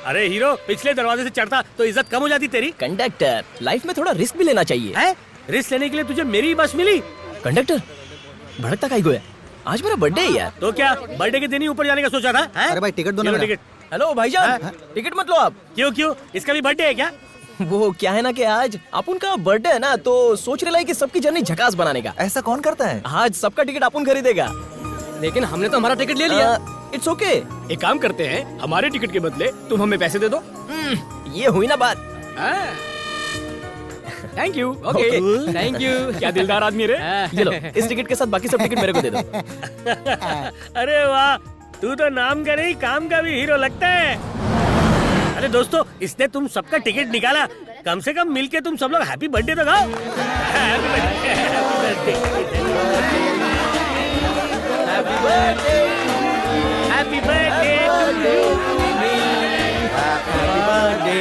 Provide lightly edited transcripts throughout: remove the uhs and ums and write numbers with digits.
अरे हीरो, पिछले दरवाजे से चढ़ता तो इज्जत कम हो जाती तेरी। कंडक्टर, लाइफ में थोड़ा रिस्क भी लेना चाहिए। है? रिस्क लेने के लिए तुझे मेरी बस मिली? कंडक्टर, भड़कता काहे को है? आज मेरा बर्थडे है यार। तो क्या बर्थडे के दिन ही ऊपर जाने का सोचा था? है? अरे भाई टिकट दो ना ये लो मेरा। टिकट। हेलो भाईजान, टिकट मत लो आप। क्यों? इसका भी बर्थडे है क्या? वो क्या है ना कि आज अपुन का बर्थडे है ना, तो सोच रहे कि सबकी जर्नी झकास बनाने का। ऐसा कौन करता है? आज सबका टिकट अपुन खरीदेगा। लेकिन हमने तो हमारा टिकट ले लिया। It's okay. एक काम करते हैं, हमारे टिकट के बदले तुम हमें पैसे दे दो। ये हुई ना बात। Thank you. Okay, thank you. क्या दिलदार आदमी रे। ये लो, इस टिकट के साथ बाकी सब टिकट मेरे को दे दो। अरे वाह, तू तो नाम का नहीं काम का भी हीरो लगता है। अरे दोस्तों, इसने तुम सबका टिकट निकाला, कम से कम मिलके तुम सब लोग हैप्पी बर्थडे तो गाओ। Happy birthday, happy birthday, happy birthday to you, happy birthday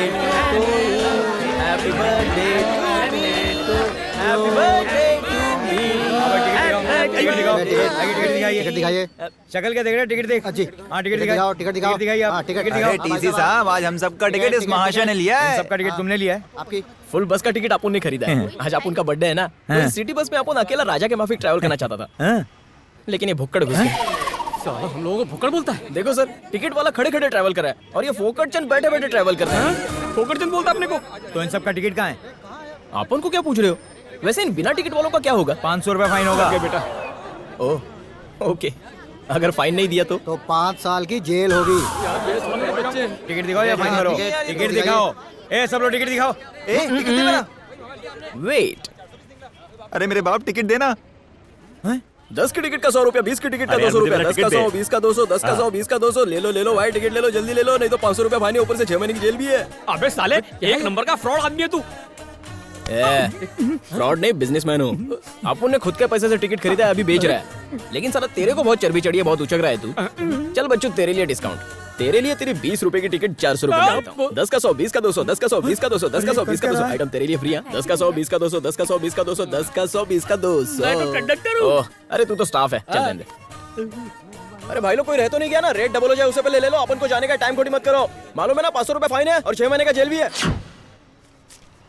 to you, happy birthday to you, happy birthday to me. Ticket दिखाइए। शक्ल क्या देख रहे? टिकट देख। जी हाँ, टिकट दिखाओ, टिकट दिखाओ। दिखाइए आप। हाँ, टिकट टिकट दिखाओ। दिखाओ। टीसी साहब, आज हम सबका टिकट इस महाशय ने लिया है। सबका टिकट तुमने लिया है? आपकी फुल बस का टिकट अपुन ने खरीदा है। आज अपुन का बर्थडे है ना, तो इस सिटी बस में अपुन अकेला राजा के माफिक ट्रैवल करना चाहता था, लेकिन ये भुक्कड़ घुस गया। साला हम लोगों को भुक्कड़ बोलता है। देखो सर, टिकट वाला खड़े खड़े ट्रैवल कर रहा है और ये फोकट चंद बैठे बैठे ट्रैवल कर रहा है। फोकटचंद बोलता अपने को। तो इन सबका टिकट कहाँ है? अपन को क्या पूछ रहे हो? वैसे इन बिना टिकट वालों का क्या होगा? 500 रुपए फाइन होगा। बेटा, ओह, ओके। अगर फाइन नहीं दिया तो 5 साल की जेल होगी। टिकट दिखाओ या फाइन करो। टिकट दिखाओ। ए सब लोग टिकट दिखाओ। टिकट दे मेरा। वेट, अरे मेरे बाप, टिकट देना। 10 की टिकट का 100 रुपया, 20 की टिकट का अरे 200 यार, रुपया, मुझे 10 का टिकट 100, दे। 20 का 200, 10 का 100, 20 का 200। ले लो भाई, टिकट ले लो, जल्दी ले लो, नहीं तो 500 रुपया फाइन है, ऊपर से 6 महीने की जेल भी है। अबे साले, एक नंबर का फ्रॉड आदमी है तू। फ्रॉड नहीं, बिजनेसमैन हूँ। अपन ने खुद के पैसे से टिकट खरीदा है, अभी बेच रहा है। लेकिन साला तेरे को बहुत चर्बी चढ़ी है, बहुत उचक रहा है तू। चल बच्चों, तेरे लिए डिस्काउंट। तेरे लिए तेरी 20 रुपए की टिकट 400 रुपए में देता हूँ। 10 का 100, 20 का 200, 10 का 100, 20 का 200, 10 का 100, 20 का 200। आइटम तेरे लिए फ्री है। 10 का 100, 20 का 200, 10 का 100, 20 का 200, 10 का 100, 20 का 200। मैं तो कंडक्टर हूँ। ओह, अरे तू तो स्टाफ है, चल रहने दे। अरे भाई लोग, कोई रह तो नहीं गया ना? रेट डबल हो जाए उससे पहले ले लो। अपन को जाने का टाइम खोटी मत करो। मालूम है ना, 500 रुपए फाइन है और 6 महीने का जेल भी है।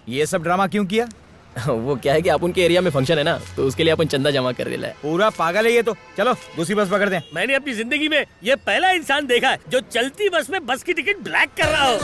ये सब ड्रामा क्यों किया? वो क्या है कि अपन के एरिया में फंक्शन है ना, तो उसके लिए अपन चंदा जमा कर रहे हैं। पूरा पागल है ये तो। चलो दूसरी बस पकड़ते हैं। मैंने अपनी जिंदगी में ये पहला इंसान देखा है जो चलती बस में बस की टिकट ब्लैक कर रहा हो।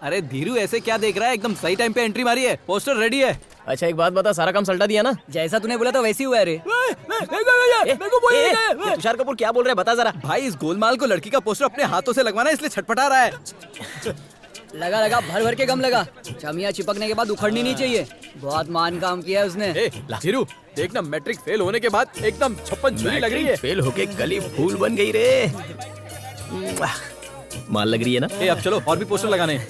अरे धीरू, ऐसे क्या देख रहा है? एकदम सही टाइम पे एंट्री मारी है, पोस्टर रेडी है। अच्छा एक बात बता, सारा काम सल्टा दिया ना? जैसा तूने बोला था वैसे ही हुआ है रे। तुषार कपूर क्या बोल रहे हैं, बता जरा। भाई, इस गोलमाल को लड़की का पोस्टर अपने हाथों से लगवाना है, इसलिए छटपटा रहा है। लगा लगा, भर भर के गम लगा। चमिया चिपकने के बाद उखड़नी नहीं चाहिए। बहुत मान काम किया है उसने। धीरू देखना, मैट्रिक फेल होने के बाद एकदम 56 छुरी लग रही है। फेल होके गली फूल बन गई रे। माल लग रही है ना? ए अब चलो और भी पोस्टर लगाने हैं।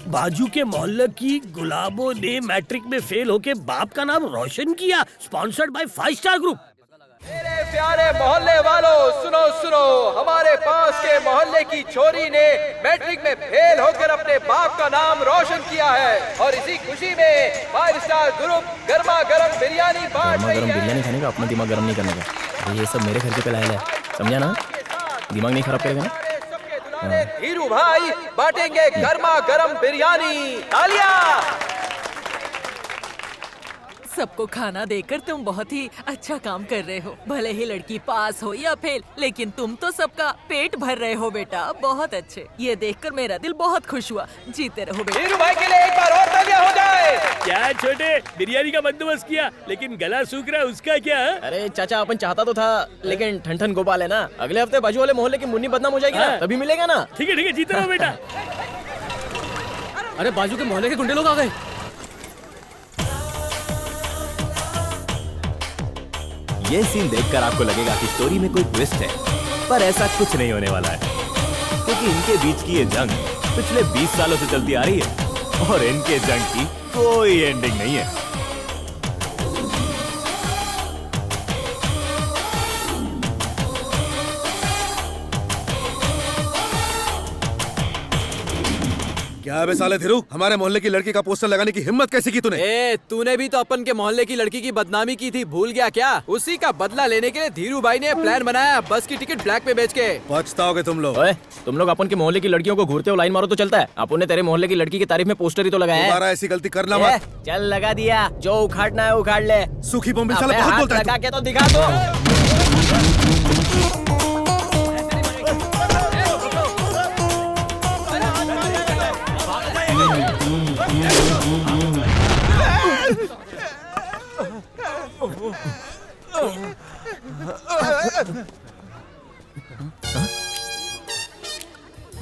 बाजू के मोहल्ले की गुलाबों ने मैट्रिक में फेल होके बाप का नाम रोशन किया। Sponsored by 5 star group. मेरे प्यारे मोहल्ले वालों, सुनो सुनो, हमारे पास के मोहल्ले की छोरी ने मैट्रिक में फेल होकर अपने बाप का नाम रोशन किया है और इसी खुशी में 5 स्टार ग्रुप गर्मा गर्म बिरयानी बांट गर्मा रही गर्म है। बिरयानी खाने का अपना दिमाग गर्म नहीं करने का। ये सब मेरे खर्चे पे लाया है, समझा ना? दिमाग नहीं खराब करेगा ना? सबके दुलारे धीरू भाई बांटेंगे गर्मा गर्म बिरयानी। तालियां। सबको खाना देकर तुम बहुत ही अच्छा काम कर रहे हो। भले ही लड़की पास हो या फेल, लेकिन तुम तो सबका पेट भर रहे हो बेटा। बहुत अच्छे, ये देखकर मेरा दिल बहुत खुश हुआ। जीते रहो बेटा। धीरू भाई के लिए एक बार और तालियां हो जाए। क्या छोटे, बिरयानी का बंदोबस्त किया लेकिन गला सूख रहा है, उसका क्या? अरे चाचा, अपन चाहता तो था, लेकिन ठन ठन गोपाल है ना, अगले हफ्ते बाजू वाले मोहल्ले की मुन्नी बदनाम हो जाएगी ना, तभी मिलेगा ना। ठीक है जीते रहो बेटा। अरे बाजू के मोहल्ले के गुंडे लोग आ गए। ये सीन देखकर आपको लगेगा कि स्टोरी में कोई ट्विस्ट है, पर ऐसा कुछ नहीं होने वाला है, क्योंकि इनके बीच की ये जंग पिछले 20 सालों से चलती आ रही है और इनके जंग की कोई एंडिंग नहीं है। क्या बे साले धीरू, हमारे मोहल्ले की लड़की का पोस्टर लगाने की हिम्मत कैसे की तूने? ए तूने भी तो अपन के मोहल्ले की लड़की की बदनामी की थी, भूल गया क्या? उसी का बदला लेने के लिए धीरू भाई ने प्लान बनाया, बस की टिकट ब्लैक पे बेच के। पछताओगे तुम लोग। ओए, तुम लोग अपन के मोहल्ले की लड़कियों को घूरते हो लाइन मारो तो चलता है। अपन ने तेरे मोहल्ले की लड़की की तारीफ में पोस्टर ही तो लगाया है। दोबारा ऐसी गलती करना मत। चल लगा दिया, जो उखाड़ना है उखाड़ ले। सूखी बोम्बिल साला अबे बहुत हाथ बोलता है लगा के तो दिखा दो।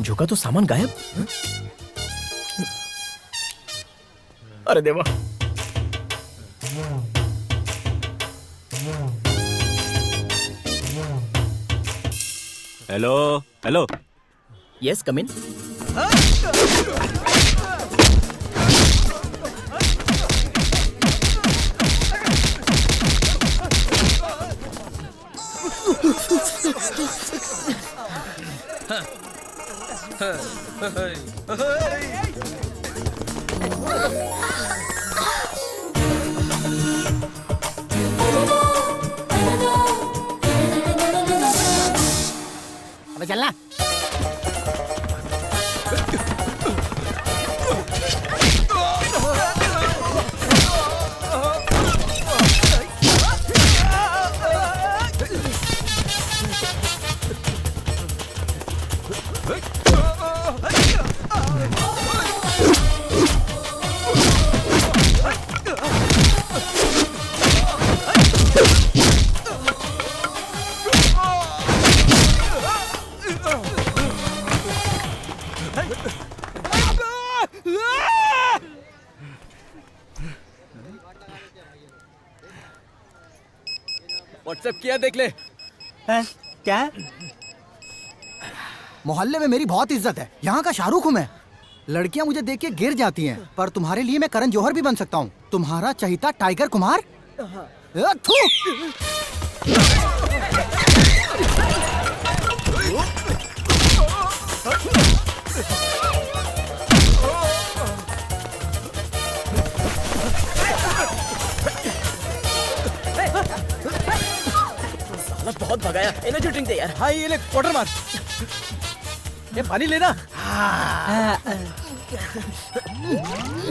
झोंका तो सामान गायब। अरे देवा। Hello hello. यस, कम इन। अबे चलना। व्हाट्सएप किया, देख ले। क्या? मोहल्ले में मेरी बहुत इज्जत है, यहाँ का शाहरुख हूँ मैं। लड़कियाँ मुझे देख के गिर जाती हैं, पर तुम्हारे लिए मैं करण जौहर भी बन सकता हूँ। तुम्हारा चहिता टाइगर कुमार। थू! बहुत भगाया। एनर्जी ड्रिंक दे यार। हाँ ये ले, वाटर मार। ये पानी लेना।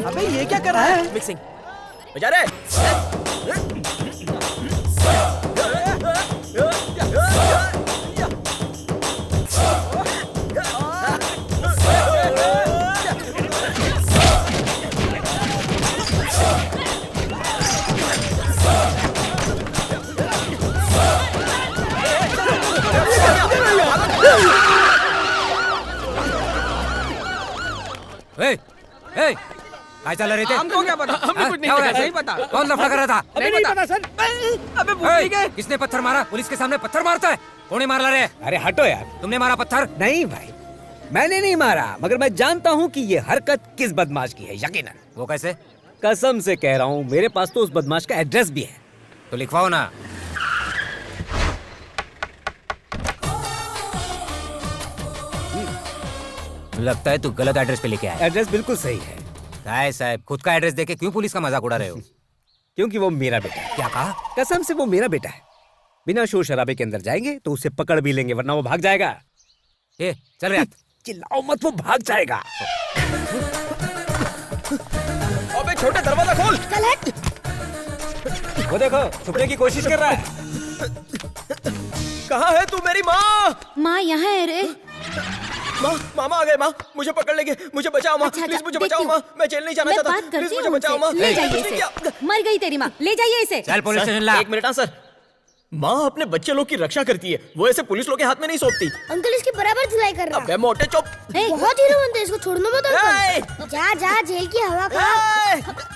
अबे ये क्या कर रहा है? मिक्सिंग बजा रहे। ए, ए, काय चला रहे थे? हमको क्या पता? हमने कुछ नहीं क्या हो रहा है? नहीं पता। कौन लफड़ा कर रहा था? नहीं पता सर। अबे भूल ही गए। किसने पत्थर मारा? पुलिस के सामने पत्थर मारता है? कौन मार रहे? अरे हटो यार। तुमने मारा पत्थर? नहीं भाई, मैंने नहीं मारा, मगर मैं जानता हूँ कि ये हरकत किस बदमाश की है, यकीनन। वो कैसे? कसम से कह रहा हूँ, मेरे पास तो उस बदमाश का एड्रेस भी है। तो लिखवाओ ना। लगता है तू गलत एड्रेस पे लेके आया। एड्रेस बिल्कुल सही है। काय साहब, खुद का एड्रेस देके क्यों पुलिस का मजाक उड़ा रहे हो? क्योंकि वो मेरा बेटा है। क्या कहा? कसम से वो मेरा बेटा है। बिना शोर शराबे के अंदर जाएंगे तो उसे पकड़ भी लेंगे, वरना वो भाग जाएगा। ए, चल रहा। चिल्लाओ मत, वो भाग जाएगा। अबे छोटे, दरवाजा खोल। वो देखो, छुपने की कोशिश कर रहा है। कहाँ है तू मेरी माँ? माँ यहाँ है रे। माँ, मामा आ गए। माँ, मुझे पकड़ लेंगे, मुझे बचाओ माँ। अच्छा, प्लीज मुझे देखती बचाओ हूँ। माँ, मैं जेल नहीं जाना मैं चाहता। बात करती प्लीज मुझे हूँ बचाओ माँ। उनसे। ले जाइए कुछ नहीं इसे। किया। मर गई तेरी माँ, ले जाइए इसे। चल पुलिस सर, स्टेशन ला। एक मिनट सर। माँ अपने बच्चे लोग की रक्षा करती है, वो ऐसे पुलिस लोग के हाथ में नहीं सौंपती। अंकल इसकी बराबर धुलाई कर रहा अबे मोटे चुप। बहुत हीरो बनते हैं, इसको छोड़ना मत अंकल। जा जा जेल की हवा खा।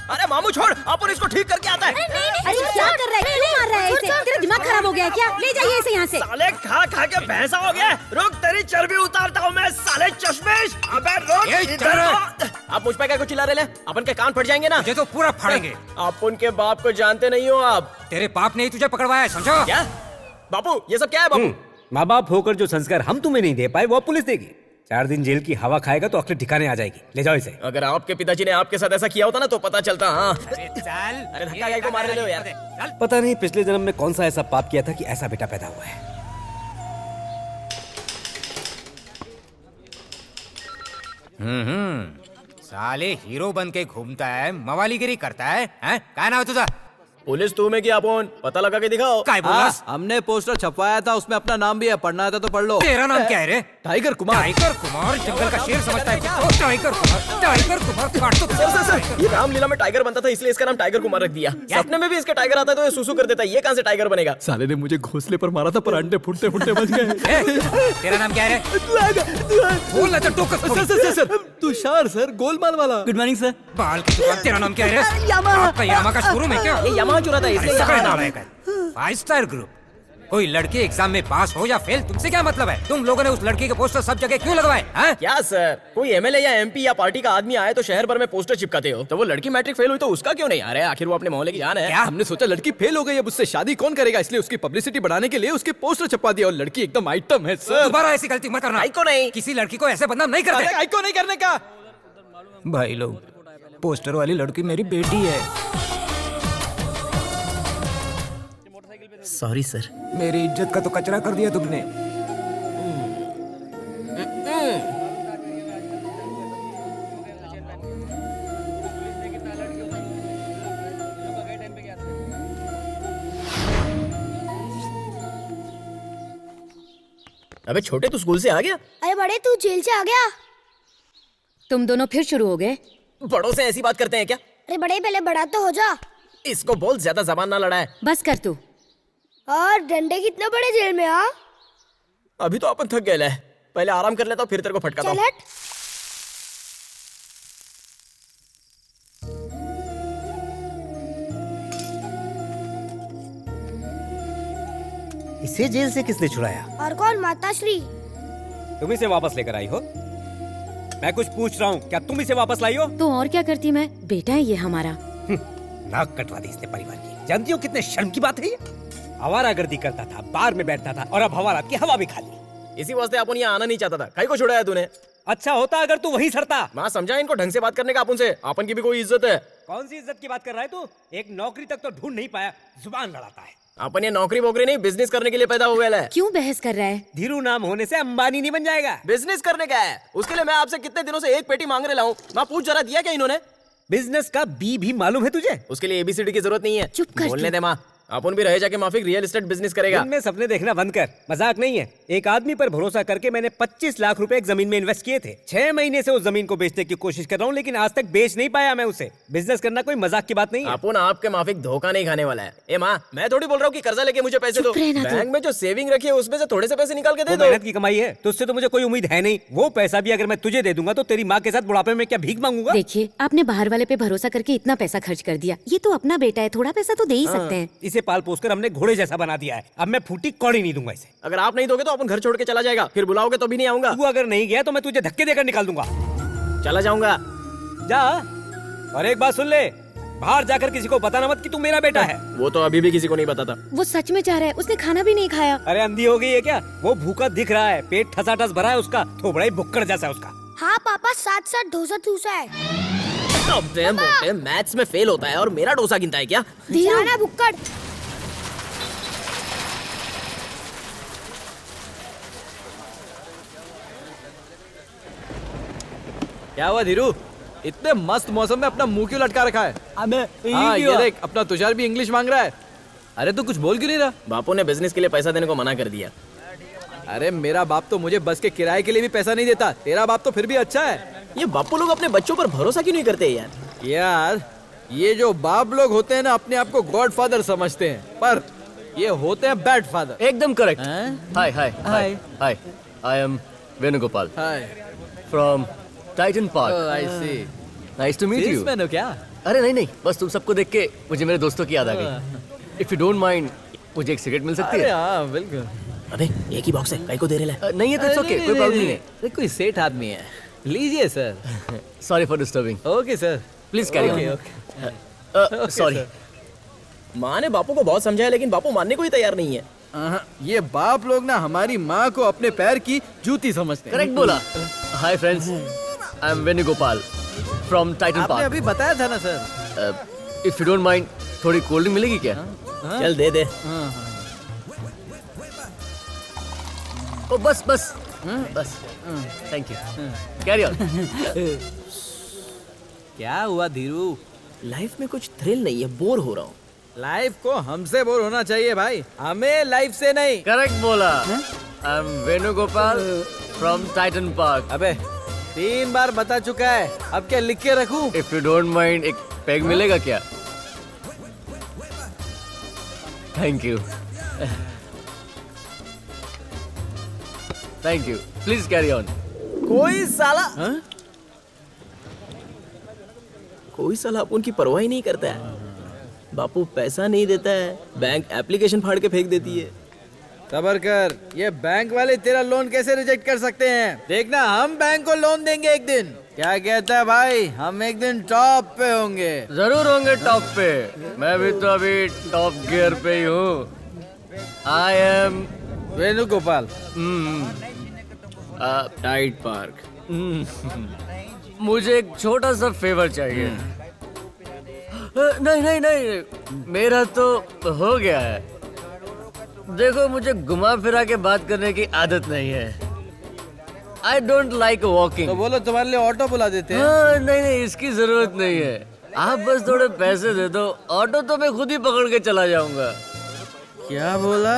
अरे मामू छोड़, अपन इसको ठीक करके आता है। अरे क्या कर रहा है? क्यों मार रहा है इसे? तेरा दिमाग खराब हो गया है क्या? ले जाइए इसे यहाँ से। साले खा खा के भैंसा हो गया। रुक, तेरी चर्बी उतारता हूँ मैं, साले चश्मेश। अबे रुक, इधर आ। आप मुझ पे क्या कुछ चिल्ला रहे हैं? अपन के कान फट जाएंगे ना। तुझे तो पूरा फाड़ेंगे। आप उनके बाप को जानते नहीं हो आप। तेरे बाप ने ही तुझे पकड़वाया है, समझो? क्या बापू, ये सब क्या है बापू? माँ बाप होकर जो संस्कार हम तुम्हें नहीं दे पाए, वो पुलिस देगी। 4 दिन जेल की हवा खाएगा तो अक्ल ठिकाने आ जाएगी। ले जाओ इसे। अगर आपके पिताजी ने आपके साथ ऐसा किया होता ना तो पता चलता। हाँ, अरे चल। अरे धक्का क्या को मार रहे हो यार? पता नहीं पिछले जन्म में कौन सा ऐसा पाप किया था कि ऐसा बेटा पैदा हुआ है। साले हीरो बन के घूमता है, मवालीगिरी करता है, हैं? क्या नाम है तुझा? पुलिस तू में क्या फोन पता लगा के दिखाओ। काय बोलस? हमने पोस्टर छपवाया था, उसमें अपना नाम भी है, पढ़ना है तो पढ़ लो। तेरा नाम क्या है रे? टाइगर कुमार। टाइगर कुमार जंगल का शेर समझता है खुद को। टाइगर कुमार, टाइगर कुमार काट तो। सर, ये रामलीला में टाइगर बनता था इसलिए इसका नाम टाइगर कुमार रख दिया। सपने में भी इसका टाइगर आता है तो ये सुसु कर देता है। ये कहाँ से टाइगर बनेगा? साले ने मुझे घोंसले पर मारा था, पर अंडे फुटते फुटते बच गए। तेरा नाम क्या है रे? बोल ना तो टोकस फोड़ी। सर तुषार सर, गोलमाल वाला। Good morning sir. बाल की दुकान। तेरा नाम क्या है रे? आपका यामा का शोरूम है क्या? ये यामा चुरा था इसलिए यहाँ नाम है। 5 स्टार ग्रुप। कोई लड़की एग्जाम में पास हो या फेल, तुमसे क्या मतलब है? तुम लोगों ने उस लड़की के पोस्टर सब जगह क्यों लगवाए? हैं? क्या सर, कोई एमएलए या एमपी या पार्टी का आदमी आए तो शहर भर में पोस्टर चिपकाते हो, तो वो लड़की मैट्रिक फेल हुई तो उसका क्यों नहीं? अरे आखिर वो अपने मोहल्ले की जान है। क्या? हमने सोचा लड़की फेल हो गई, अब उससे शादी कौन करेगा, इसलिए उसकी पब्लिसिटी बढ़ाने के लिए उसके पोस्टर छपवा दिया और लड़की एकदम आइटम है सर। दोबारा ऐसी गलती मत करना। को नहीं, किसी लड़की को ऐसे बदनाम नहीं करते। आई को नहीं करने का। भाई लोग, पोस्टर वाली लड़की मेरी बेटी है। Sorry sir. मेरी इज्जत का तो कचरा कर दिया तुमने। अबे छोटे, तू स्कूल से आ गया? अरे बड़े, तू जेल से आ गया? तुम दोनों फिर शुरू हो गए। बड़ों से ऐसी बात करते हैं क्या? अरे बड़े, पहले बड़ा तो हो जा। इसको बोल ज्यादा जबान ना लड़ाए। बस कर तू। और डंडे कितने बड़े जेल में? हाँ, अभी तो अपन थक गए है, पहले आराम कर लेता हूँ फिर तेरे को फटकाता चल हूँ। हट। इसे जेल से किसने छुड़ाया? और कौन? माता श्री। तुम इसे वापस लेकर आई हो? मैं कुछ पूछ रहा हूँ, क्या तुम इसे वापस लाई हो? तो और क्या करती मैं? बेटा है ये हमारा। नाक कटवा दी इसने परिवार की। जानती हो कितने शर्म की बात है ये? आवारागर्दी करता था, बार में बैठता था और अब हवालात की हवा भी खा ली। इसी वास्ते अपन यहाँ आना नहीं चाहता था। कहीं को छुड़ाया तूने? अच्छा होता अगर तू वहीं सरता। माँ समझा इनको ढंग से बात करने का अपन से। अपन की भी कोई इज्जत है। कौन सी इज्जत की बात कर रहा है तू? एक नौकरी तक तो ढूंढ नहीं पाया, जुबान लड़ाता है। अपन ये नौकरी वोकरी नहीं, बिजनेस करने के लिए पैदा हुआ है। क्यों बहस कर रहा है? धीरू नाम होने से अंबानी नहीं बन जाएगा। बिजनेस करने का है, उसके लिए मैं आपसे कितने दिनों से एक पेटी मांग रहा हूँ। माँ पूछ जरा, दिया क्या इन्होंने? बिजनेस का बी भी मालूम है तुझे? उसके लिए एबीसीडी की जरूरत नहीं है। चुप कर बोलने दे माँ। अपन भी रहे जाके माफिक रियल एस्टेट बिजनेस करेगा। दिन में सपने देखना बंद कर, मजाक नहीं है। एक आदमी पर भरोसा करके मैंने 25 लाख रुपए एक जमीन में इन्वेस्ट किए थे। 6 महीने से उस जमीन को बेचने की कोशिश कर रहा हूँ, लेकिन आज तक बेच नहीं पाया मैं उसे। बिजनेस करना कोई मजाक की बात नहीं है। अपन आपके माफिक धोखा नहीं खाने वाला है। ए माँ, मैं थोड़ी बोल रहा हूँ कि कर्जा लेके मुझे पैसे दो। बैंक में जो सेविंग रखी है उसमें से थोड़े से पैसे निकाल के दे दो। मेहनत की कमाई है, तुझसे तो मुझे कोई उम्मीद है नहीं। वो पैसा भी अगर मैं तुझे दे दूंगा तो तेरी माँ के साथ बुढ़ापे में क्या भीख मांगूंगा? देखिए, आपने बाहर वाले पे भरोसा करके इतना पैसा खर्च कर दिया। ये तो अपना बेटा है, थोड़ा पैसा तो दे ही सकते हैं। इसे पाल पोस कर हमने घोड़े जैसा बना दिया है। अब मैं फूटी कौड़ी नहीं दूंगा इसे। अगर आप नहीं दोगे तो अपन घर छोड़ के चला जाएगा, फिर बुलाओगे तो भी नहीं आऊंगा। तू अगर नहीं गया तो मैं तुझे धक्के देकर निकाल दूंगा। चला जाऊंगा। जा। और एक बात सुन ले, बाहर जाकर किसी को बताना मत कि तू मेरा बेटा है। वो तो अभी भी किसी को नहीं बताता। वो सच में चाह रहा है, उसने खाना भी नहीं खाया। अरे अंधी हो गई है क्या? वो भूखा दिख रहा है, पेट ठसाठस भरा है उसका, थोबड़ा ही भुक्कड़ जैसा है उसका। हाँ पापा, साथ साथ डोसा ठूसा है। मैथ्स में फेल होता है और मेरा डोसा गिनता है क्या? धीराना भुक्कड़। क्या हुआ धीरू? इतने मस्त मौसम में अपना मुंह क्यों लटका रखा है? हाँ, ये देख, अपना तुषार भी इंग्लिश मांग रहा है। अरे तू कुछ बोल क्यों नहीं रहा? बापू ने बिजनेस के लिए पैसा देने को मना कर दिया। अरे मेरा बाप तो मुझे बस के किराए के लिए भी पैसा नहीं देता। तेरा बाप तो फिर भी अच्छा है। ये बापू लोग अपने बच्चों पर भरोसा क्यों नहीं करते यार? यार, ये जो बाप लोग होते हैं ना, अपने आप को गॉड फादर समझते हैं, पर ये होते हैं बैड फादर। एकदम correct. Hi hi hi hi, I am Venugopal hi from Titan Park. I see. Nice to meet you. Salesman हो क्या? अरे नहीं नहीं, बस तुम सबको देख के मुझे मेरे दोस्तों की याद आ गई। इफ यू डोंट माइंड, मुझे एक सिगरेट मिल सकती है? हाँ बिल्कुल। अबे एक ही बॉक्स है, कहीं को दे रहे हैं? नहीं है तो इट्स ओके, कोई प्रॉब्लम नहीं है। है। कोई सेठ आदमी है, लीजिए sir. Sorry for disturbing. Okay sir, please carry on. Sorry. माँ ने बापू को बहुत समझाया लेकिन बापू मानने को ही तैयार नहीं है। ये बाप लोग ना हमारी माँ को अपने पैर की जूती समझते हैं। करेक्ट बोला। Hi friends, I am Venugopal from Titan आपने पार्क। अभी बताया था ना sir. If you don't mind, थोड़ी कोल्ड ड्रिंक मिलेगी क्या? चल दे दे। ओ बस बस बस, थैंक यू। Carry on. क्या हुआ धीरू? लाइफ में कुछ थ्रिल नहीं है, बोर हो रहा हूँ। लाइफ को हमसे बोर होना चाहिए भाई, हमें लाइफ से नहीं। करेक्ट बोला। आई am Venugopal from Titan park. अबे 3 बार बता चुका है, अब क्या लिख के रखूं? इफ यू डोंट माइंड, एक पैग मिलेगा क्या? Thank you. Thank you, please carry on. कोई साला अपन की परवाह ही नहीं करता है। बापू पैसा नहीं देता है, बैंक एप्लीकेशन फाड़ के फेंक देती है। सबर कर, ये बैंक वाले तेरा लोन कैसे रिजेक्ट कर सकते हैं? देखना, हम बैंक को लोन देंगे एक दिन। क्या कहता है भाई? हम एक दिन टॉप पे होंगे। जरूर होंगे टॉप पे। मैं भी तो अभी टॉप गियर पे ही हूँ। आई एम वेणुगोपाल। Tight park. मुझे एक छोटा सा फेवर चाहिए। नहीं नहीं नहीं, मेरा तो हो गया है। देखो, मुझे घुमा फिरा के बात करने की आदत नहीं है। I don't like walking. तो बोलो, तुम्हारे लिए ऑटो बुला देते हैं। हाँ, नहीं नहीं, इसकी जरूरत नहीं है। आप बस थोड़े पैसे दे दो, ऑटो तो मैं खुद ही पकड़ के चला जाऊंगा। क्या बोला?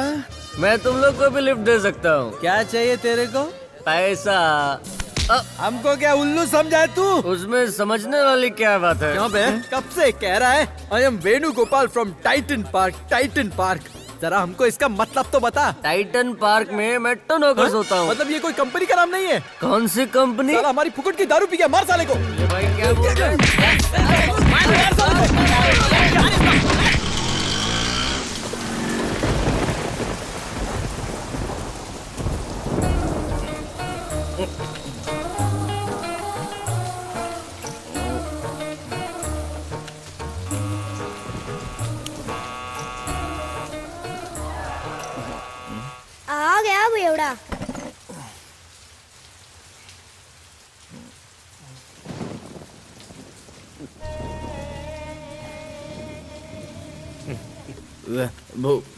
मैं तुम लोग को भी लिफ्ट दे सकता हूँ। क्या चाहिए तेरे को? पैसा। हमको क्या उल्लू समझा है तू? उसमें समझने वाली क्या बात है? क्यों बे? कब से कह रहा है आई am Venugopal from Titan park. Titan park, जरा हमको इसका मतलब तो बता। टाइटन पार्क में मैं तो नौकर होता हूँ। मतलब ये कोई कंपनी का नाम नहीं है? कौन सी कंपनी? साला हमारी फुकट की दारू पी गया, मार साले को। ये भाई क्या बोल रहे हैं? आ गया बेवड़ा।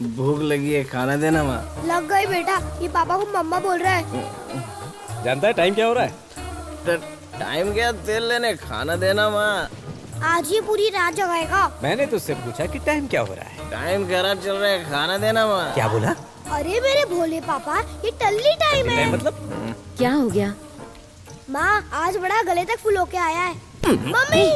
भूख लगी है, खाना देना माँ। लग गई बेटा, ये पापा को मम्मा बोल रहा है। जानता है टाइम क्या हो रहा है? टाइम क्या? तेल लेने, खाना देना माँ। आज ये पूरी रात जगाएगा। मैंने तो उससे पूछा कि टाइम क्या हो रहा है। टाइम खराब चल रहा है, खाना देना माँ। क्या बोला? अरे मेरे भोले पापा, ये टल्ली टाइम है। मतलब क्या हो गया? माँ आज बड़ा गले तक फुल होके आया है। मम्मी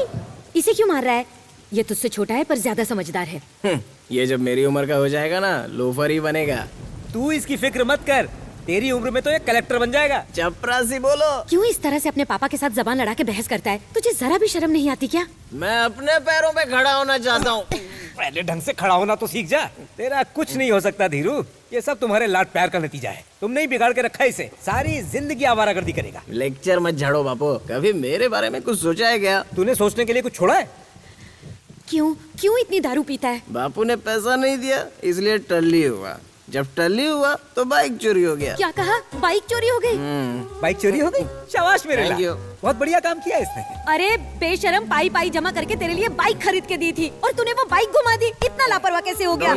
इसे क्यों मार रहा है? ये तुझसे छोटा है पर ज्यादा समझदार है। ये जब मेरी उम्र का हो जाएगा ना, लोफर ही बनेगा। तू इसकी फिक्र मत कर, तेरी उम्र में तो ये कलेक्टर बन जाएगा। चपरासी बोलो। क्यों इस तरह से अपने पापा के साथ जबान लड़ा के बहस करता है? तुझे जरा भी शर्म नहीं आती क्या? मैं अपने पैरों पे खड़ा होना चाहता हूँ। पहले ढंग से खड़ा होना तो सीख जा। तेरा कुछ नहीं हो सकता धीरू, ये सब तुम्हारे लाड प्यार का नतीजा है। तुमने ही बिगाड़ के रखा है इसे, सारी जिंदगी आवारागर्दी करेगा। लेक्चर मत झाड़ो बापू, कभी मेरे बारे में कुछ सोचा है क्या? तूने सोचने के लिए कुछ छोड़ा है? क्यों क्यों इतनी दारू पीता है? बापू ने पैसा नहीं दिया इसलिए टल्ली हुआ, जब टल्ली हुआ तो बाइक चोरी हो गया। क्या कहा? बाइक चोरी हो गई? बाइक चोरी हो गई? शाबाश मेरे Thank you. लाल, बहुत बढ़िया काम किया इसने। अरे बेशरम, पाई पाई जमा करके तेरे लिए बाइक खरीद के दी थी और तूने वो बाइक घुमा दी। इतना लापरवाह कैसे हो गया?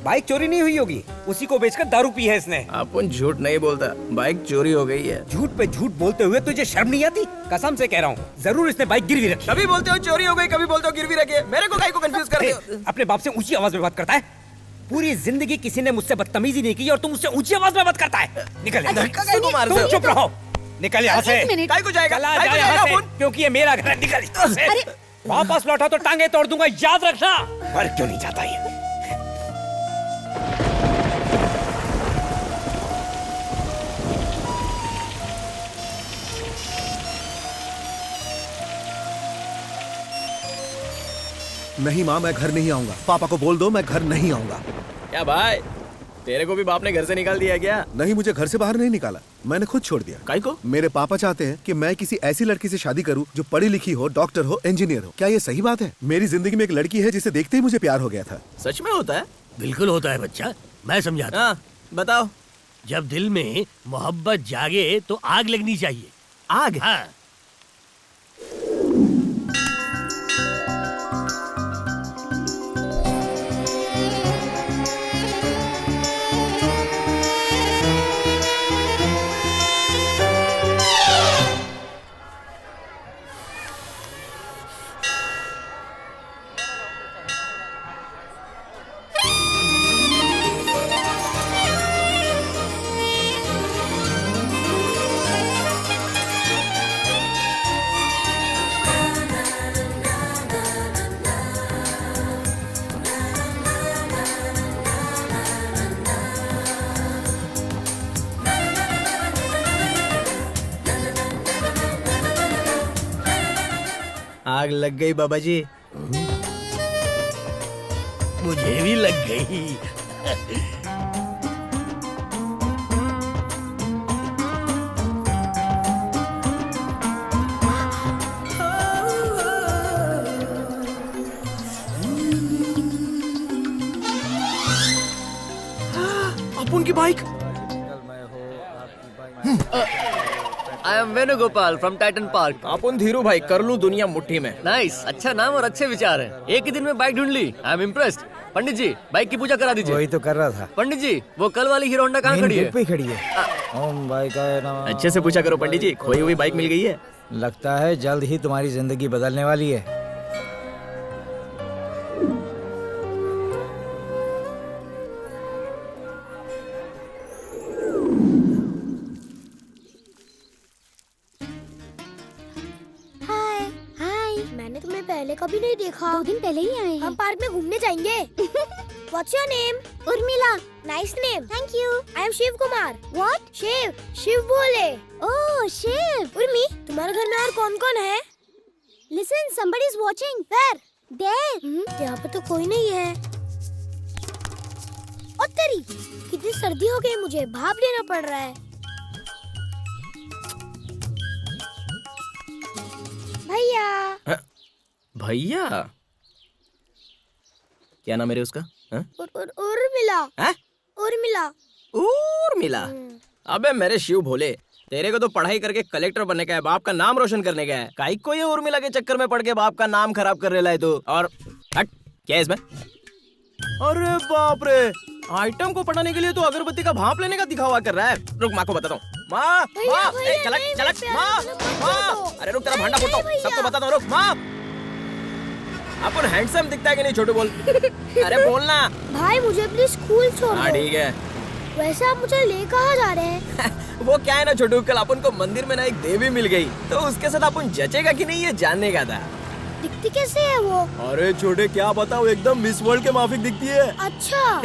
बाइक चोरी नहीं हुई होगी, उसी को बेचकर दारू पी है इसने। अपन झूठ नहीं बोलता, बाइक चोरी हो गई है। झूठ पे झूठ बोलते हुए तुझे शर्म नहीं आती? कसम से कह रहा हूँ, जरूर इसने बाइक गिरवी रखी। कभी बोलते हो चोरी हो गई, कभी बोलते हो गिरवी रखी है। मेरे को काहे को कंफ्यूज कर रहे हो? अपने बाप से ऊंची आवाज में बात करता है। पूरी जिंदगी किसी ने मुझसे बदतमीजी नहीं की और तुम मुझसे ऊंची आवाज में बात करता है। निकल तुम चुप रहो, निकल यहाँ से। काहे को जाएगा? चला काहे को जा यहाँ जाएगा से, क्योंकि ये मेरा घर है। निकल यहाँ से। वापस लौटा तो टांगे तोड़ दूंगा, याद रखना। मर क्यों नहीं जाता ये? नहीं माँ, मैं घर नहीं आऊंगा। पापा को बोल दो मैं घर नहीं आऊंगा। क्या भाई, तेरे को भी बाप ने घर से निकाल दिया क्या? नहीं, मुझे घर से बाहर नहीं निकाला, मैंने खुद छोड़ दिया। काहे को? मेरे पापा चाहते हैं कि मैं किसी ऐसी लड़की से शादी करूं जो पढ़ी लिखी हो, डॉक्टर हो, इंजीनियर हो। क्या ये सही बात है? मेरी जिंदगी में एक लड़की है जिसे देखते ही मुझे प्यार हो गया था। सच में होता है? बिल्कुल होता है बच्चा, मैं समझाता। हाँ बताओ। जब दिल में मोहब्बत जागे तो आग लगनी चाहिए। आग? हाँ। आग लग गई बाबा जी। मुझे भी लग गई। अपन की bike. I am Venugopal from Titan Park. अपन धीरू भाई, कर लूं दुनिया मुट्ठी में। नाइस, अच्छा नाम और अच्छे विचार हैं। एक ही दिन में बाइक ढूंढ ली, आई एम इम्प्रेस्ड। पंडित जी बाइक की पूजा करा दीजिए। वही तो कर रहा था। पंडित जी वो कल वाली हीरो होंडा कहाँ खड़ी है? पे खड़ी है। ओम बाइक अच्छे से पूछा करो पंडित जी, खोई हुई बाइक मिल गई है। लगता है जल्द ही तुम्हारी जिंदगी बदलने वाली है। हाय हाय, मैंने तुम्हें पहले कभी नहीं देखा। 2 दिन पहले ही आए हैं। हम पार्क में घूमने जाएंगे। What's your name? Urmila. Nice name. Thank you. I am Shiv Kumar. What? Shiv, Shiv बोले। Oh, शिव। उर्मी, तुम्हारे घर में और कौन-कौन है? Listen, somebody is watching. Where? There. यहाँ पे तो कोई नहीं है। ओ तेरी, कितनी सर्दी हो गई, मुझे भाप लेना पड़ रहा है। भैया। भैया? क्या नाम है उसका? उर्मिला। उर्मिला। उर्मिला? अबे मेरे शिव भोले, तेरे को तो पढ़ाई करके कलेक्टर बनने का है, बाप का नाम रोशन करने का है। काहे को ये उर्मिला के चक्कर में पड़ के बाप का नाम खराब कर रहा है तू? और हट, क्या है इसमें? अरे बाप रे, आइटम को पढ़ाने के लिए तो अगरबत्ती का भाप लेने का दिखावा कर रहा है। रुक, माँ को बताता हूँ। माँ, चलक, माँ, माँ, अरे रुक, तेरा भांडा फोड़ता हूँ, सबको बताता हूँ। रुक माँ। अपन हैंडसम दिखता है कि नहीं छोटू बोल? अरे बोलना। भाई मुझे प्लीज स्कूल छोड़ हाँ दो। ठीक है। वैसे आप मुझे ले कहाँ जा रहे हैं? वो क्या है ना छोटू, कल अपन को मंदिर में ना एक देवी मिल गई, तो उसके साथ अपन जचेगा कि नहीं ये जानने का था। दिखती कैसे है वो? अरे छोटे क्या बताओ, एकदम मिस वर्ल्ड के माफिक दिखती है। अच्छा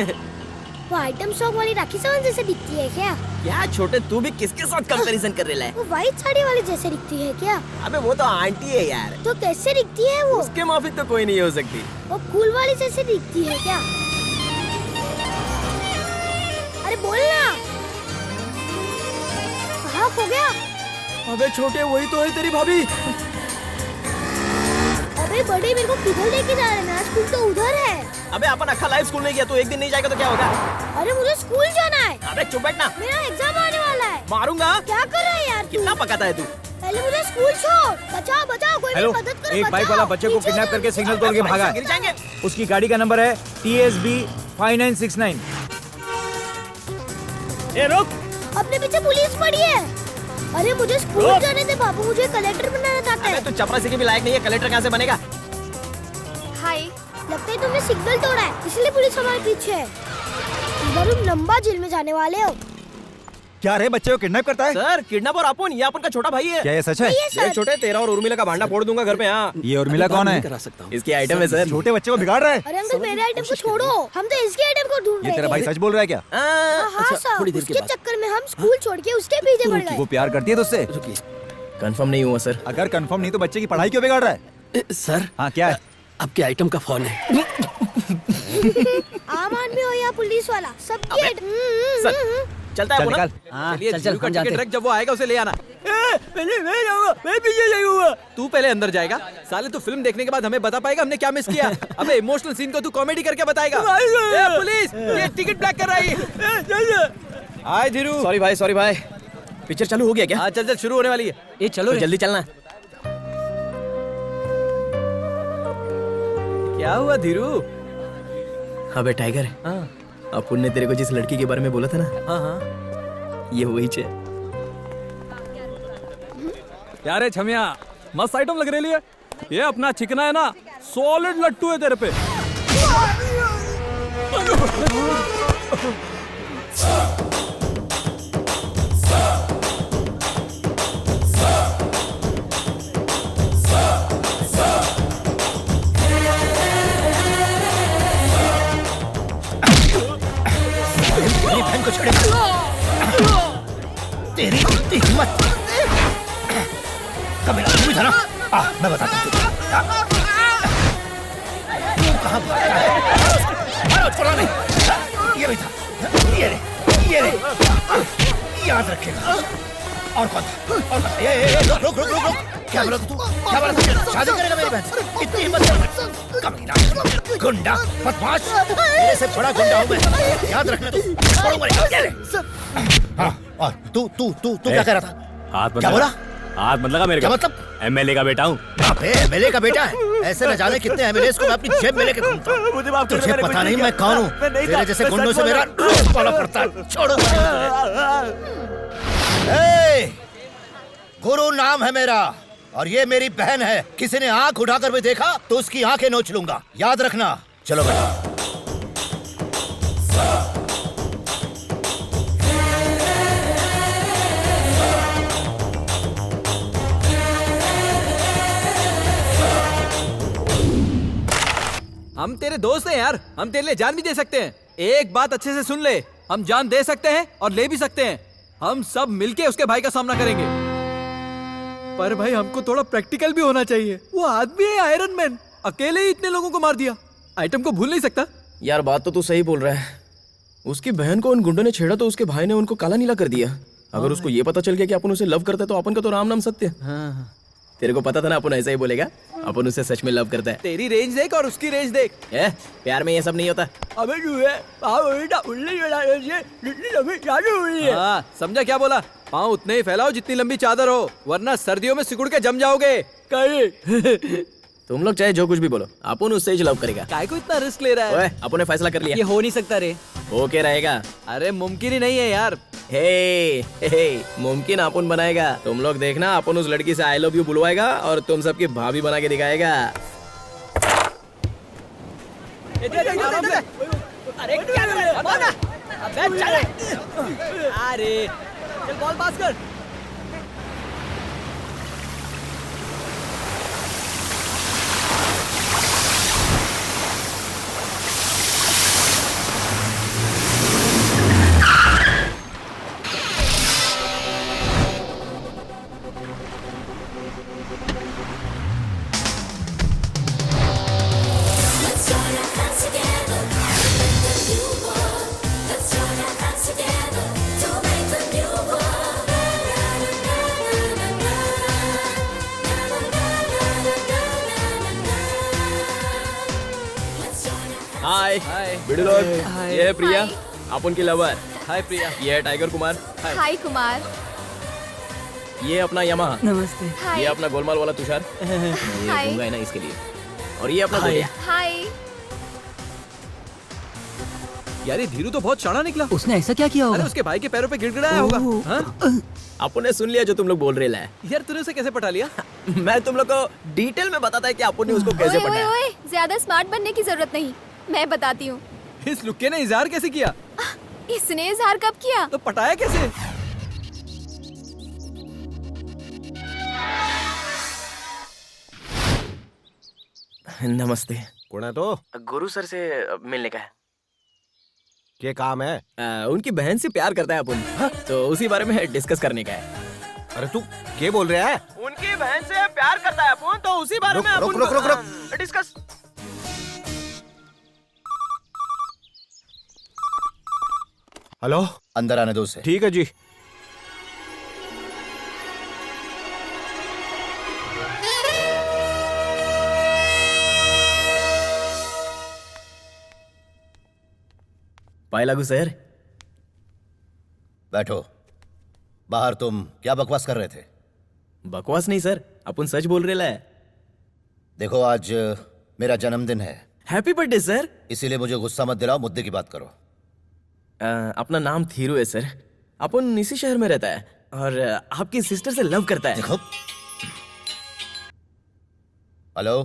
वो आइटम सॉन्ग वाली राखी सावंत जैसे दिखती है क्या? क्या छोटे तू भी किसके साथ कंपैरिजन कर रहा है? वो व्हाइट साड़ी वाली जैसे दिखती है क्या? अबे वो तो आंटी है यार। तो कैसे दिखती है वो? उसके माफिक तो कोई नहीं हो सकती। वो कूल वाली जैसे दिखती है क्या? अरे बोलना। कहाँ खो गया? अबे छोटे वही तो है तेरी भाभी। अबे बड़े मेरे को किधर लेके जा रहे हैं? मेरा स्कूल तो उधर है। अबे अपन अक्खा लाइव स्कूल में गया, तो एक दिन नहीं जाएगा तो क्या होगा? अरे मुझे स्कूल जाना है। अबे चुप बैठना। मेरा एग्जाम आने वाला है। मारूंगा। क्या कर रहा है यार? कितना पकाता है तू? पहले मुझे स्कूल छोड़। बचाओ बचाओ, कोई मेरी मदद करो। एक बाइक वाला बच्चे को किडनैप करके सिग्नल तोड़ के भागा है। गिर जाएंगे। उसकी गाड़ी का नंबर है TSB 5969। ए रुक। अपने पीछे पुलिस पड़ी है। अरे मुझे स्कूल जाने दे बाबू, मुझे कलेक्टर बनना चाहता है। तू चपरासी के भी लायक नहीं है, कलेक्टर कहाँ से बनेगा? हाय, लगता है तुमने सिग्नल तोड़ा है, इसलिए पुलिस हमारे पीछे है। इधर तुम लंबा जेल में जाने वाले हो। क्या रे बच्चे को किडनैप करता है? सर किडनैप और अपन, ये अपन का छोटा भाई है। क्या ये सच है? ये छोटे तेरा और उर्मिला का भांडा फोड़ दूंगा घर पे। हाँ ये उर्मिला कौन है? करा सकता हूँ। इसकी आइटम है सर। छोटे बच्चे को बिगाड़ रहा है। अरे अंकल मेरे आइटम को छोड़ो, हम तो इसके आइटम को ढूंढ रहे ये तेरा भाई थे। सच बोल रहा है क्या? हाँ सर, उसके चक्कर में हम स्कूल छोड़ के उसके पीछे पड़ वो गए। प्यार करती है तुझसे? कंफर्म नहीं हुआ सर। अगर कंफर्म नहीं तो बच्चे की पढ़ाई क्यों बिगाड़ रहा है? सर हाँ क्या है? आपके आइटम का फोन है। आम आदमी हो या पुलिस वाला, सबकी सर चलता है चल वो ना? निकाल। हाँ, चलिए चल जीरू का हम टिकट जाते रख, जब वो आएगा उसे ले आना। पहले मैं जाऊंगा, मैं पीछे जाऊंगा। तू पहले अंदर जाएगा। साले तू फिल्म देखने के बाद हमें बता पाएगा हमने क्या मिस किया? अबे इमोशनल सीन को तू कॉमेडी करके बताएगा। ए पुलिस, ये टिकट ब्लैक कर रही है। हाय धीरू। सॉरी भाई। पिक्चर चालू हो गया क्या? हाँ चल चल, शुरू होने वाली है। ये चलो तो रे। जल्दी चलना। क्या हुआ धीरू? अबे टाइगर, अपन ने तेरे को जिस लड़की के बारे में बोला था ना, हाँ ये वही है। क्या रे छमिया, मस्त आइटम लग रही है। ये अपना चिकना है ना, सॉलिड लट्टू है तेरे पे। बहन को छोड़ेगा। तेरी हिम्मत कभी भी था ना? मैं बताता हूँ तुझे। तू कहाँ भागता है? मारो, छोड़ो नहीं। ये भी था। ये रे। याद रखेगा। और कौन था? और कौन था? ये रुक। क्या बोला तू? क्या बोला तू? शादी करेगा मेरी बहन से? इतनी हिम्मत है? कमीना, गुंडा, बदमाश। मेरे से बड़ा गुंडा हूँ मैं। याद रखना तू। छोड़ूंगा नहीं। हाँ, और तू क्या कह रहा था? हाथ मत क्या लगा। बोला? हाथ मत लगा मेरे क्या को। मतलब? MLA का बेटा हूँ। MLA का बेटा है? ऐसे न जाने कितने MLAs को मैं अपनी जेब में लेके घूमता हूँ। मुझे माफ कर दो, तुझे मैंने पता कुछ नहीं नहीं मैं किया। कौन हूँ? मैं नहीं था, तेरे जैसे मैं गुंडों सच से बोल मेरा रहा हूँ। पाला पड़ता है। छोड़ो ए, गुरु नाम है मेरा और ये मेरी बहन है। किसी ने आंख उठाकर भी देखा तो उसकी आंखें नोच लूंगा। याद रखना। चलो बेटा। हम तेरे दोस्त हैं यार, हम तेरे लिए जान भी दे सकते हैं। एक बात अच्छे से सुन ले, हम जान दे सकते हैं और ले भी सकते हैं। हम सब मिलके उसके भाई का सामना करेंगे। पर भाई हमको थोड़ा प्रैक्टिकल भी होना चाहिए। वो आदमी है आयरन मैन, अकेले ही इतने लोगों को मार दिया। आइटम को भूल नहीं सकता। यार बात तो तू सही बोल रहा है। उसकी बहन को उन गुंडों ने छेड़ा तो उसके भाई ने उनको काला नीला कर दिया। अगर उसको ये पता चल गया कि अपन उसे लव करता है तो अपन का तो राम नाम सत्य। तेरे को पता था ना अपन ऐसा ही बोलेगा। अपन उसे सच में लव करता है। तेरी रेंज देख और उसकी रेंज देख। प्यार में ये सब नहीं होता। अबे हाँ, समझा क्या बोला? पाँव उतने ही फैलाओ जितनी लंबी चादर हो, वरना सर्दियों में सिकुड़ के जम जाओगे। तुम लोग चाहे जो कुछ भी बोलो, अपन उससे ही लव करेगा। काय को इतना रिस्क ले रहा है? अपन ने फैसला कर लिया। ये हो नहीं सकता रे। हो के रहेगा। अरे मुमकिन ही नहीं है यार। हे, मुमकिन अपन बनाएगा। तुम लोग देखना, अपन उस लड़की से आई लव यू बुलवाएगा और तुम सबकी भाभी बना के दिखाएगा। आराम से। अरे क्या कर रहे हो? बॉल ना। अबे चल। अरे चल बॉल पास कर। हाय हाय बिडू लोग, हाय। ये है प्रिया, आप उनकी लवर। हाय प्रिया। ये है टाइगर कुमार। हाय कुमार। ये अपना यमहा। नमस्ते। ये अपना गोलमाल वाला तुषार। ये हाय। गूंगा है ना इसके लिए। और ये अपना हाय। गोलिया। हाय। यार ये धीरू तो बहुत शाना निकला। उसने ऐसा क्या किया अरे होगा? उसके भाई के पैरों पे गिड़गिड़ाया होगा। हाँ? आपने सुन लिया जो तुम लोग बोल रहे हैं। यार तूने उसे कैसे पटा लिया? मैं तुम लोग को डिटेल में बताता है कि आपने उसको कैसे ओए ओए पटाया। ओए, ज्यादा स्मार्ट बनने की जरूरत नहीं, मैं बताती हूँ। इस लुक्के ने इजहार कैसे किया? इसने इजहार कब किया? तो पटाया कैसे? नमस्ते। कौन है तो? गुरु सर से मिलने का है। क्या काम है? उनकी बहन से प्यार करता है अपन, तो उसी बारे में डिस्कस करने का है। अरे तू क्या बोल रहा है? उनकी बहन से प्यार करता है अपन, तो उसी बारे में रुक, रुक, रुक, रुक। डिस्कस। हेलो, अंदर आने दो उसे। ठीक है जी। पाए लागू सर। बैठो। बाहर तुम क्या बकवास कर रहे थे? बकवास नहीं सर, अपन सच बोल रहे है। देखो आज मेरा जन्मदिन है। Happy birthday sir. इसीलिए मुझे गुस्सा मत दिलाओ, मुद्दे की बात करो। अपना नाम थीरू है सर। अपन इसी शहर में रहता है और आपकी सिस्टर से लव करता है। देखो, हेलो,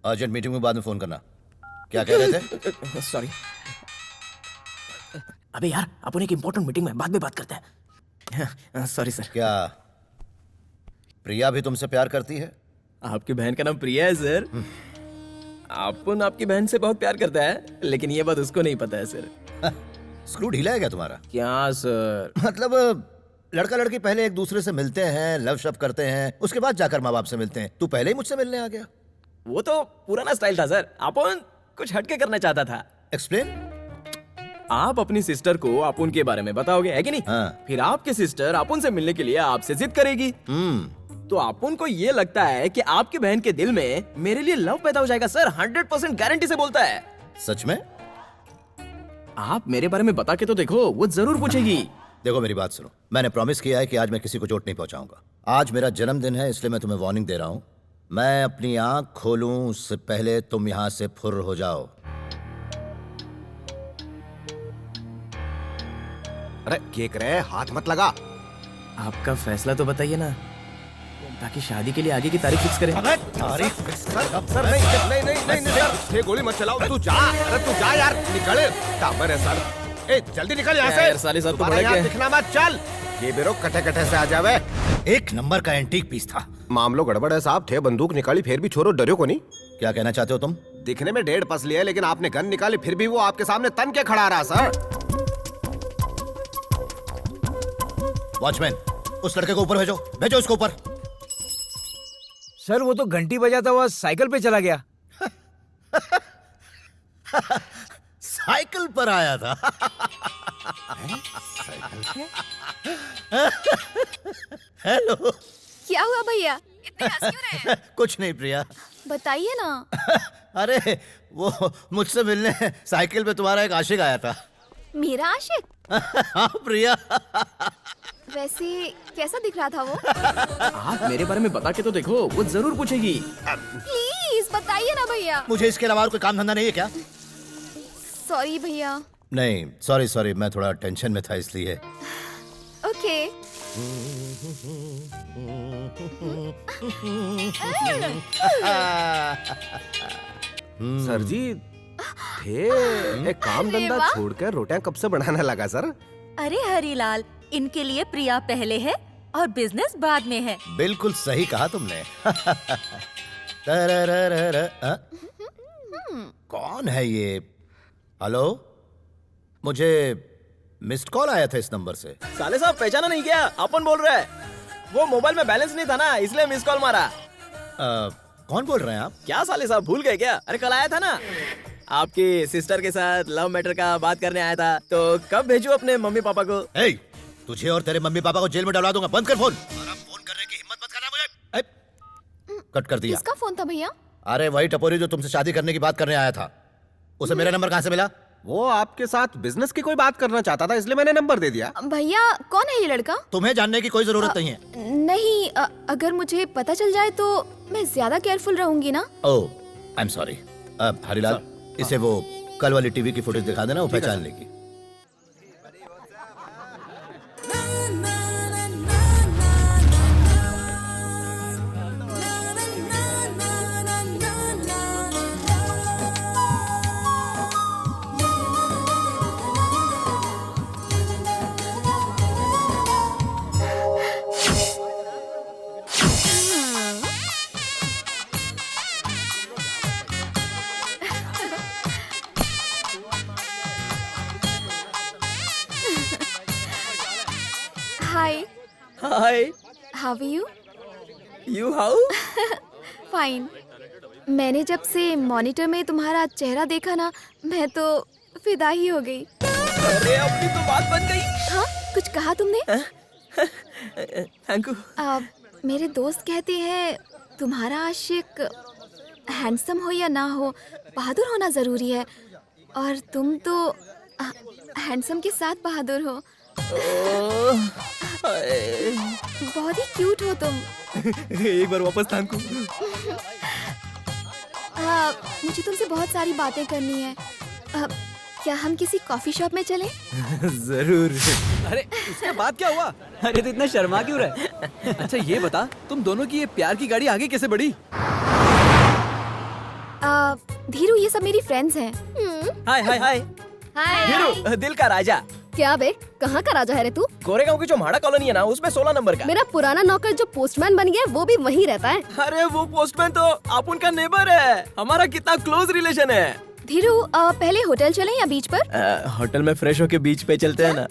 अर्जेंट मीटिंग में बाद में फोन करना। क्या कह रहे थे? सॉरी। अबे यार, अपन एक इम्पोर्टेंट मीटिंग में बाद में बात करते हैं। Sorry sir. क्या प्रिया भी तुमसे प्यार करती है? आपकी बहन का नाम प्रिया है सर। अपन आपकी बहन से बहुत प्यार करता है, लेकिन ये बात उसको नहीं पता है सर। स्क्रू ढीला है क्या तुम्हारा? क्या सर? मतलब लड़का लड़की पहले एक दूसरे से मिलते हैं, लव शव करते हैं, उसके बाद जाकर माँ बाप से मिलते हैं। तू पहले ही मुझसे मिलने आ गया। वो तो पुराना स्टाइल था सर, अपन कुछ हटके करना चाहता था। एक्सप्लेन। आप अपनी सिस्टर को अपुन के बारे में बताओगे, है कि नहीं? हाँ। फिर आपकी सिस्टर अपुन से मिलने के लिए आपसे जिद करेगी। तो अपुन को ये लगता है कि आपकी बहन के दिल में मेरे लिए लव पैदा हो जाएगा सर। 100% गारंटी से बोलता है। सच में? आप मेरे बारे में बता के तो देखो, वो जरूर पूछेगी। देखो मेरी बात सुनो, मैंने प्रॉमिस किया है कि आज मैं किसी को चोट नहीं पहुंचाऊंगा। आज मेरा जन्मदिन है, इसलिए मैं तुम्हें वार्निंग दे रहा हूं। मैं अपनी आंख खोलूं उससे पहले तुम यहां से फुर्र हो जाओ। अरे केक रहे, हाथ मत लगा। आपका फैसला तो बताइए ना, ताकि शादी के लिए आगे की तारीख फिक्स करें। तारीख फिक्स कर? सर नहीं नहीं नहीं नहीं नहीं सर, ये गोली मत चलाओ। तू जा, अरे तू जा यार, निकल। काबर है सर। ए जल्दी निकल यहाँ से। यार साले साहब तो दोबारा बड़े यहाँ के। दिखना मत, चल। ये बेरो कटे कटे से आ जावे। एक नंबर का एंटीक पीस था। मामलो गड़बड़ है साहब। थे बंदूक निकाली फिर भी छोरो डरियो को नहीं। क्या कहना चाहते हो तुम? दिखने में 1.5 पसली है, लेकिन आपने गन निकाली फिर भी वो आपके सामने तन के खड़ा रहा सर। वॉचमैन, उस लड़के को ऊपर भेजो, भेजो इसको ऊपर। सर वो तो घंटी बजाता हुआ साइकिल पे चला गया। साइकिल पर आया था। हेलो। क्या हुआ भैया, इतने हंस क्यों रहे हैं? कुछ नहीं प्रिया। बताइए ना। अरे वो मुझसे मिलने साइकिल पे तुम्हारा एक आशिक आया था। मेरा आशिक? हाँ प्रिया। वैसे कैसा दिख रहा था वो? आप मेरे बारे में बता के तो देखो, वो जरूर पूछेगी। प्लीज बताइए ना भैया। मुझे इसके अलावा और कोई काम धंधा नहीं है क्या? सॉरी भैया। नहीं सॉरी सॉरी, मैं थोड़ा टेंशन में था इसलिए। ओके। सर जी एक काम धंधा वाह। छोड़कर रोटियां कब से बनाने लगा सर? अरे हरीलाल, इनके लिए प्रिया पहले है और बिजनेस बाद में है। बिल्कुल सही कहा तुमने। तररररर, कौन है ये? हेलो, मुझे मिस्ड कॉल आया था इस नंबर से। साले साहब पहचाना नहीं क्या? अपन बोल रहे हैं। वो मोबाइल में बैलेंस नहीं था ना, इसलिए मिस कॉल मारा। कौन बोल रहे हैं आप? क्या साले साहब भूल गए क्या? अरे कल आया था ना, आपकी सिस्टर के साथ लव मैटर का बात करने आया था। तो कब भेजूं अपने मम्मी पापा को? ए, तुझे और तेरे मम्मी पापा को जेल में डलवा दूंगा। बंद कर फोन। फोन करने की हिम्मत मत करना मुझे। कट कर दिया। किसका फोन था भैया? अरे वही टपोरी जो तुमसे शादी करने की बात करने आया था। उसे मेरा नंबर कहाँ से मिला? वो आपके साथ बिजनेस की कोई बात करना चाहता था, इसलिए मैंने नंबर दे दिया। भैया कौन है ये लड़का? तुम्हें जानने की कोई जरूरत नहीं है। नहीं, अगर मुझे पता चल जाए तो मैं ज्यादा केयरफुल रहूंगी ना। ओह, आई एम सॉरी। हरीलाल, इसे वो कल वाली टीवी की फुटेज दिखा देना, वो पहचान लेगी। Hi. Hi. How are you? You how? Fine. मैंने जब से मॉनिटर में तुम्हारा चेहरा देखा ना, मैं तो फिदा ही हो गई। अरे अपनी तो बात बन गई। हाँ, कुछ कहा तुमने? Thank you. मेरे दोस्त कहते हैं तुम्हारा आशिक हैंडसम हो या ना हो, बहादुर होना जरूरी है, और तुम तो हैंडसम के साथ बहादुर हो। बहुत ही क्यूट हो तुम। एक बार वापस थैंक यू। मुझे तुमसे बहुत सारी बातें करनी है। क्या हम किसी कॉफी शॉप में चलें? जरूर। अरे उसके बाद क्या हुआ? अरे तो इतना शर्मा क्यों रहे? अच्छा ये बता, तुम दोनों की ये प्यार की गाड़ी आगे कैसे बढ़ी? धीरू, ये सब मेरी फ्रेंड्स हैं। हाय हाय हाय। धीरू, दिल का राजा। क्या बे, कहाँ का राजा है रे तू? कोरेगांव की जो म्हाड़ा कॉलोनी है ना, उसमें 16 नंबर का। मेरा पुराना नौकर जो पोस्टमैन बन गया वो भी वहीं रहता है। अरे वो पोस्टमैन तो आप उनका नेबर है। हमारा कितना क्लोज रिलेशन है। धीरू, पहले होटल चलें या बीच पर? होटल में फ्रेश होके बीच पे चलते हैं ना।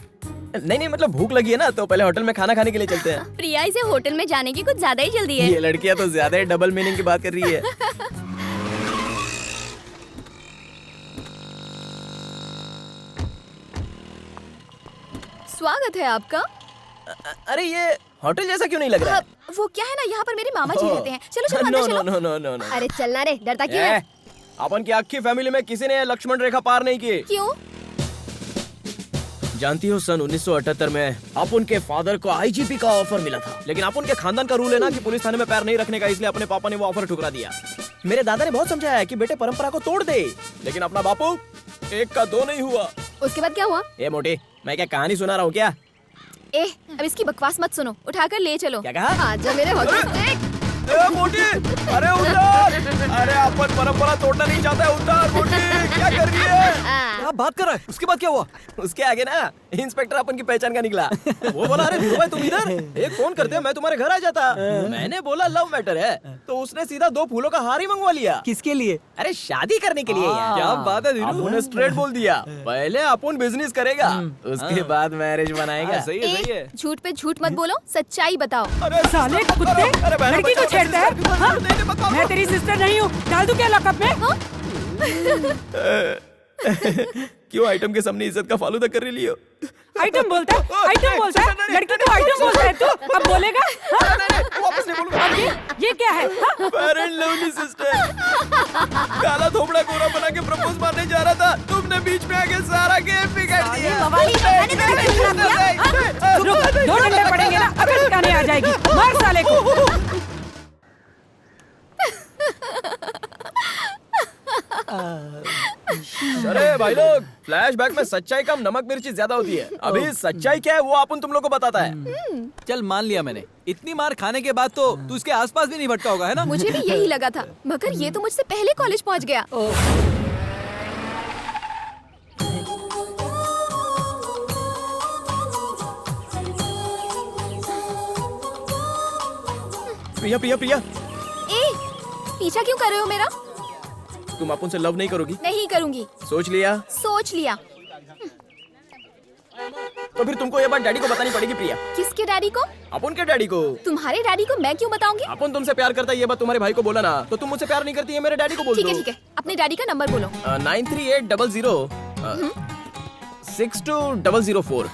नहीं मतलब भूख लगी है ना, तो पहले होटल में खाना खाने के लिए चलते हैं। प्रिया, इसे होटल में जाने की कुछ ज्यादा ही जल्दी है। ये लड़कियां तो ज्यादा ही डबल मीनिंग की बात कर रही है। स्वागत है आपका। अरे ये होटल जैसा क्यों नहीं लग रहा है? वो क्या है ना, यहाँ पर मेरे मामा जी रहते हैं। चलो चलो अंदर चलो। नो। अरे चलना रे, डरता क्यों है? अपन की आखी फैमिली में किसी ने लक्ष्मण रेखा पार नहीं की। क्यों? जानती हो, सन 1978 में अपन के फादर को आईजीपी का ऑफर मिला था, लेकिन अपन के खानदान का रूल है ना कि पुलिस थाने में पैर नहीं रखने का, इसलिए अपने पापा ने वो ऑफर ठुकरा दिया। मेरे दादा ने बहुत समझाया कि बेटे परंपरा को तोड़ दे, लेकिन अपना बापू एक का दो नहीं हुआ। उसके बाद क्या हुआ? ए मोटी, मैं क्या कहानी सुना रहा हूँ क्या? अब इसकी बकवास मत सुनो, उठाकर ले चलो। क्या कहा? आजा मेरे होटल। मोटी, अरे उतार! अरे अपन परंपरा तोड़ना नहीं चाहता है, उतार मोटी, क्या कर रही है? क्या बात कर रहा है? उसके बाद क्या हुआ? उसके आगे ना इंस्पेक्टर अपन की पहचान का निकला। वो बोला, अरे धीरू भाई तुम इधर, एक फोन करते मैं तुम्हारे घर आ जाता। मैंने बोला लव मैटर है, तो उसने सीधा 2 फूलों का हार ही मंगवा लिया। किसके लिए? अरे शादी करने के लिए यार। क्या बात है धीरू? अपन स्ट्रेट बोल दिया, पहले अपन बिजनेस करेगा, उसके बाद मैरिज बनाएगा। सही है। झूठ पे झूठ मत बोलो, सच्चाई बताओ। अरे साले कुत्ते, लड़की को छेड़ता है? हाँ? मैं तेरी सिस्टर नहीं हूँ, डाल दूं क्या लॉकअप में? क्यों आइटम के सामने इज्जत का फालूदा कर रही हो? आइटम बोलता है, लड़की को आइटम बोलता है तू? अब बोलेगा? वापस नहीं बोलूंगा। अब ये क्या है? पेरेंट लवली सिस्टर, काला थोपड़ा गोरा बना के प्रपोज मारने जा रहा था, तुमने बीच में आके सारा गेम बिगाड़ दिया। रुक, 2 डंडे पड़ेंगे ना, अकल ठिकाने आ जाएगी। मार साले को। अरे भाई लोग, फ्लैशबैक में सच्चाई कम नमक मिर्ची ज्यादा होती है। अभी सच्चाई क्या है वो अपन तुम लोग को बताता है। चल मान लिया मैंने, इतनी मार खाने के बाद तो तू इसके आसपास भी नहीं भटका होगा, है ना? मुझे भी यही लगा था, मगर ये तो मुझसे पहले कॉलेज पहुंच गया। प्रिया प्रिया प्रिया, ए, पीछा क्यों कर रहे हो मेरा? तुम अपुन से लव नहीं करोगी? नहीं करूंगी। सोच लिया? सोच लिया। तो फिर तुमको ये बात डैडी को बतानी पड़ेगी प्रिया। किसके डैडी को? अपुन के डैडी को। तुम्हारे डैडी को मैं क्यों बताऊंगी? अपुन तुमसे प्यार करता है ये बात तुम्हारे भाई को बोला ना, तो तुम मुझसे प्यार नहीं करती है मेरे डैडी को बोल दो। ठीक है ठीक है, अपने डैडी का नंबर बोलो। 9380062004।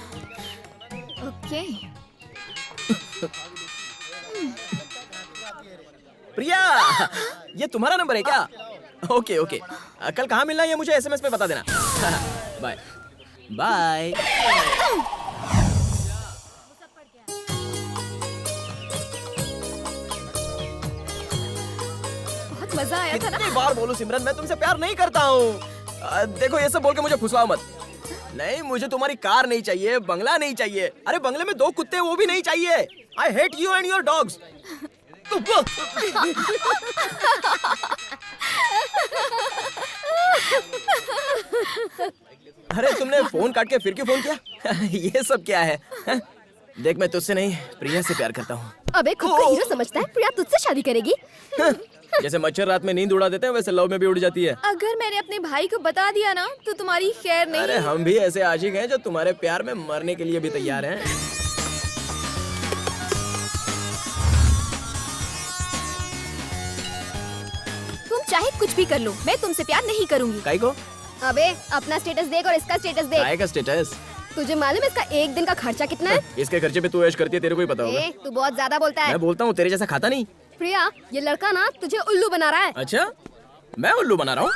ओके। प्रिया, ये तुम्हारा नंबर है क्या? ओके ओके, कल कहाँ मिलना है ये मुझे SMS पे बता देना। Bye bye. बहुत मजा आया था ना? कितनी बार बोलूं सिमरन, मैं तुमसे प्यार नहीं करता हूँ। देखो ये सब बोल के मुझे फुसलाओ मत। नहीं, मुझे तुम्हारी कार नहीं चाहिए, बंगला नहीं चाहिए। अरे बंगले में 2 कुत्ते वो भी नहीं चाहिए। I hate you and your dogs. अरे तुमने फोन काट के फिर क्यों फोन किया? ये सब क्या है? देख मैं तुझसे नहीं प्रिया से प्यार करता हूँ। अबे खुद को हीरो समझता है? प्रिया तुझसे शादी करेगी? जैसे मच्छर रात में नींद उड़ा देते हैं वैसे लव में भी उड़ जाती है। अगर मैंने अपने भाई को बता दिया ना तो तुम्हारी खैर नहीं। अरे हम भी ऐसे आशिक हैं जो तुम्हारे प्यार में मरने के लिए भी तैयार हैं। तुम चाहे कुछ भी कर लो, मैं तुमसे प्यार नहीं करूंगी। काई को? अबे अपना स्टेटस देख और इसका स्टेटस देख। काय का स्टेटस? तुझे मालूम है इसका एक दिन का खर्चा कितना है? इसके खर्चे पे तू ऐश करती है, तेरे को ही पता होगा। तू बहुत ज्यादा बोलता है। मैं बोलता हूँ, तेरे जैसा खाता नहीं। प्रिया, ये लड़का ना तुझे उल्लू बना रहा है। अच्छा, मैं उल्लू बना रहा हूँ?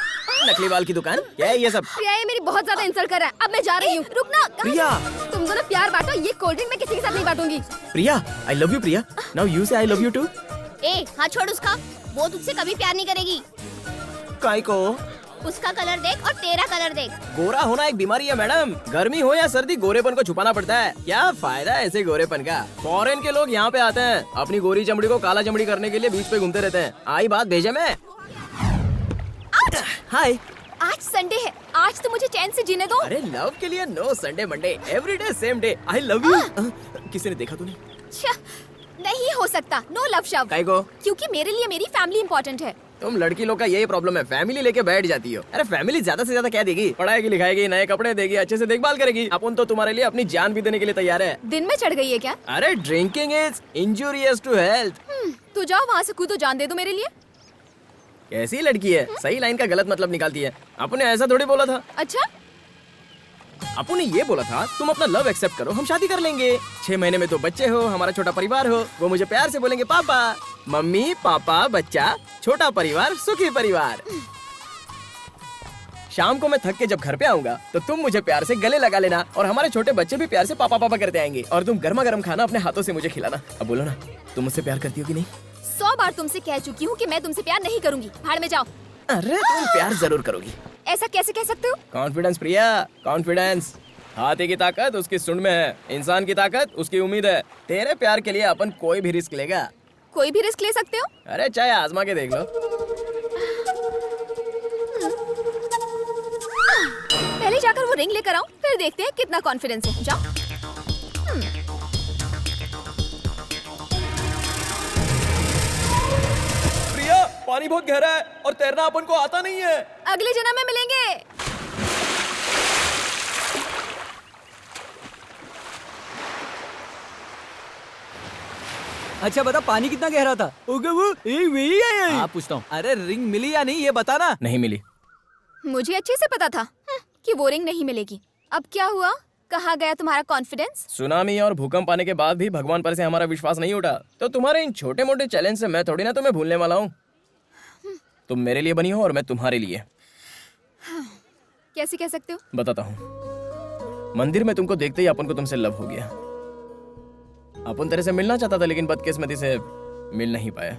नकली बाल की दुकान क्या है ये सब? प्रिया ये मेरी बहुत ज्यादा इंसल्ट कर रहा है। अब मैं जा रही हूँ। रुकना। प्रिया, तुम दोनों प्यार बांटो, ये कोल्ड ड्रिंक मैं किसी के साथ नहीं बांटूंगी। Priya, I love you Priya. Now you say I love you too. ए, हाथ छोड़ उसका। वो तुझसे कभी प्यार नहीं करेगी। काय को? उसका कलर देख और तेरा कलर देख। गोरा होना एक बीमारी है मैडम। गर्मी हो या सर्दी, गोरेपन को छुपाना पड़ता है। क्या फायदा है ऐसे गोरेपन का? फॉरेन के लोग यहाँ पे आते हैं, अपनी गोरी चमड़ी को काला चमड़ी करने के लिए बीच पे घूमते रहते हैं। आई बात भेजे में। हाय, आज संडे है, आज तो मुझे चैन से जीने दो। अरे लव के लिए no Sunday Monday, every day same day. I love you. किसी ने देखा तूने? नहीं हो सकता, नो लव शव। काय को? क्योंकि मेरे लिए मेरी फैमिली इम्पोर्टेंट है। तुम लड़की लोग का यही प्रॉब्लम है, फैमिली लेके बैठ जाती हो। अरे फैमिली ज्यादा से ज्यादा क्या देगी? पढ़ाएगी, लिखाएगी, नए कपड़े देगी, अच्छे से देखभाल करेगी। अपन तो तुम्हारे लिए अपनी जान भी देने के लिए तैयार है। दिन में चढ़ गई है क्या? अरे drinking is injurious to health. तू जाओ वहाँ से कूदो, जान दे दो मेरे लिए। कैसी लड़की है, सही लाइन का गलत मतलब निकालती है। आपने ऐसा थोड़ी बोला था। अच्छा, आपने ये बोला था तुम अपना लव एक्सेप्ट करो, हम शादी कर लेंगे। 6 महीने में तो बच्चे हो, हमारा छोटा परिवार हो। वो मुझे प्यार से बोलेंगे पापा। मम्मी पापा बच्चा, छोटा परिवार, सुखी परिवार। शाम को मैं थक के जब घर पे आऊंगा तो तुम मुझे प्यार से गले लगा लेना और हमारे छोटे बच्चे भी प्यार से पापा पापा करते आएंगे और तुम गर्मा गर्म खाना अपने हाथों से मुझे खिलाना। अब बोलो ना, तुम मुझसे प्यार करती हो कि नहीं? 100 बार तुमसे कह चुकी हूँ कि मैं तुमसे प्यार नहीं करूंगी। भाड़ में जाओ। अरे तुम प्यार जरूर करोगी। ऐसा कैसे कह सकते हो? कॉन्फिडेंस प्रिया, कॉन्फिडेंस। हाथी की ताकत उसकी सुंड में है, इंसान की ताकत उसकी उम्मीद है। तेरे प्यार के लिए अपन कोई भी रिस्क लेगा। कोई भी रिस्क ले सकते हो? अरे चाहे आजमा के देख लो। पहले जाकर वो रिंग लेकर आओ, फिर देखते हैं कितना कॉन्फिडेंस है। जाओ। प्रिया, पानी बहुत गहरा है और तैरना अपन को आता नहीं है। अगले जन्म में मिलेंगे। अच्छा बता, पानी कितना गहरा था? हाँ पूछता हूँ। अरे रिंग मिली या नहीं ये बता ना। नहीं मिली। मुझे अच्छे से पता था कि वो रिंग नहीं मिलेगी। अब क्या हुआ? कहाँ गया तुम्हारा कॉन्फिडेंस? सुनामी और भूकंप आने के बाद भी भगवान पर से हमारा विश्वास नहीं उठा, तो तुम्हारे इन छोटे मोटे चैलेंज से मैं थोड़ी ना तुम्हें भूलने वाला हूँ। तुम मेरे लिए बनी हो और मैं तुम्हारे लिए। कैसे कह सकते हो? बताता हूँ। मंदिर में तुमको देखते ही अपन को तुमसे लव हो गया। अपन तेरे से मिलना चाहता था लेकिन बदकिस्मती से मिल नहीं पाया।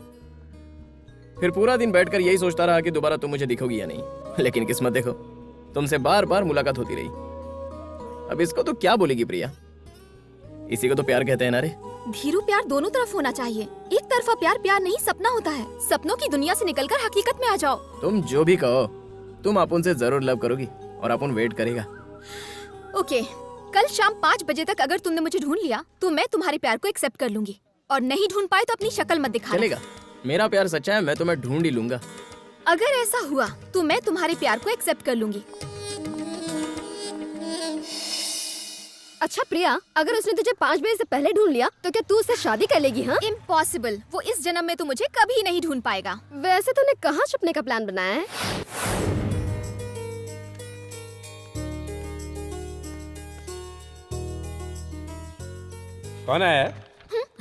फिर पूरा दिन बैठकर यही सोचता रहा कि दोबारा तुम मुझे दिखोगी या नहीं, लेकिन किस्मत देखो, तुमसे बार बार मुलाकात होती रही। अब इसको तो क्या बोलेगी प्रिया? इसी को तो प्यार कहते हैं ना रे। धीरू, प्यार दोनों तरफ होना चाहिए। एक तरफा प्यार प्यार नहीं, सपना होता है। सपनों की दुनिया से निकलकर हकीकत में आ जाओ। तुम जो भी कहो, तुम अपन से जरूर लव करोगी और अपन वेट करेगा। ओके, कल शाम 5 बजे तक अगर तुमने मुझे ढूंढ लिया तो मैं तुम्हारे प्यार को एक्सेप्ट कर लूंगी और नहीं ढूंढ पाए तो अपनी शक्ल मत दिखाना। चलेगा, मेरा प्यार सच्चा है, मैं तुम्हें ढूंढ ही लूंगा। अगर ऐसा हुआ तो मैं तुम्हारे प्यार को एक्सेप्ट कर लूंगी। अच्छा प्रिया, अगर उसने तुझे 5 बजे से पहले ढूंढ लिया तो क्या तू उससे शादी कर लेगी? हाँ, इम्पॉसिबल। वो इस जन्म में तो मुझे कभी नहीं ढूंढ पाएगा। वैसे तूने कहाँ छुपने का प्लान बनाया है? कौन आया?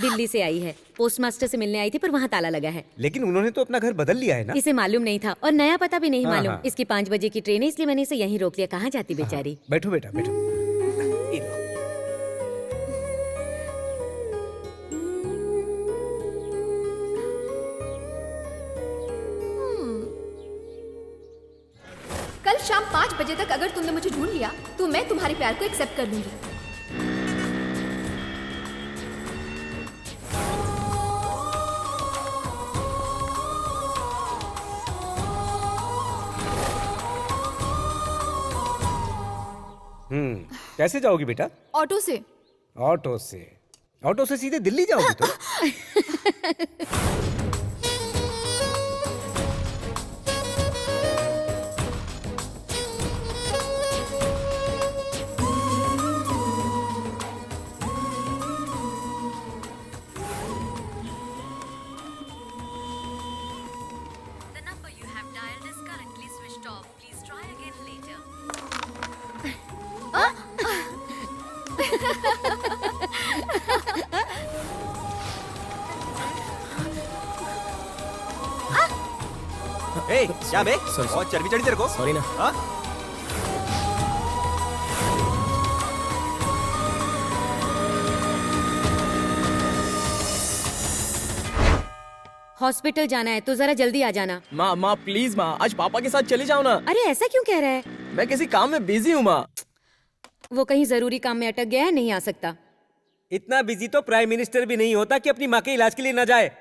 दिल्ली से आई है, पोस्टमास्टर से मिलने आई थी पर वहाँ ताला लगा है। लेकिन उन्होंने तो अपना घर बदल लिया है ना? इसे मालूम नहीं था और नया पता भी नहीं हाँ, मालूम। हाँ। इसकी 5 बजे की ट्रेन है, इसलिए मैंने इसे यहीं रोक लिया। कहाँ जाती बेचारी? बैठो बेटा बैठो। ये लो। कल शाम 5 बजे तक अगर तुमने मुझे ढूंढ लिया तो मैं तुम्हारे प्यार को एक्सेप्ट कर लूंगी। कैसे जाओगी बेटा? ऑटो से। ऑटो से? ऑटो से सीधे दिल्ली जाओगी तो? ए, क्या बे? बहुत चर्बी चढ़ी तेरे को। सॉरी ना। हाँ? हॉस्पिटल जाना है तो जरा जल्दी आ जाना। माँ प्लीज माँ, आज पापा के साथ चले जाओ ना। अरे ऐसा क्यों कह रहा है? मैं किसी काम में बिजी हूँ माँ। वो कहीं जरूरी काम में अटक गया है, नहीं आ सकता। इतना बिजी तो प्राइम मिनिस्टर भी नहीं होता कि अपनी माँ के इलाज के लिए न जाए।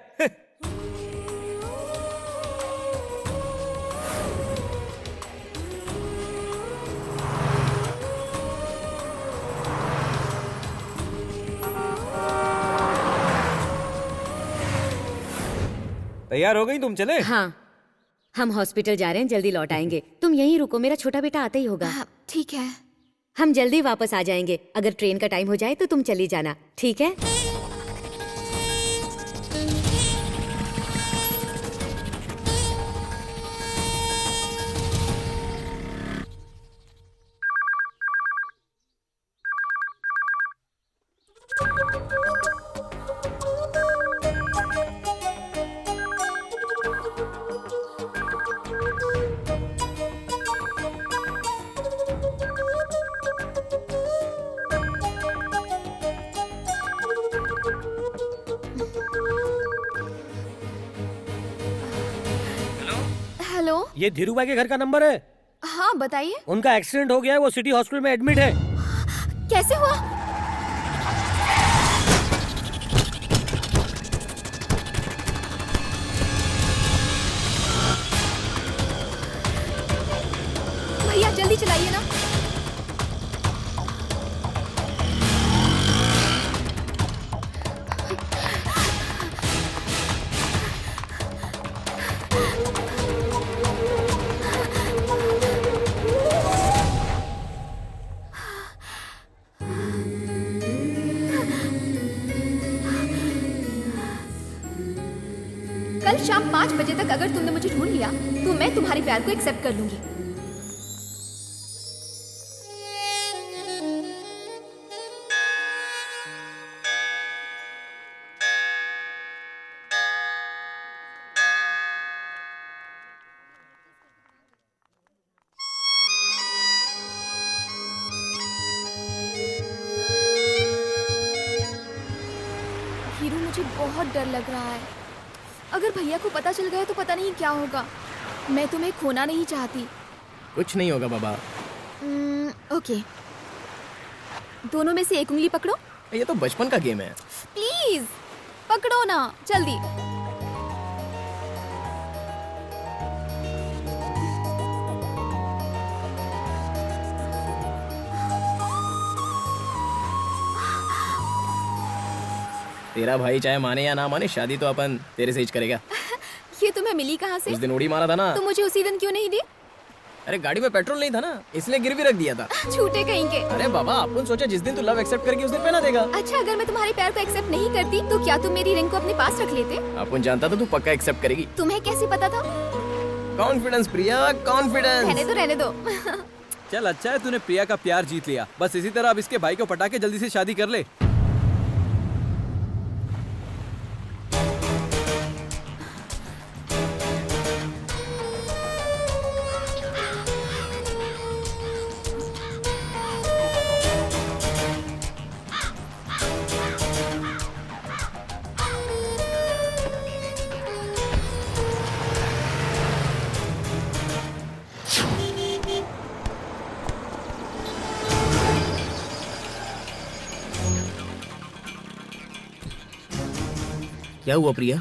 तैयार हो गई तुम? चले? हाँ, हम हॉस्पिटल जा रहे हैं, जल्दी लौट आएंगे। तुम यहीं रुको, मेरा छोटा बेटा आता ही होगा। ठीक है। हम जल्दी वापस आ जाएंगे। अगर ट्रेन का टाइम हो जाए तो तुम चली जाना, ठीक है? हेलो, ये धीरूभाई के घर का नंबर है। हाँ बताइए। उनका एक्सीडेंट हो गया है, वो सिटी हॉस्पिटल में एडमिट है। कैसे हुआ? भैया जल्दी चलाइए ना। कल शाम 5 बजे तक अगर तुमने मुझे ढूंढ लिया तो मैं तुम्हारे प्यार को एक्सेप्ट कर लूंगी। हीरू, मुझे बहुत डर लग रहा है। अगर भैया को पता चल गया तो पता नहीं क्या होगा। मैं तुम्हें खोना नहीं चाहती। कुछ नहीं होगा बाबा। ओके, दोनों में से एक उंगली पकड़ो। ये तो बचपन का गेम है। प्लीज पकड़ो ना, जल्दी। तेरा भाई चाहे माने या ना माने, शादी तो अपन तेरे से ही करेगा। ये तुम्हें मिली कहाँ से? उस दिन उड़ी मारा था ना। तो मुझे उसी दिन क्यों नहीं दी? अरे गाड़ी में पेट्रोल नहीं था ना, इसलिए गिरवी रख दिया था। झूठे कहीं के। अरे बाबा, अपन सोचा जिस दिन तू लव एक्सेप्ट करेगी उस दिन पहना देगा। अच्छा, अगर मैं तुम्हारे प्यार को एक्सेप्ट नहीं करती तो क्या तुम मेरी रिंग को अपने पास रख लेते? अपन जानता था तू पक्का एक्सेप्ट करेगी। तुम्हें कैसे पता था? कॉन्फिडेंस प्रिया, कॉन्फिडेंस। रहने दो। चल अच्छा है तूने प्रिया का प्यार जीत लिया। बस इसी तरह अब इसके भाई को पटा के जल्दी से शादी कर ले। क्या हुआ प्रिया,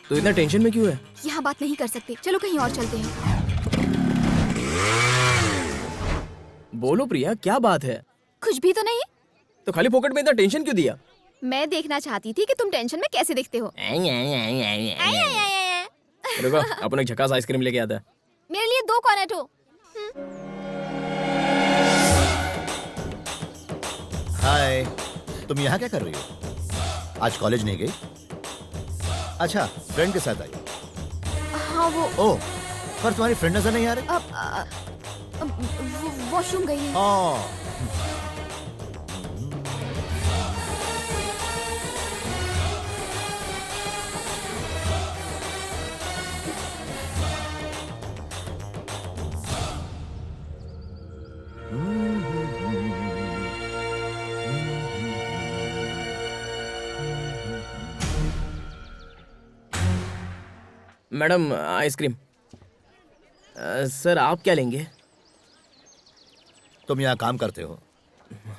तो इतना टेंशन में क्यों है? यहाँ बात नहीं कर सकते, चलो कहीं और चलते हैं। बोलो प्रिया, क्या बात है? कुछ भी तो नहीं। तो खाली पॉकेट में इतना टेंशन क्यों दिया? मैं देखना चाहती थी कि तुम टेंशन में कैसे दिखते हो। रुको, अपन एक झकास आइसक्रीम लेके आता है। मेरे लिए 2 कॉर्नेटो। हाय, तुम यहाँ क्या कर रही हो? आज कॉलेज नहीं गई? अच्छा, फ्रेंड के साथ आई? हाँ वो। ओह, पर तुम्हारी फ्रेंड नजर नहीं आ रही? वॉशरूम गई है। Madam, ice cream. सर आप क्या लेंगे? तुम यहाँ काम करते हो।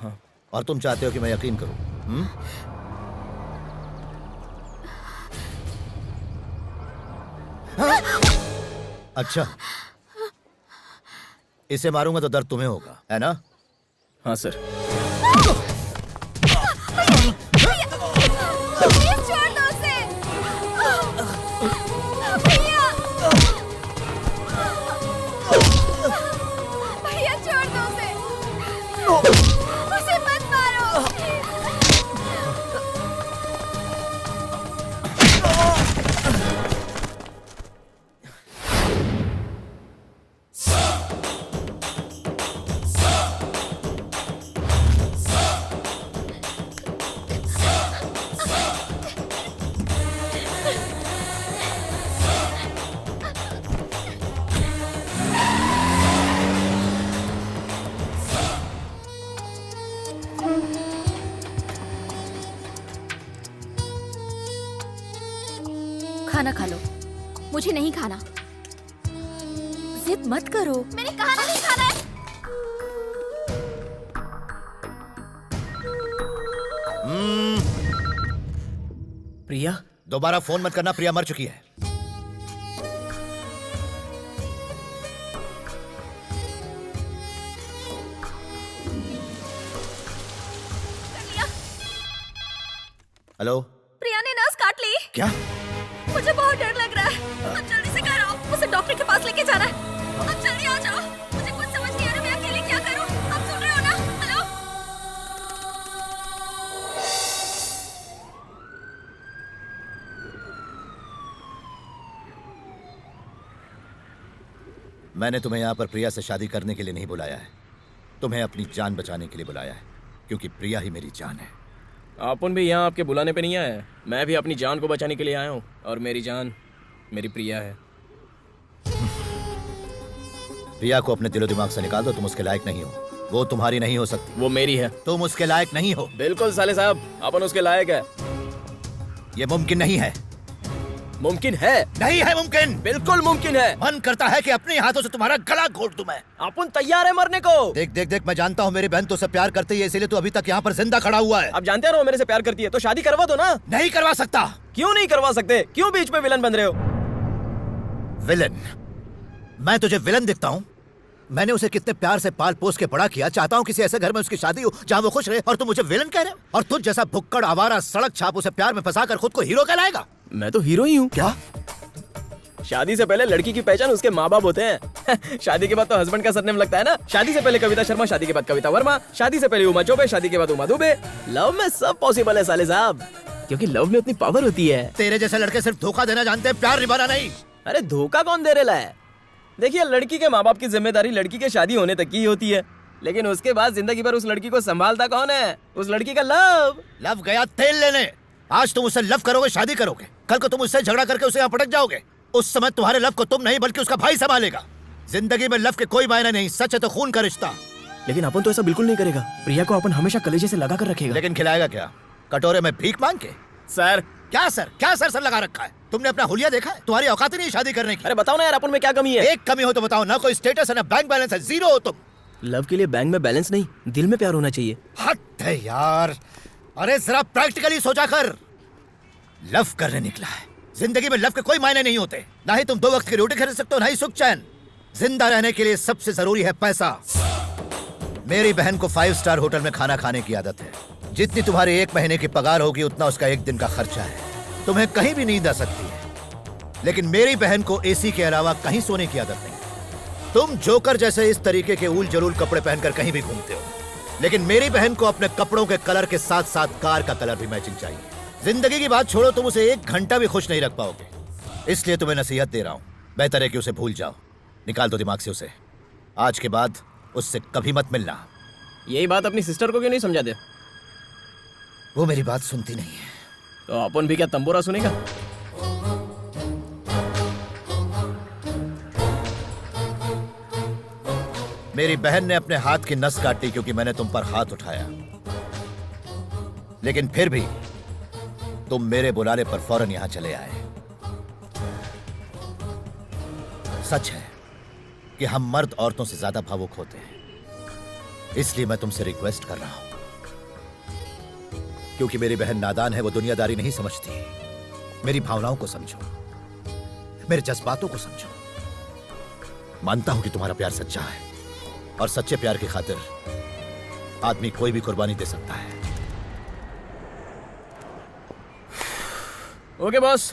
हाँ। और तुम चाहते हो कि मैं यकीन करूं? हाँ? अच्छा, इसे मारूंगा तो दर्द तुम्हें होगा, है ना? हाँ सर। उसे मत मारो। खाना खा लो। मुझे नहीं खाना। जिद मत करो। मैंने कहा ना नहीं खाना है। प्रिया, दोबारा फोन मत करना, प्रिया मर चुकी है। हेलो, प्रिया ने नस काट ली। क्या? मुझे बहुत डर लग रहा है। अब जल्दी से घर आओ, मुझे डॉक्टर के पास लेके जाना है। अब जल्दी आ जाओ। मुझे कुछ समझ नहीं आ रहा, मैं अकेले क्या करूं? आप सुन रहे हो ना? हेलो। मैंने तुम्हें यहाँ पर प्रिया से शादी करने के लिए नहीं बुलाया है, तुम्हें अपनी जान बचाने के लिए बुलाया है, क्योंकि प्रिया ही मेरी जान है। अपन भी यहाँ आपके बुलाने पे नहीं आया है, मैं भी अपनी जान को बचाने के लिए आया हूँ, और मेरी जान मेरी प्रिया है। प्रिया को अपने दिलो दिमाग से निकाल दो, तुम उसके लायक नहीं हो। वो तुम्हारी नहीं हो सकती। वो मेरी है। तुम उसके लायक नहीं हो। बिल्कुल साले साहब, अपन उसके लायक है। ये मुमकिन नहीं है। मुमकिन है। नहीं है मुमकिन। बिल्कुल मुमकिन है। मन करता है कि अपने हाथों से तुम्हारा गला घोट दूं मैं। अपन तैयार है मरने को। देख देख देख, मैं जानता हूँ मेरी बहन तो से प्यार करती है, इसीलिए तो अभी तक यहाँ पर जिंदा खड़ा हुआ है। अब जानते हो मेरे से प्यार करती है, तो शादी करवा दो ना। नहीं करवा सकता। क्यों नहीं करवा सकते? क्यों बीच में विलन बन रहे हो? विलन? मैं तुझे विलन दिखता हूँ? मैंने उसे कितने प्यार से पाल पोस के बड़ा किया। चाहता हूँ किसी ऐसे घर में उसकी शादी हो जहाँ वो खुश रहे, और तुम मुझे विलन कह रहे हो? और तुझ जैसा भुक्कड़ आवारा सड़क छाप उसे प्यार में फंसाकर खुद को हीरो कहलाएगा? मैं तो हीरो ही हूँ। क्या? शादी से पहले लड़की की पहचान उसके माँ बाप होते हैं। शादी के बाद तो हस्बैंड का सरनेम लगता है ना। शादी से पहले कविता शर्मा, शादी के बाद कविता वर्मा, शादी से पहले उमा चौबे, शादी के बाद उमा दुबे। लव में सब पॉसिबल है साले साहब, क्योंकि लव में उतनी पावर होती है। तेरे जैसे लड़के सिर्फ धोखा देना जानते हैं, प्यार निभाना नहीं। अरे धोखा कौन दे रहा है? देखिए, लड़की के माँ बाप की जिम्मेदारी लड़की के शादी होने तक की होती है, लेकिन उसके बाद जिंदगी भर उस लड़की को संभालता कौन है? उस लड़की का लव गया तेल लेने। आज तुम उससे लव करोगे, शादी करोगे, कल को तुम उससे झगड़ा करके उसे यहाँ पटक जाओगे। उस समय तुम्हारे लव को तुम नहीं बल्कि उसका भाई संभालेगा। जिंदगी में लव के कोई मायने नहीं, सच है तो खून का रिश्ता। लेकिन अपन तो ऐसा बिल्कुल नहीं करेगा। प्रिया को अपन हमेशा कलेजे से लगा कर रखेगा। लेकिन खिलाएगा क्या? कटोरे में भीख मांग के? सर क्या सर? क्या सर लगा रखा है? तुमने अपना हुलिया देखा है? तुम्हारी औकात ही नहीं शादी करने की। अरे बताओ ना यार, अपन में क्या कमी है? एक कमी हो तो बताओ ना। कोई स्टेटस है ना बैंक बैलेंस है, जीरो हो तुम। लव के लिए बैंक में बैलेंस नहीं, दिल में प्यार होना चाहिए। हद है यार। अरे जरा प्रैक्टिकली सोचा कर। लव करने निकला है। जिंदगी में लव के कोई मायने नहीं होते। ना ही तुम 2 वक्त की रोटी खरीद सकते हो, ना ही सुख चैन। जिंदा रहने के लिए सबसे जरूरी है पैसा। मेरी बहन को 5 स्टार होटल में खाना खाने की आदत है। जितनी तुम्हारी 1 महीने की पगार होगी उतना उसका 1 दिन का खर्चा है। तुम्हें कहीं भी नींद आ सकती है, लेकिन मेरी बहन को एसी के अलावा कहीं सोने की आदत नहीं। तुम जोकर जैसे इस तरीके के उल जलूल कपड़े पहनकर कहीं भी घूमते हो, लेकिन मेरी बहन को अपने कपड़ों के कलर के साथ साथ कार का कलर भी मैचिंग चाहिए। जिंदगी की बात छोड़ो, तुम उसे 1 घंटा भी खुश नहीं रख पाओगे। इसलिए तुम्हें नसीहत दे रहा हूं, बेहतर है कि उसे भूल जाओ। निकाल दो दिमाग से उसे। आज के बाद उससे कभी मत मिलना। यही बात अपनी सिस्टर को क्यों नहीं समझा दे? वो मेरी बात सुनती नहीं है। तो अपन भी क्या तंबोरा सुनेगा? मेरी बहन ने अपने हाथ की नस काटी क्योंकि मैंने तुम पर हाथ उठाया, लेकिन फिर भी तुम मेरे बुलाने पर फौरन यहां चले आए। सच है कि हम मर्द औरतों से ज्यादा भावुक होते हैं, इसलिए मैं तुमसे रिक्वेस्ट कर रहा हूं, क्योंकि मेरी बहन नादान है, वो दुनियादारी नहीं समझती। मेरी भावनाओं को समझो, मेरे जज्बातों को समझो। मानता हूं कि तुम्हारा प्यार सच्चा है, और सच्चे प्यार की खातिर आदमी कोई भी कुर्बानी दे सकता है। ओके बॉस,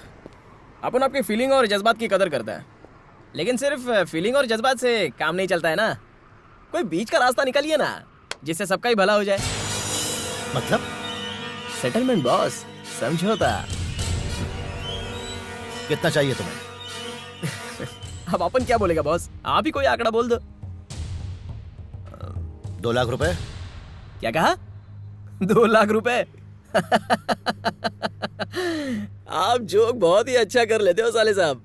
अपन आपकी फीलिंग और जज्बात की कदर करता है, लेकिन सिर्फ फीलिंग और जज्बात से काम नहीं चलता है ना। कोई बीच का रास्ता निकालिए ना, जिससे सबका ही भला हो जाए। मतलब? सेटलमेंट बॉस, समझौता। कितना चाहिए तुम्हें? अब अपन क्या बोलेगा बॉस? आप ही कोई आंकड़ा बोल दो। 2 लाख रुपए। क्या कहा? 2 लाख रुपए? आप जोक बहुत ही अच्छा कर लेते हो साले साहब।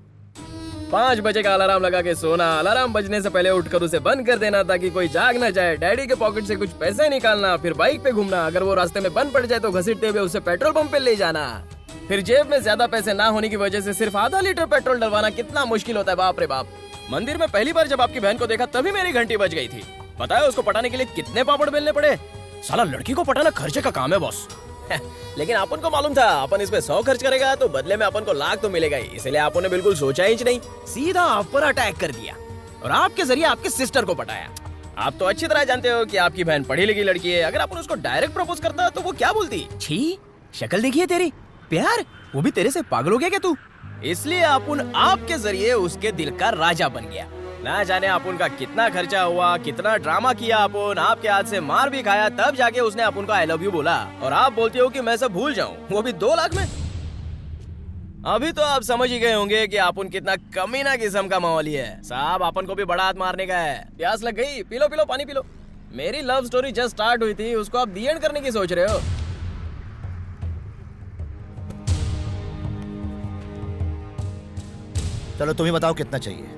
5 बजे का अलार्म लगा के सोना, अलार्म बजने से पहले उठकर उसे बंद कर देना ताकि कोई जाग ना जाए, डैडी के पॉकेट से कुछ पैसे निकालना, फिर बाइक पे घूमना, अगर वो रास्ते में बंद पड़ जाए तो घसीटते हुए उसे पेट्रोल पंप पे ले जाना, फिर जेब में ज्यादा पैसे ना होने की वजह से सिर्फ आधा लीटर पेट्रोल डलवाना। कितना मुश्किल होता है, बाप रे बाप। मंदिर में पहली बार जब आपकी बहन को देखा तभी मेरी घंटी बज गई थी। पता है उसको पटाने के लिए कितने पापड़ बेलने पड़े? साला लड़की को पटाना खर्चे का काम है बॉस। लेकिन अपन को मालूम था अपन इस पे 100 खर्च करेगा तो बदले में अपन को लाख तो मिलेगा ही, इसलिए आपने बिल्कुल सोचा ही नहीं, सीधा आप पर अटैक कर दिया और आपके जरिए आपके सिस्टर को पटाया। आप तो अच्छी तरह जानते हो कि आपकी बहन पढ़ी लिखी लड़की है। अगर अपन उसको डायरेक्ट प्रपोज करता तो वो क्या बोलती? छी, शक्ल देखिए तेरी, प्यार, वो भी तेरे से पागल हो गया क्या तू? इसलिए अपन आपके जरिए उसके दिल का राजा बन गया। ना जाने अपन का कितना खर्चा हुआ, कितना ड्रामा किया अपन, आपके हाथ से मार भी खाया, तब जाके उसने अपन को आई लव यू बोला। और आप बोलते हो कि मैं सब भूल जाऊं, वो भी 2 लाख में। अभी तो आप समझ ही गए होंगे कि अपन कितना कमीना किस्म का माहौली है। साहब अपन को भी बड़ा हाथ मारने का है। प्यास लग गई? पी लो पी लो, पानी पी लो। मेरी लव स्टोरी जस्ट स्टार्ट हुई थी, उसको आप दी एंड करने की सोच रहे हो। चलो तुम ही बताओ कितना चाहिए।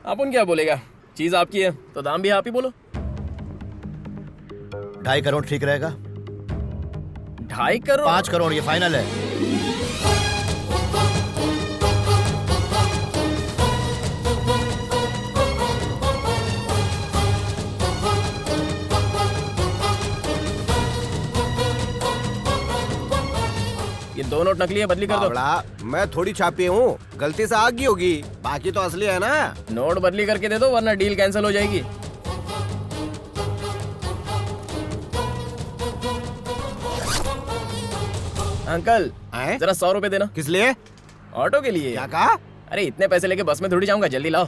अपन क्या बोलेगा, चीज आपकी है तो दाम भी आप ही बोलो। 2.5 करोड़ ठीक रहेगा? 2.5 करोड़? 5 करोड़, ये फाइनल है। ये दो नोट नकली है, बदली कर दो। बावड़ा, मैं थोड़ी छापी हूँ, गलती से आ गई होगी, बाकी तो असली है ना। नोट बदली करके दे दो वरना डील कैंसिल हो जाएगी। अंकल जरा 100 रुपए देना। किस लिए? ऑटो के लिए। क्या कहा? अरे इतने पैसे लेके बस में थोड़ी जाऊंगा, जल्दी लाओ।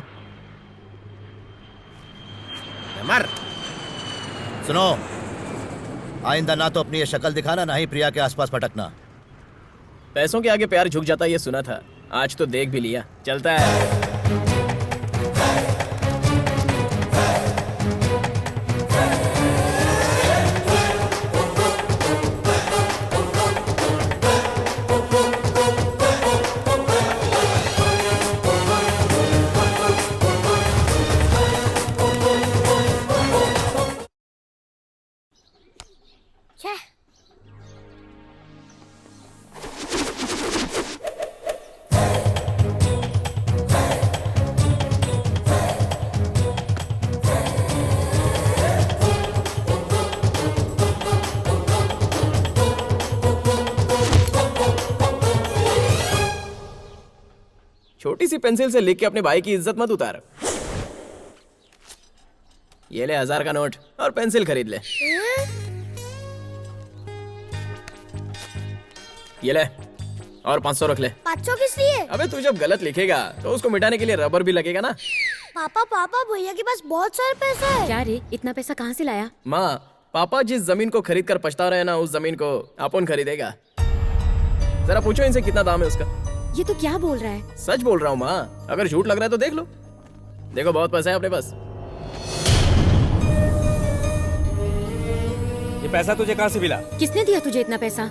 मर। सुनो, आइंदा ना तो अपनी ये शक्ल दिखाना, ना ही प्रिया के आसपास भटकना। पैसों के आगे प्यार झुक जाता है ये सुना था, आज तो देख भी लिया। चलता है। छोटी सी पेंसिल से लिख के अपने भाई की इज्जत मत उतार। ये ले 1000 का नोट और पेंसिल खरीद ले। ये ले और 500 रख ले। 500 किस लिए? अबे तू जब गलत लिखेगा तो उसको मिटाने के लिए रबर भी लगेगा ना। पापा भैया के पास बहुत सारे पैसे है। क्या रे, इतना पैसा कहाँ से लाया? माँ, पापा जिस जमीन को खरीद कर पछता रहे ना, उस जमीन को अपन खरीदेगा। जरा पूछो इनसे कितना दाम है उसका। ये तो क्या बोल रहा है? सच बोल रहा हूँ माँ, अगर झूठ लग रहा है तो देख लो। देखो बहुत पैसा है अपने पास। ये पैसा तुझे कहाँ से मिला? किसने दिया तुझे इतना पैसा?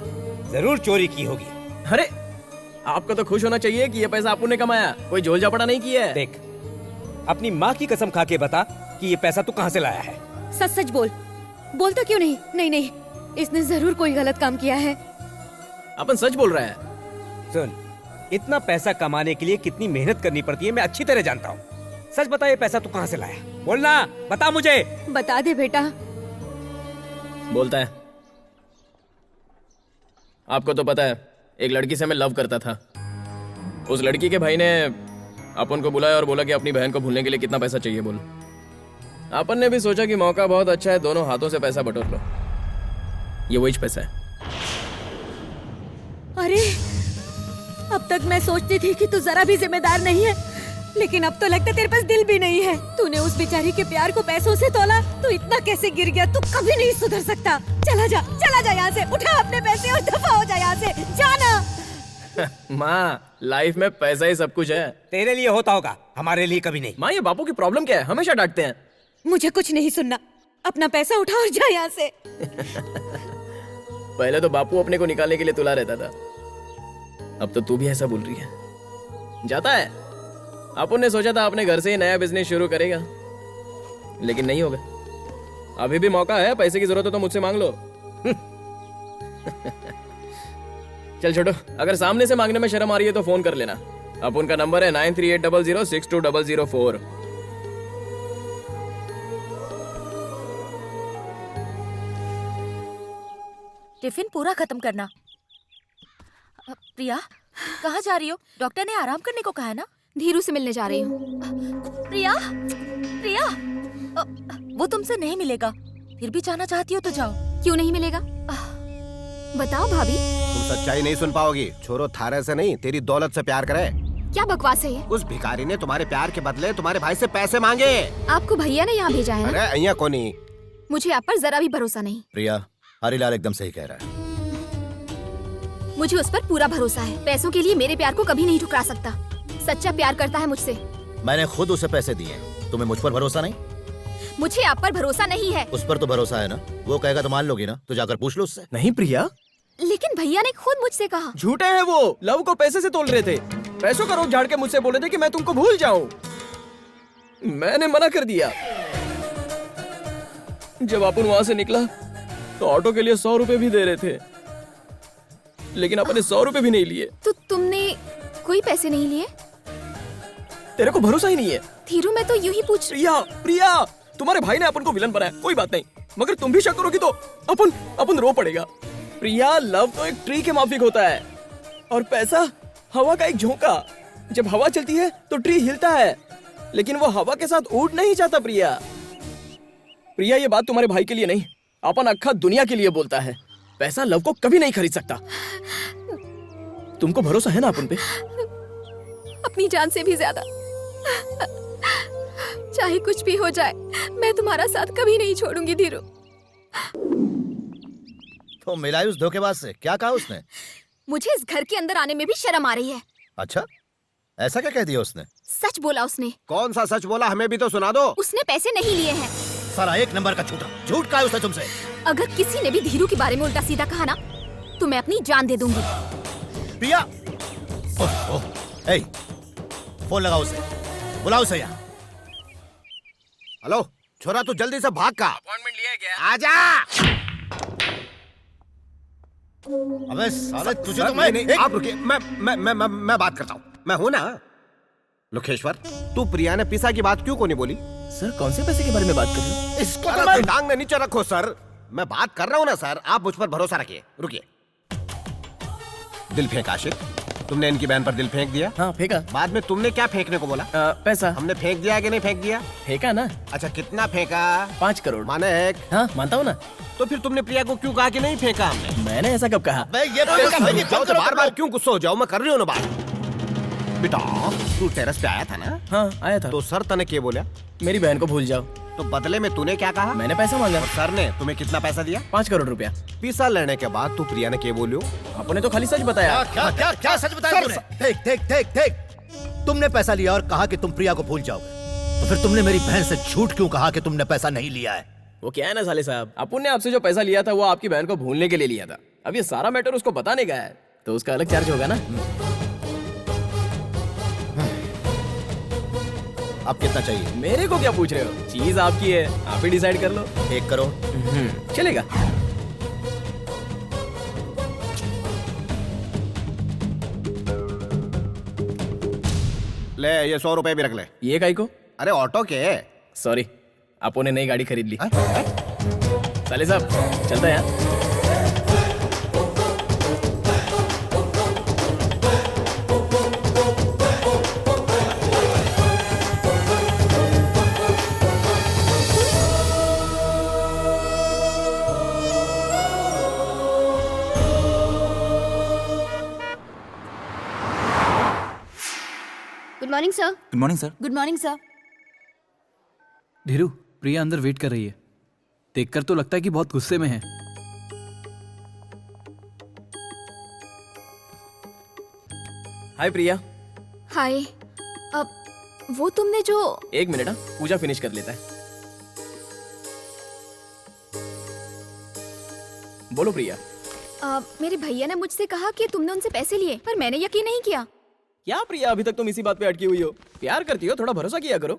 जरूर चोरी की होगी। अरे आपको तो खुश होना चाहिए कि ये पैसा आपने ने कमाया, कोई झोल झापड़ा नहीं किया है। देख, अपनी माँ की कसम खा के बता कि ये पैसा तू कहाँ से लाया है। सच सच बोल। बोलता क्यों नहीं? नहीं, इसने जरूर कोई गलत काम किया है। अपन सच बोल रहा है। सुन, इतना पैसा कमाने के लिए कितनी मेहनत करनी पड़ती है मैं अच्छी तरह जानता हूँ। सच बता, ये पैसा तू कहाँ से लाया? बोलना, बता मुझे। बता दे बेटा। बोलता है। आपको तो पता है, एक लड़की से मैं लव करता था। उस लड़की के भाई ने अपन को बुलाया और बोला कि अपनी बहन को भूलने के लिए कितना पैसा चाहिए बोल। अपन ने भी सोचा कि मौका बहुत अच्छा है, दोनों हाथों से पैसा बटोर लो। ये वही पैसा है। अरे अब तक मैं सोचती थी कि तू जरा भी जिम्मेदार नहीं है, लेकिन अब तो लगता है तेरे पास दिल भी नहीं है। तूने उस बेचारी के प्यार को पैसों से तोला, तू इतना कैसे गिर गया? तू कभी नहीं सुधर सकता। चला जा यहाँ से, उठा अपने पैसे और दफा हो जा यहाँ से, जाना। माँ, लाइफ में पैसा ही सब कुछ है। तेरे लिए होता होगा, हमारे लिए कभी नहीं। माँ, ये बापू की प्रॉब्लम क्या है? हमेशा डांटते हैं। मुझे कुछ नहीं सुनना, अपना पैसा उठा और जा यहाँ से। पहले तो बापू अपने को निकालने के लिए तुला रहता था, अब तो तू भी ऐसा बोल रही है। जाता है। अपन ने सोचा था अपने घर से ही नया बिजनेस शुरू करेगा, लेकिन नहीं होगा। अभी भी मौका है, पैसे की जरूरत हो तो मुझसे मांग लो। चल छोटो, अगर सामने से मांगने में शर्म आ रही है तो फोन कर लेना। अपन का नंबर है 9380062004। टिफिन पूरा खत्म करना। प्रिया, कहाँ जा रही हो? डॉक्टर ने आराम करने को कहा है ना? धीरू से मिलने जा रही हूँ। प्रिया, वो तुमसे नहीं मिलेगा। फिर भी जाना चाहती हो तो जाओ। क्यों नहीं मिलेगा? बताओ भाभी। तुम सच्चाई नहीं सुन पाओगी। छोरो थारे से नहीं, तेरी दौलत से प्यार करे। क्या बकवास है ये? उस भिखारी ने तुम्हारे प्यार के बदले तुम्हारे भाई से पैसे मांगे। आपको भैया ने यहाँ भेजा है ना? अरे अయ్యా कोनी। मुझे आप पर जरा भी भरोसा नहीं। प्रिया, हरीलाल एकदम सही कह रहा है। मुझे उस पर पूरा भरोसा है। पैसों के लिए मेरे प्यार को कभी नहीं ठुकरा सकता। सच्चा प्यार करता है मुझसे। मैंने खुद उसे पैसे दिए, तुम्हें मुझ पर भरोसा नहीं? मुझे आप पर भरोसा नहीं है। उस पर तो भरोसा है ना, वो कहेगा तो मान लोगी ना? तो जाकर पूछ लो उससे। नहीं प्रिया, लेकिन भैया ने खुद मुझसे कहा। झूठे हैं वो, लव को पैसे से तोल रहे थे। पैसों का रोक झाड़ के मुझसे बोले थे कि मैं तुमको भूल जाऊं। मैंने मना कर दिया। जब अपन वहां से निकला तो ऑटो के लिए 100 रुपए भी दे रहे थे, लेकिन अपन ने 100 रुपए भी नहीं लिए। तो तुमने कोई पैसे नहीं लिए? तेरे को भरोसा ही नहीं है। धीरू, मैं तो यूं ही पूछ। प्रिया, तुम्हारे भाई ने अपन को विलन बनाया, कोई बात नहीं, मगर तुम भी शक करोगी तो अपन रो पड़ेगा। प्रिया, लव तो एक ट्री के माफिक होता है। और पैसा हवा का एक झोंका। जब हवा चलती है तो ट्री हिलता है, लेकिन वो हवा के साथ उड़ नहीं जाता। प्रिया, प्रिया, ये बात तुम्हारे भाई के लिए नहीं, अपन अक्खा दुनिया के लिए बोलता है। पैसा लव को कभी नहीं खरीद सकता। तुमको भरोसा है ना अपन पे? अपनी जान से भी ज्यादा। चाहे कुछ भी हो जाए, मैं तुम्हारा साथ कभी नहीं छोड़ूंगी धीरू। तो मिलाई उस धोखेबाज से, क्या कहा उसने? मुझे इस घर के अंदर आने में भी शर्म आ रही है। अच्छा, ऐसा क्या कह दिया उसने? सच बोला उसने। कौन सा सच बोला, हमें भी तो सुना दो। उसने पैसे नहीं लिए हैं। सारा एक नंबर का झूठा। झूठ कहा उसने तुमसे? अगर किसी ने भी धीरू के बारे में उल्टा सीधा कहा ना, तो मैं अपनी जान दे दूंगी। प्रिया, फोन लगाओ उसे, बुलाओ उसे यहाँ। हेलो छोरा, तू जल्दी से भाग का। अपॉइंटमेंट लिया क्या? आजा। अबे साले, तुझे सर, तो मैं नहीं, आप रुकिए, मैं बात करता हूँ। मैं हूँ ना लोकेश्वर। तू प्रिया ने पिसा की बात क्यों को नहीं बोली? सर, कौन से पैसे के बारे में बात कर रहे हो? इसको तो मैं टांग में नीचे रखो सर। मैं बात कर रहा हूँ ना सर, आप मुझ पर भरोसा रखिए। रुकिए। दिल फेंक आशिक, तुमने इनकी बहन पर दिल फेंक दिया? हाँ, फेंका। बाद में तुमने क्या फेंकने को बोला? पैसा। हमने फेंक दिया कि नहीं फेंक दिया? फेंका ना। अच्छा, कितना फेंका? 5 करोड़। माने 1? हाँ, मानता हूँ ना। तो फिर तुमने प्रिया को क्यों कहा कि नहीं फेंका हमने? मैंने ऐसा कब कहा? बार बार क्यों गुस्सा हो जाओ? मैं कर रही हूँ ना बात। बेटा, तू टेरेस पे आया था ना? हाँ, आया था। तो सर तने क्या बोला? मेरी बहन को भूल जाओ। तो बदले में तूने क्या कहा? मैंने पैसा मांगा। और सर ने तुम्हें कितना पैसा दिया? 5 करोड़ रुपया। पिसा लेने के बाद तू प्रिया ने क्या बोलियो? आपने तो खाली सच बताया। क्या सच बताया तुमने? देख देख देख देख, तुमने पैसा लिया और कहा कि तुम प्रिया को भूल जाओगे, तो फिर तुमने मेरी बहन से झूठ क्यों कहा कि तुमने पैसा नहीं लिया है? वो क्या है ना साले साहब, अपन ने आपसे जो पैसा लिया था वो आपकी बहन को भूलने के लिए लिया था। अब ये सारा मैटर उसको बताने का है, तो उसका अलग चार्ज होगा ना। अब कितना चाहिए? मेरे को क्या पूछ रहे हो? चीज आपकी है, आप ही डिसाइड कर लो। 1 करोड़ चलेगा। ले, ये 100 रुपए भी रख ले। ये काई को? अरे ऑटो के। सॉरी, आपो ने नई गाड़ी खरीद ली। साले साहब, चलता है यार। Good morning sir. Good morning sir. Good morning sir. Dheeru, Priya अंदर वेट कर रही है। देखकर तो लगता है कि बहुत गुस्से में है। हाय प्रिया। हाय। अब वो तुमने जो 1 मिनट, पूजा फिनिश कर लेता है। बोलो प्रिया। मेरे भैया ने मुझसे कहा कि तुमने उनसे पैसे लिए, पर मैंने यकीन नहीं किया। क्या प्रिया, अभी तक तुम इसी बात पे अटकी हुई हो? प्यार करती हो, थोड़ा भरोसा किया करो।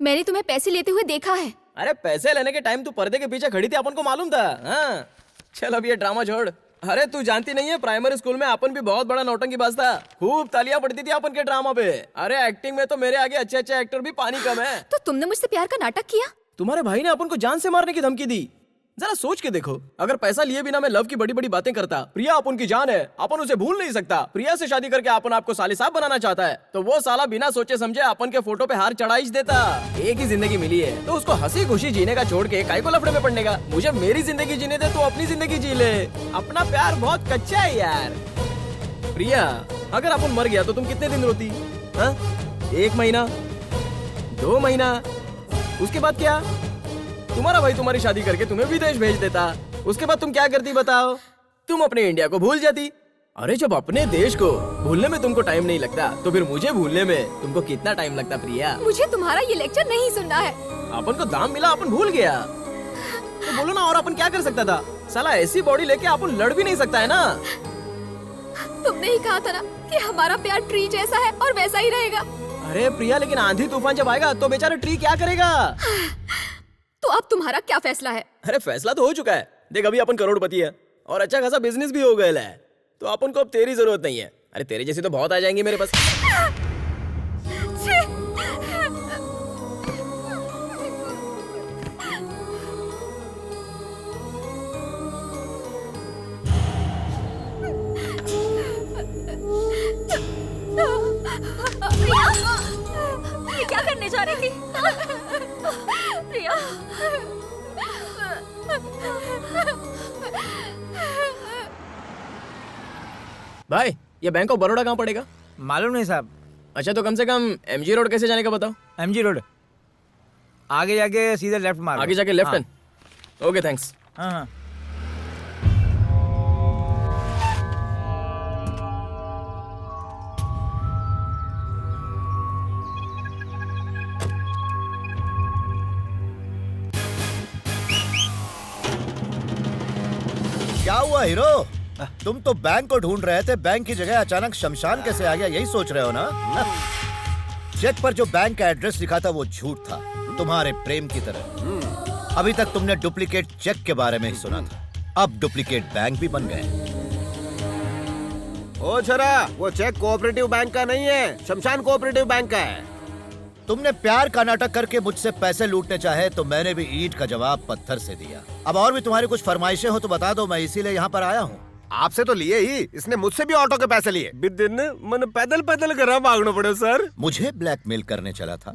मैंने तुम्हें पैसे लेते हुए देखा है। अरे पैसे लेने के टाइम तू पर्दे के पीछे खड़ी थी, अपन को मालूम था। हाँ, चल अब ये ड्रामा छोड़। अरे तू जानती नहीं है, प्राइमरी स्कूल में अपन भी बहुत बड़ा नौटंकीबाज था। खूब तालियां पड़ती थी अपन के ड्रामा पे। अरे एक्टिंग में तो मेरे आगे अच्छे अच्छे एक्टर भी पानी कम है। तो तुमने मुझसे प्यार का नाटक किया? तुम्हारे भाई ने अपन को जान से मारने की धमकी दी। जरा सोच के देखो, अगर पैसा लिए बिना मैं लव की बड़ी बड़ी बातें करता, प्रिया अपन की जान है, अपन उसे भूल नहीं सकता। प्रिया से शादी करके अपन आपको साले साहब बनाना चाहता है, तो वो साला बिना सोचे समझे अपन के फोटो पे हार चढ़ाई देता। एक ही जिंदगी मिली है, तो उसको हंसी खुशी जीने का छोड़ के काहे को लफड़े में पड़ने का? मुझे मेरी जिंदगी जीने दे, तो अपनी जिंदगी जी ले। अपना प्यार बहुत कच्चा है यार। प्रिया, अगर अपन मर गया तो तुम कितने दिन रोती? हाँ? 1 महीना, 2 महीना, उसके बाद क्या? तुम्हारा भाई तुम्हारी शादी करके तुम्हें विदेश भेज देता। उसके बाद तुम क्या करती बताओ? तुम अपने इंडिया को भूल जाती। अरे जब अपने देश को भूलने में तुमको टाइम नहीं लगता, तो फिर मुझे भूलने में तुमको कितना टाइम लगता प्रिया? मुझे तुम्हारा ये लेक्चर नहीं सुनना है। अपन को दाम मिला, अपन भूल गया। तो बोलो ना, और अपन क्या कर सकता था? साला ऐसी बॉडी लेके अपन लड़ भी नहीं सकता है ना। तुमने ही कहा था ना कि हमारा प्यार ट्री जैसा है और वैसा ही रहेगा। अरे प्रिया, लेकिन आंधी तूफान जब आएगा तो बेचारा ट्री क्या करेगा? तो अब तुम्हारा क्या फैसला है? अरे फैसला तो हो चुका है। देख, अभी अपन करोड़पति है और अच्छा खासा बिजनेस भी हो गया है, तो अपन को अब तेरी जरूरत नहीं है। अरे तेरे जैसी तो बहुत आ जाएंगी मेरे पास। जा रही थी। प्रिया। भाई ये बैंक ऑफ बड़ौदा कहाँ पड़ेगा? मालूम नहीं साहब। अच्छा तो कम से कम एमजी रोड कैसे जाने का बताओ। एमजी रोड आगे जाके सीधे लेफ्ट मारो। आगे जाके लेफ्ट हैंड। Okay thanks. हाँ हाँ। क्या हुआ हीरो? तुम तो बैंक को ढूंढ रहे थे, बैंक की जगह अचानक शमशान कैसे आ गया, यही सोच रहे हो ना? चेक पर जो बैंक का एड्रेस लिखा था वो झूठ था, तुम्हारे प्रेम की तरह। अभी तक तुमने डुप्लीकेट चेक के बारे में ही सुना था, अब डुप्लीकेट बैंक भी बन गए। ओ छोरा, वो चेक कोऑपरेटिव बैंक का नहीं है, शमशान कोऑपरेटिव बैंक का है। तुमने प्यार का नाटक करके मुझसे पैसे लूटने चाहे तो मैंने भी ईंट का जवाब पत्थर से दिया। अब और भी तुम्हारी कुछ फरमाइशें हो तो बता दो, मैं इसीलिए यहाँ पर आया हूँ। आपसे तो लिए ही, इसने मुझसे भी ऑटो के पैसे लिए। दिन मन पैदल पैदल कर भागना पड़े सर। मुझे ब्लैकमेल करने चला था?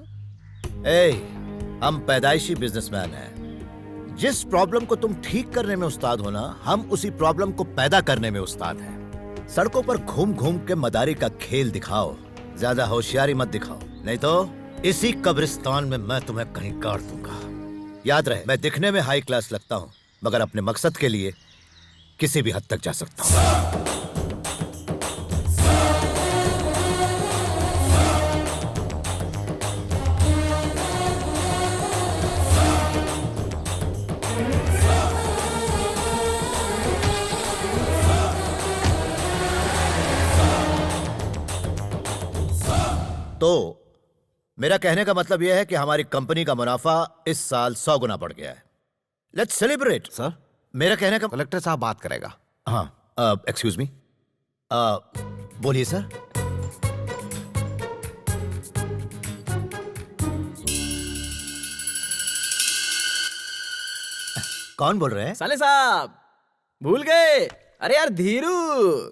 हम पैदाइशी बिजनेसमैन हैं। जिस प्रॉब्लम को तुम ठीक करने में उस्ताद हो ना, हम उसी प्रॉब्लम को पैदा करने में उस्ताद हैं। सड़कों पर घूम घूम के मदारी का खेल दिखाओ, ज्यादा होशियारी मत दिखाओ, नहीं तो इसी कब्रिस्तान में मैं तुम्हें कहीं गाड़ दूंगा। याद रहे, मैं दिखने में हाई क्लास लगता हूँ, मगर अपने मकसद के लिए किसी भी हद तक जा सकता हूँ। तो मेरा कहने का मतलब यह है कि हमारी कंपनी का मुनाफा इस साल 100 गुना बढ़ गया है। Let's celebrate. सर, मेरा कहने का कलेक्टर साहब बात करेगा। हाँ, एक्सक्यूज मी। बोलिए सर। कौन बोल रहे हैं? साले साहब भूल गए? अरे यार धीरू।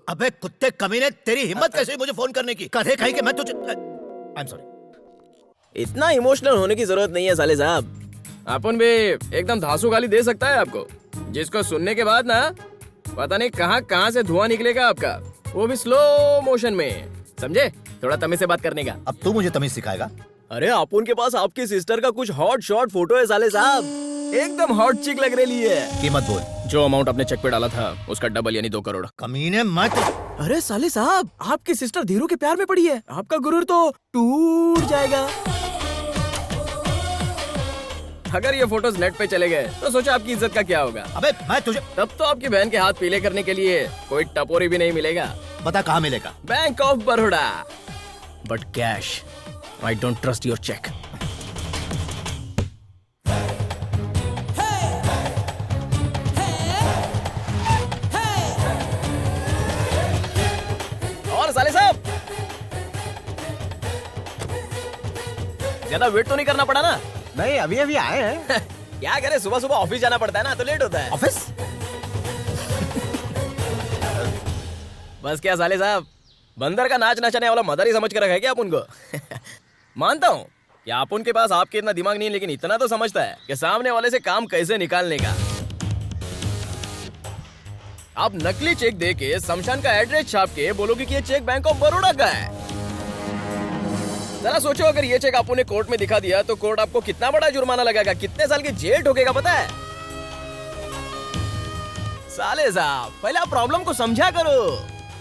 अबे कुत्ते कमीने, तेरी हिम्मत कैसे हुई मुझे फोन करने की? कहे कहीं के मैं तुझे आई एम सॉरी। इतना इमोशनल होने की जरूरत नहीं है साले साहब। अपन भी एकदम धांसू गाली दे सकता है आपको, जिसको सुनने के बाद ना पता नहीं कहां से धुआं निकलेगा आपका, वो भी स्लो मोशन में। समझे? थोड़ा तमीज से बात करने का। अब तू मुझे तमीज सिखाएगा? अरे अपन के पास आपकी सिस्टर का कुछ हॉट शॉट फोटो है साले साहब, एकदम हॉट चिक लग रही है। कीमत बोल। जो अमाउंट आपने चेक पे डाला था उसका डबल यानी 2 करोड़। कमीने मत। अरे साले साहब, आपकी सिस्टर धीरू के प्यार में पड़ी है, आपका गुरूर तो टूट जाएगा। अगर ये फोटोज नेट पे चले गए तो सोचो आपकी इज्जत का क्या होगा। अबे मैं तुझे तब तो आपकी बहन के हाथ पीले करने के लिए कोई टपोरी भी नहीं मिलेगा। बता कहाँ मिलेगा? Bank of Baroda, but cash. I don't trust your cheque. और साले साहब ज्यादा वेट तो नहीं करना पड़ा ना? नहीं, अभी अभी आए हैं। क्या करे, सुबह सुबह ऑफिस जाना पड़ता है ना, तो लेट होता है। ऑफिस? बस क्या साले साहब, बंदर का नाच नचाने वाला मदर ही समझ कर रखा है क्या आप उनको? मानता हूँ कि आप उनके पास आपके इतना दिमाग नहीं है, लेकिन इतना तो समझता है कि सामने वाले से काम कैसे निकालने का। आप नकली चेक दे के शमशान का एड्रेस छाप के बोलोगे कि ये चेक बैंक ऑफ बड़ौदा का है। जरा सोचो, अगर ये चेक आपने कोर्ट में दिखा दिया तो कोर्ट आपको कितना बड़ा जुर्माना लगाएगा, कितने साल की जेल ठोकेगा पता है? साले साहब पहले आप प्रॉब्लम को समझा करो।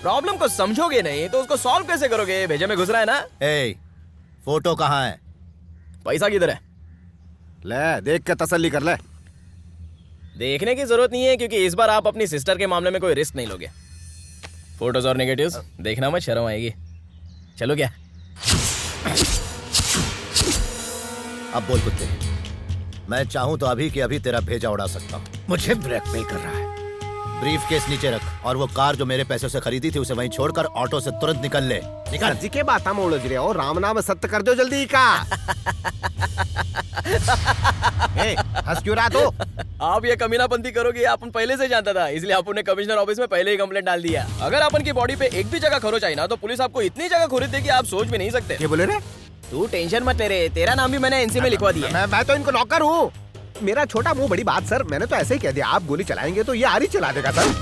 प्रॉब्लम को समझोगे नहीं तो उसको सॉल्व कैसे करोगे? भेजे में घुस रहा है ना। फोटो कहाँ है? पैसा किधर है? ले देख के तसल्ली कर ले। देखने की जरूरत नहीं है, क्योंकि इस बार आप अपनी सिस्टर के मामले में कोई रिस्क नहीं लोगे। फोटोज और नेगेटिव्स देखना मत, शर्म आएगी। चलो क्या? अब बोल कुत्ते, मैं चाहूं तो अभी के अभी तेरा भेजा उड़ा सकता हूं। मुझे ब्लैकमेल कर रहा है। ब्रीफ केस नीचे रख और वो कार जो मेरे पैसों से खरीदी थी उसे वहीं छोड़कर ऑटो से तुरंत निकल ले। निकल। जी के बात मोड़ रहे हो, राम नाम सत्य कर दो जल्दी का। हंस क्यों रहा तो? आप ये कमीनापंती करोगे अपन पहले से जानता था, इसलिए अपन ने कमिश्नर ऑफिस में पहले ही कंप्लेंट डाल दिया। अगर अपन की बॉडी पे एक भी जगह खरोच आई ना तो पुलिस आपको इतनी जगह खुरीद देगी आप सोच भी नहीं सकते। क्या बोले रे? तू टेंशन मत ले रे, तेरा नाम भी मैंने एनसी में लिखवा दिया। मैं तो इनको नौकर हूँ। मेरा छोटा मुंह बड़ी बात सर, मैंने तो ऐसे ही कह दिया आप गोली चलाएंगे तो ये आरी चला देगा सर।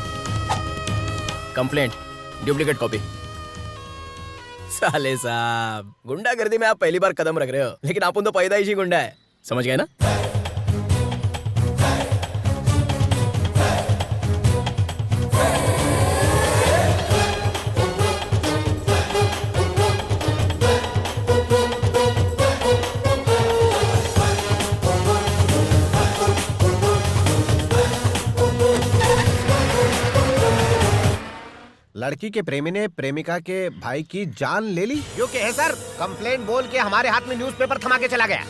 Complaint, duplicate copy. साले साहब, गुंडागर्दी में आप पहली बार कदम रख रहे हो, लेकिन आप तो पैदाइशी गुंडा है, समझ गए ना? लड़की के प्रेमी ने प्रेमिका के भाई की जान ले ली। यो क्या है सर? कंप्लेंट बोल के हमारे हाथ में न्यूज़पेपर थमा के चला गया।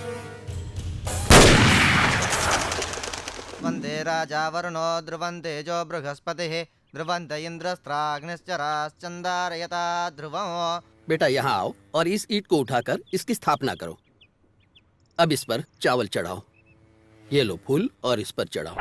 वंदे राजा वरुणो ध्रुवन्ते जो बृहस्पतिः ध्रुवन्त इंद्रस्त्राग्निश्चराश्चन्दारयता ध्रुवम्। बेटा यहाँ आओ और इस ईंट को उठाकर इसकी स्थापना करो। अब इस पर चावल चढ़ाओ। ये लो फूल और इस पर चढ़ाओ।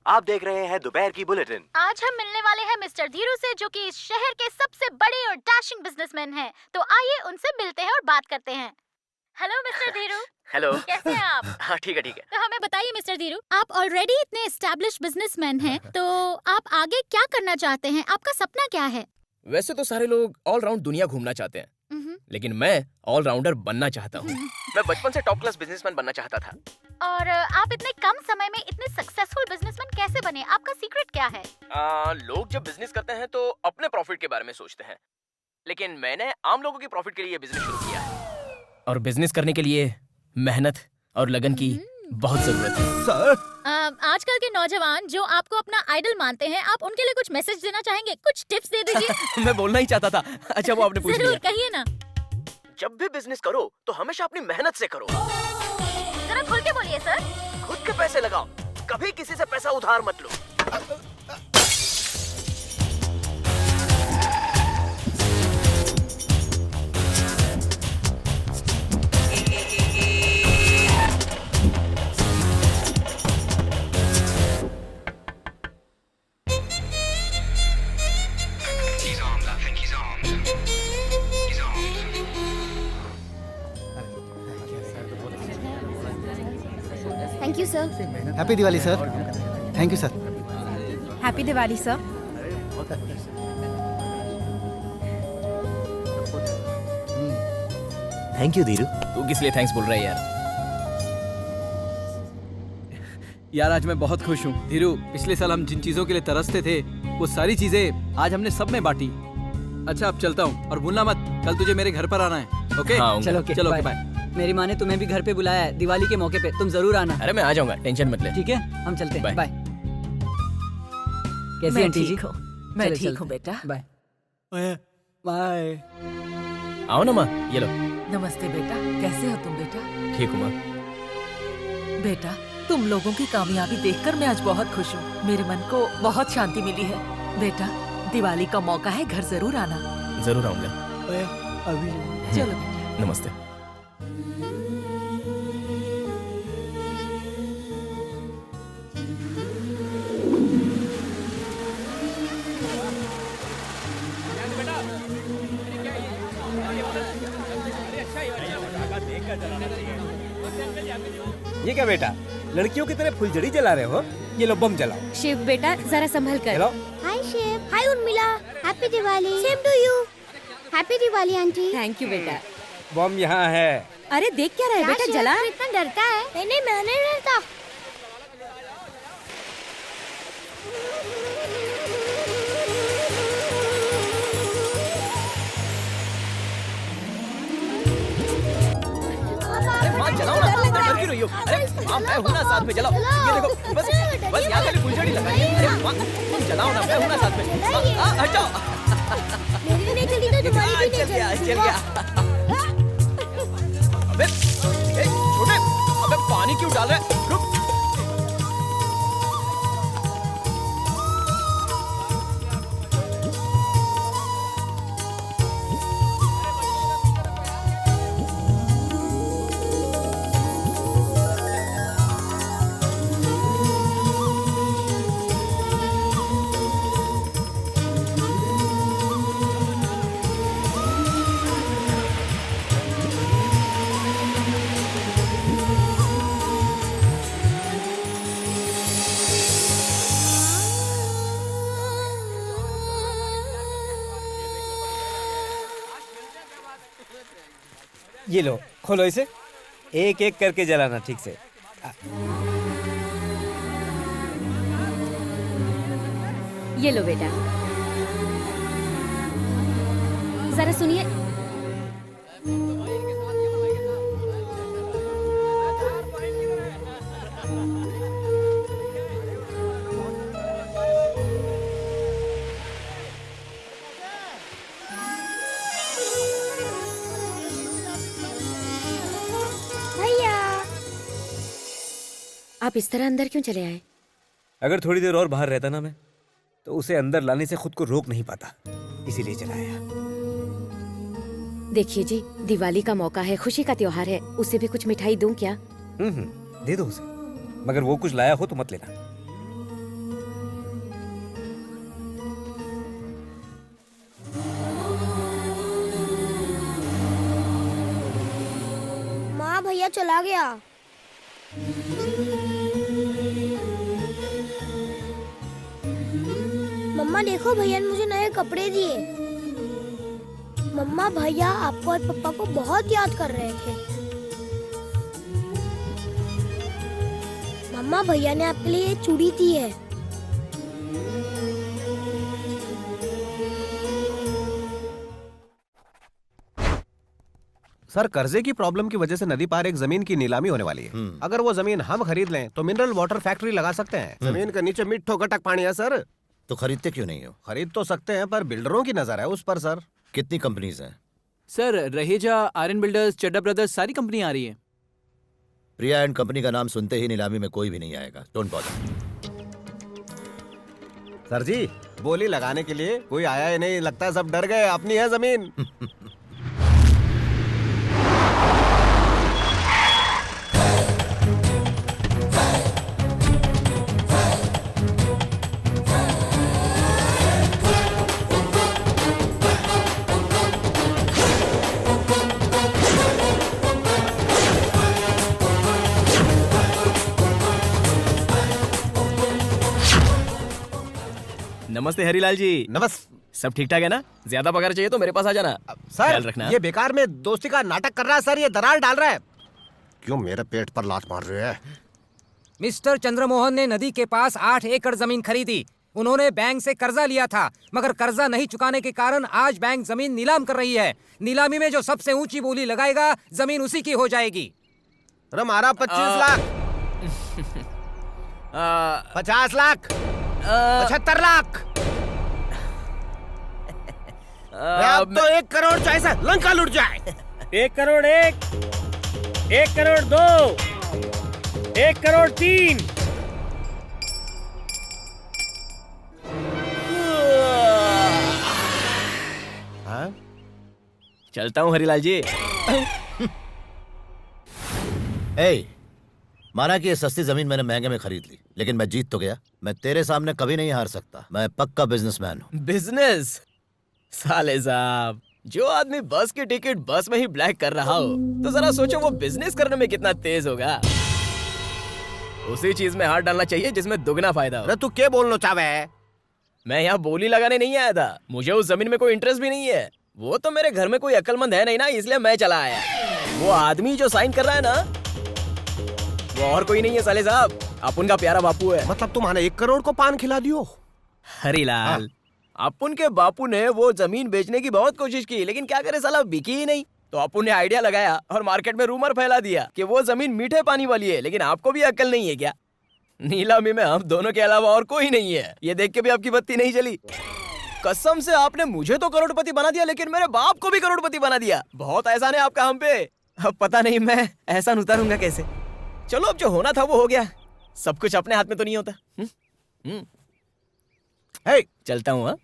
आप देख रहे हैं दोपहर की बुलेटिन। आज हम मिलने वाले हैं मिस्टर धीरू से, जो कि इस शहर के सबसे बड़े और डैशिंग बिजनेसमैन हैं। तो आइए उनसे मिलते हैं और बात करते हैं। Hello mister Dhiru. हेलो। कैसे हैं आप? हाँ ठीक है ठीक है। तो हमें बताइए मिस्टर धीरू, आप ऑलरेडी इतने एस्टैब्लिश बिजनेसमैन हैं, तो आप आगे क्या करना चाहते हैं? आपका सपना क्या है? वैसे तो सारे लोग ऑलराउंड दुनिया घूमना चाहते हैं, लेकिन मैं ऑलराउंडर बनना चाहता हूँ। मैं बचपन से टॉप क्लास बिजनेसमैन बनना चाहता था। और आप इतने कम समय में इतने सक्सेसफुल बिजनेसमैन कैसे बने? आपका सीक्रेट क्या है? लोग जब बिजनेस करते हैं तो अपने प्रॉफिट के बारे में सोचते हैं, लेकिन मैंने आम लोगों के प्रॉफिट के लिए बिजनेस शुरू किया है। और बिजनेस करने के लिए मेहनत और लगन की बहुत जरूरत है। सर, आजकल के नौजवान जो आपको अपना आइडल मानते हैं, आप उनके लिए कुछ मैसेज देना चाहेंगे? कुछ टिप्स दे दीजिए। मैं बोलना ही चाहता था। अच्छा वो आपने पूछ लिया। जरूर कहिए ना। जब भी बिजनेस करो तो हमेशा अपनी मेहनत से करो। जरा खुल के बोलिए सर। खुद के पैसे लगाओ, कभी किसी से पैसा उधार मत लो। Thank you sir. Happy Diwali sir. Thank you sir. Happy Diwali sir. Thank you Dheeru. तू किस लिए थैंक्स बोल रहा है यार? यार आज मैं बहुत खुश हूँ धीरू। पिछले साल हम जिन चीजों के लिए तरसते थे, वो सारी चीजें आज हमने सब में बांटी। अच्छा अब चलता हूँ, और भूलना मत कल तुझे मेरे घर पर आना है। ओके? चलो चलो बाय। मेरी माँ ने तुम्हें भी घर पे बुलाया है दिवाली के मौके पे, तुम जरूर आना। अरे मैं आ जाऊंगा, टेंशन मत ले। ठीक है, हम चलते हैं। बाय। कैसी मैं आंटी जी? ठीक हूँ, मैं चलो, ठीक चलते हूँ बेटा। Bye bye. आओ ना माँ, ये लो। नमस्ते बेटा, कैसे हो तुम बेटा? ठीक हूँ माँ। बेटा तुम लोगों की कामयाबी देखकर मैं आज बहुत खुश हूँ। मेरे मन को बहुत शांति मिली है। बेटा, दिवाली का मौका है, घर जरूर आना। जरूर आऊंगा। अभी चलो बेटा। नमस्ते। ये क्या बेटा, लड़कियों की तरह फुलझड़ी जला रहे हो? ये लो बम जलाओ। शिव बेटा जरा संभल कर। चलो। Hi Shiv, hi Urmila, happy Diwali. Same to you. Happy Diwali aunty. Thank you बेटा। बम यहाँ है। अरे देख क्या रहा है बेटा, शिव, जला। तू इतना डरता है? नहीं मैं नहीं डरता। जलाओ ना, डर क्यों रही हो? अरे माँ, मैं हूँ ना साथ में, जलाओ। ये देखो, बस यहाँ खाली फुलझड़ी लगानी है। अरे माँ, तुम जलाओ ना, मैं हूँ ना साथ में। माँ, हटाओ। मेरी भी नहीं चली तो तुम्हारी भी नहीं चल चली। गया। अबे, ए, छोटे, अबे पानी क्यों डाल रहा है? रुक। ये लो, खोलो इसे। एक एक करके जलाना ठीक से। ये लो बेटा, जरा सुनिए। आप इस तरह अंदर क्यों चले आए? अगर थोड़ी देर और बाहर रहता ना मैं, तो उसे अंदर लाने से खुद को रोक नहीं पाता, इसीलिए चलाया। देखिए जी, दिवाली का मौका है, खुशी का त्योहार है, उसे भी कुछ मिठाई दूं क्या? दे दो उसे, मगर वो कुछ लाया हो तो मत लेना। माँ, भैया चला गया। मम्मा देखो, भैया ने मुझे नए कपड़े दिए। मम्मा, भैया आपको और पापा को बहुत याद कर रहे थे। मम्मा, भैया ने आपके लिए ये चूड़ी दी है। सर, कर्जे की प्रॉब्लम की वजह से नदी पार एक जमीन की नीलामी होने वाली है। अगर वो जमीन हम खरीद लें तो मिनरल वाटर फैक्ट्री लगा सकते हैं। जमीन के नीचे मिट्ठो गटक पानी है सर। तो खरीदते क्यों नहीं हो? खरीद तो सकते हैं, पर बिल्डरों की नजर है उस पर सर। कितनी कंपनीज हैं? सर, रहेजा, आर्यन बिल्डर्स, चड्डा ब्रदर्स, सारी कंपनी आ रही है। प्रिया एंड कंपनी का नाम सुनते ही नीलामी में कोई भी नहीं आएगा। Don't bother. सर जी, बोली लगाने के लिए कोई आया ही नहीं, लगता है सब डर गए। अपनी है जमीन। नमस्ते हरीलाल जी। सब ठीक ठाक है ना? ज्यादा पगार चाहिए तो मेरे पास आ जाना। सर, ख्याल रखना। ये बेकार में दोस्ती का नाटक कर रहा है सर। ये दरार डाल रहा है। क्यों मेरे पेट पर लात मार रहे हैं? मिस्टर चंद्रमोहन ने नदी के पास 8 एकड़ जमीन खरीदी। उन्होंने बैंक से कर्जा लिया था, मगर कर्जा नहीं चुकाने के कारण आज बैंक जमीन नीलाम कर रही है। नीलामी में जो सबसे ऊंची बोली लगाएगा, जमीन उसी की हो जाएगी। हमारा 25 लाख 50 लाख 75 लाख। अब तो 1 करोड़ चाहिए, लंका लुट जाए। 1 करोड़ 1 करोड़ 2 1,03,00,000। चलता हूँ हरीलाल जी। ए, माना कि ये सस्ती जमीन मैंने महंगे में खरीद ली, लेकिन मैं जीत तो गया। मैं तेरे सामने कभी नहीं हार सकता। मैं पक्का बिजनेसमैन हूँ। बिजनेस? साले साहब, जो आदमी बस की टिकट बस में ही ब्लैक कर रहा हो, तो जरा सोचो वो बिजनेस करने में कितना तेज होगा। उसी चीज में हाथ डालना चाहिए जिसमें दुगना फायदा हो। तू क्या बोलना चाहे? मैं यहाँ बोली लगाने नहीं आया था। मुझे उस जमीन में कोई इंटरेस्ट भी नहीं है। वो तो मेरे घर में कोई अक्लमंद है नहीं ना, इसलिए मैं चला आया। वो आदमी जो साइन कर रहा है ना, वो और कोई नहीं है साले साहब, अपुन का प्यारा बापू है। मतलब तुम्हारे 1 करोड़ को पान खिला दियो? हरीलाल, अपुन के बापू ने वो जमीन बेचने की बहुत कोशिश की, लेकिन क्या करे साला, बिकी ही नहीं। तो अपुन ने आइडिया लगाया और मार्केट में रूमर फैला दिया कि वो जमीन मीठे पानी वाली है। लेकिन आपको भी अक्ल नहीं है क्या? नीलामी में हम दोनों के अलावा और कोई नहीं है। ये देख के भी आपकी बत्ती नहीं जली। कसम से आपने मुझे तो करोड़पति बना दिया, लेकिन मेरे बाप को भी करोड़पति बना दिया। बहुत एहसान है आपका हम पे। अब पता नहीं मैं एहसान उतारूंगा कैसे। चलो, अब जो होना था वो हो गया। सब कुछ अपने हाथ में तो नहीं होता। चलता हूँ। हाँ,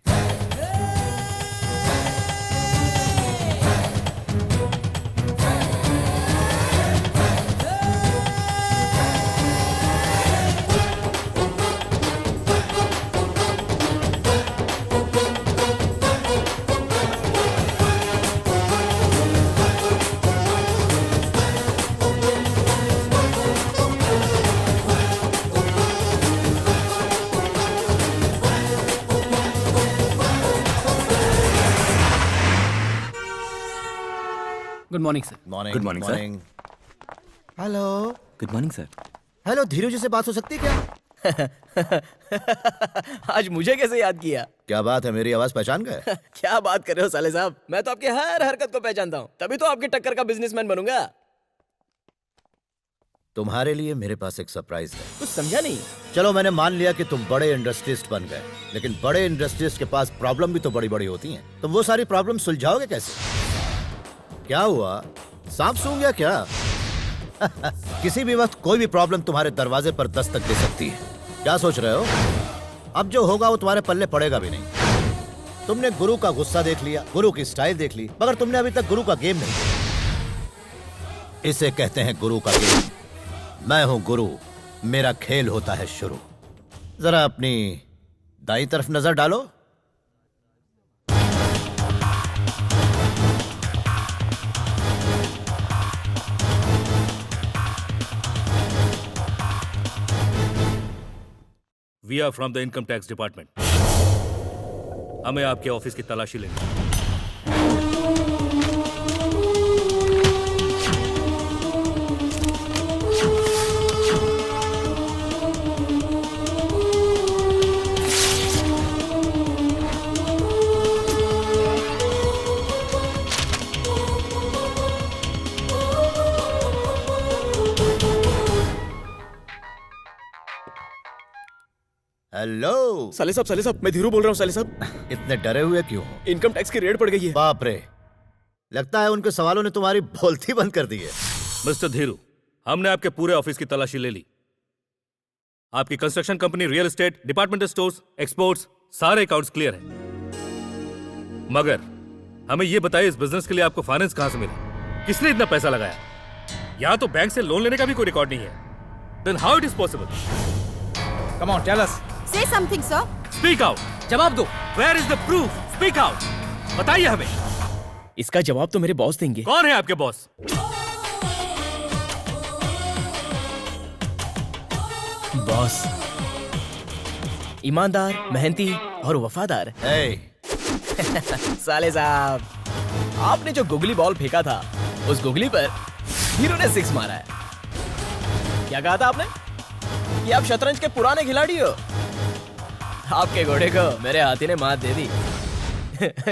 good morning sir. Morning. Good morning, sir. Hello. Good morning sir. Hello, Dheeru ji से बात हो सकती है क्या? आज मुझे कैसे याद किया? क्या बात है, मेरी आवाज पहचान गए? क्या बात कर रहे हो साले साहब, मैं तो आपकी हर हरकत को पहचानता हूँ, तभी तो आपकी टक्कर का बिजनेसमैन बनूंगा। तुम्हारे लिए मेरे पास एक सरप्राइज है। कुछ समझा नहीं। चलो, मैंने मान लिया कि तुम बड़े इंडस्ट्रियलिस्ट बन गए, लेकिन बड़े इंडस्ट्रियलिस्ट के पास प्रॉब्लम भी तो बड़ी बड़ी होती हैं। तुम वो सारी प्रॉब्लम सुलझाओगे कैसे? क्या हुआ, सांप सूंघ गया क्या? किसी भी वक्त कोई भी प्रॉब्लम तुम्हारे दरवाजे पर दस्तक दे सकती है। क्या सोच रहे हो? अब जो होगा वो तुम्हारे पल्ले पड़ेगा भी नहीं। तुमने गुरु का गुस्सा देख लिया, गुरु की स्टाइल देख ली, मगर तुमने अभी तक गुरु का गेम नहीं देखा। इसे कहते हैं गुरु का गेम। मैं हूं गुरु, मेरा खेल होता है शुरू। जरा अपनी दाईं तरफ नजर डालो। We are from the income tax department. हमें आपके ऑफिस की तलाशी लेनी है। हेलो साले साहब, मैं धीरू बोल रहा हूँ। साले साहब, इतने डरे हुए क्यों हो? इनकम टैक्स की रेड पड़ गई है। बाप रे, लगता है उनके सवालों ने तुम्हारी बोलती बंद कर दी है। मिस्टर धीरू, हमने आपके पूरे ऑफिस की तलाशी ले ली। आपकी construction company, real estate, departmental stores, exports, सारे अकाउंट्स क्लियर हैं। मगर हमें यह बताइए, इस बिजनेस के लिए आपको फाइनेंस कहां से मिला? किसने इतना पैसा लगाया? यहां तो बैंक से लोन लेने का भी कोई रिकॉर्ड नहीं है। Then how it is possible? Come on, tell us. Say something, sir. Speak out. जवाब दो। Where is the proof? Speak out. बताइए हमें। इसका जवाब तो मेरे बॉस देंगे। कौन है आपके बॉस? बॉस ईमानदार, मेहनती और वफादार। साले साहब, आपने जो गुगली बॉल फेंका था, उस गुगली पर हीरो ने 6 मारा है। क्या कहा था आपने? कि आप शतरंज के पुराने खिलाड़ी हो। आपके घोड़े को मेरे हाथी ने मात दे दी।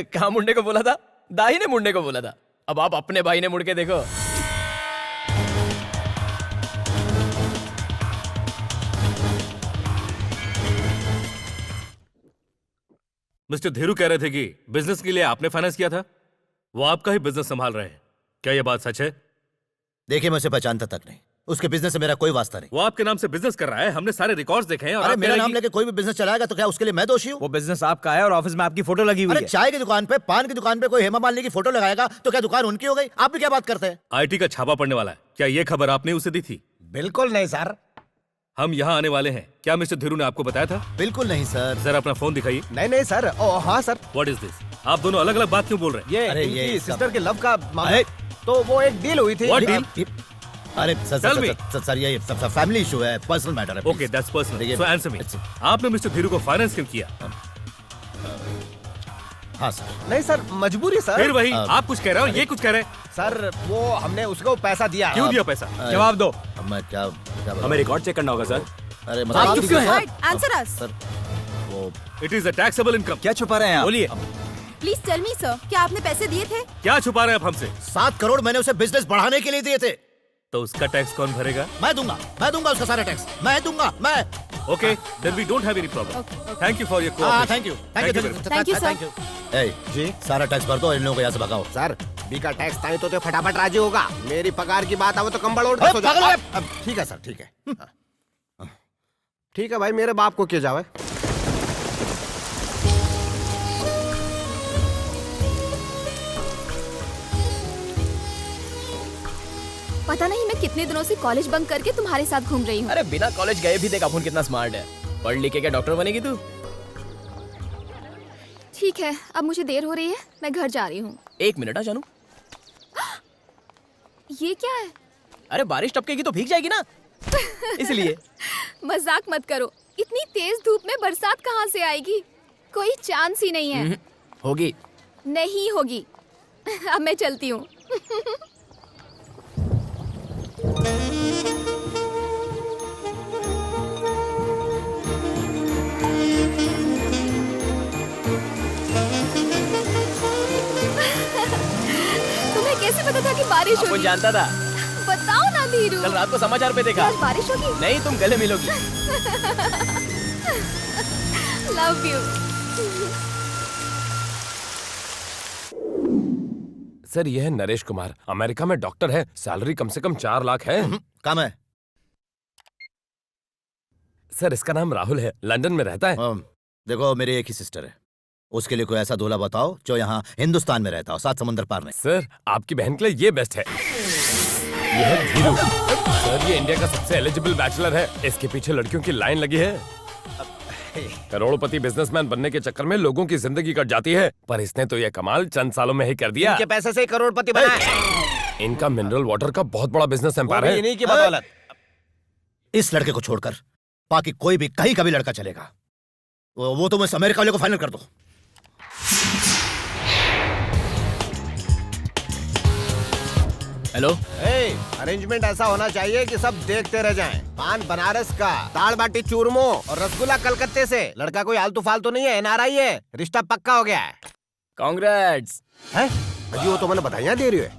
कहाँ मुंडे को बोला था? दाही ने मुंडे को बोला था। अब आप अपने भाई ने मुड़ के देखो। मिस्टर धीरू कह रहे थे कि बिजनेस के लिए आपने फाइनेंस किया था। वो आपका ही बिजनेस संभाल रहे हैं, क्या यह बात सच है? देखिए, मैं उसे पहचानता तक नहीं। उसके बिजनेस से मेरा कोई वास्ता नहीं। वो आपके नाम से बिजनेस कर रहा है, हमने सारे रिकॉर्ड्स देखे हैं। और अरे आप मेरा कह रहे नाम हैं लेके कोई भी बिजनेस चलाएगा तो क्या उसके लिए मैं दोषी हूँ? वो बिजनेस आपका है और ऑफिस में आपकी फोटो लगी हुई अरे है। चाय की दुकान पे, पान की दुकान पे कोई हेमा मालिनी की फोटो लगाएगा तो क्या दुकान उनकी हो गई? आप भी क्या बात करते हैं? आईटी का छापा पड़ने वाला है, क्या ये खबर आपने उसे दी थी? बिल्कुल नहीं सर। हम यहाँ आने वाले हैं, क्या मिस्टर धीरू ने आपको बताया था? बिल्कुल नहीं सर। सर अपना फोन दिखाइए। नहीं सर। ओ हाँ सर। What is this? आप दोनों अलग अलग बात क्यों बोल रहे हैं? ये इनकी सिस्टर के लव का मामला, तो वो एक डील हुई थी। What deal? अरे सर ये फैमिली इशू है, पर्सनल मैटर है। Okay that's personal, so answer me. आपने मिस्टर धीरू को फाइनेंस क्यों किया? हाँ सर। नहीं सर, मजबूरी सर। फिर वही, आप कुछ कह रहे हो, ये कुछ कह रहे हैं। सर वो हमने उसको पैसा दिया। क्यों दिया पैसा? जवाब दो। मैं क्या हमें रिकॉर्ड चेक करना होगा सर। अरे आप चुप क्यों हैं? आंसर अस। सर वो it is a taxable income. क्या छुपा रहे हैं आप? बोलिए। प्लीज टेल मी सर, क्या आपने पैसे दिए थे? क्या छुपा रहे हैं आप हमसे? 7 करोड़ मैंने उसे बिजनेस बढ़ाने के लिए दिए थे। तो उसका टैक्स कौन भरेगा? मैं दूंगा उसका सारा टैक्स, मैं दूंगा। Okay, then we don't have any problem. Thank you for your thank you जी सारा टैक्स भर दो और इन लोगों को यहाँ से भगाओ। सर बी का टैक्स ताई तो फटाफट राजी होगा। मेरी पगार की बात आवे तो कंबल ओढ़ के सो जाओ। ठीक है सर, ठीक है। ठीक है भाई, मेरे बाप को किया जावे। पता नहीं मैं कितने दिनों से कॉलेज बंक करके तुम्हारे साथ घूम रही हूँ। अरे बिना कॉलेज गए भी देख अपुन कितना स्मार्ट है। पढ़ लिख के क्या डॉक्टर बनेगी तू? ठीक है, अब मुझे देर हो रही है, मैं घर जा रही हूँ। 1 मिनट जानू। ये क्या है? अरे बारिश टपकेगी तो भीग जाएगी ना, इसलिए। मजाक मत करो, इतनी तेज धूप में बरसात कहाँ से आएगी? कोई चांस ही नहीं है। होगी। नहीं होगी। अब मैं चलती हूँ। तुम्हें कैसे पता था कि बारिश होगी? वो जानता था। बताओ ना धीरू। कल रात को समाचार पे देखा। आज बारिश होगी? नहीं, तुम गले मिलोगी। Love you. सर यह है नरेश कुमार, अमेरिका में डॉक्टर है, सैलरी कम से कम 4 लाख है। कम है सर। इसका नाम राहुल है, लंदन में रहता है। देखो मेरी एक ही सिस्टर है, उसके लिए कोई ऐसा दूल्हा बताओ जो यहाँ हिंदुस्तान में रहता हो, 7 समुंदर पार में। सर आपकी बहन के लिए ये बेस्ट है। ये है धीरू। सर ये इंडिया का सबसे एलिजिबल बैचलर है, इसके पीछे लड़कियों की लाइन लगी है। करोड़पति बिजनेसमैन बनने के चक्कर में लोगों की जिंदगी कट जाती है, पर इसने तो ये कमाल चंद सालों में ही कर दिया। इनके पैसे से करोड़पति बना है। इनका मिनरल वाटर का बहुत बड़ा बिजनेस एम्पायर है। इन्हीं की बदौलत। इस लड़के को छोड़कर बाकी कोई भी कहीं का भी लड़का चलेगा। वो तुम इस अमेरिका वाले को फाइनल कर दो। हेलो। अरेंजमेंट ऐसा होना चाहिए कि सब देखते रह जाएं। पान बनारस का, दाल बाटी चूरमो और रसगुल्ला कलकत्ते से। लड़का कोई आलतू फालतू नहीं है, एनआरआई है, रिश्ता पक्का हो गया है। कांग्रेट्स। हैं? अजी वो तो मैंने बधाइयां दे रही है।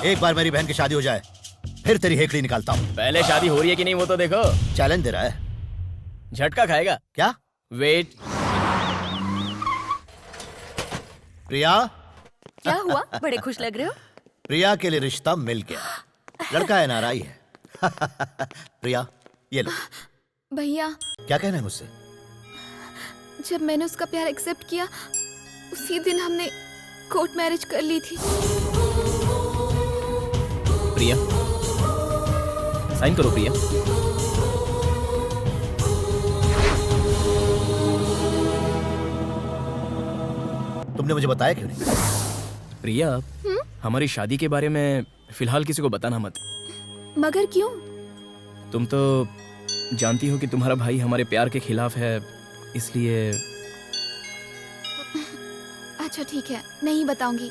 एक बार मेरी बहन की शादी हो जाए फिर तेरी हेकड़ी निकालता हूँ। पहले शादी हो रही है कि नहीं वो तो देखो। चैलेंज दे रहा है। झटका खाएगा क्या? वेट। प्रिया। क्या हुआ? बड़े खुश लग रहे हो। प्रिया के लिए रिश्ता मिल गया। लड़का एनआरआई है। प्रिया ये लो। भैया क्या कहना है मुझसे? जब मैंने उसका प्यार एक्सेप्ट किया उसी दिन हमने कोर्ट मैरिज कर ली थी। प्रिया साइन करो। प्रिया तुमने मुझे बताया क्यों नहीं? प्रिया हमारी शादी के बारे में फिलहाल किसी को बताना मत। मगर क्यों? तुम तो जानती हो कि तुम्हारा भाई हमारे प्यार के खिलाफ है, इसलिए। अच्छा ठीक है, नहीं बताऊंगी।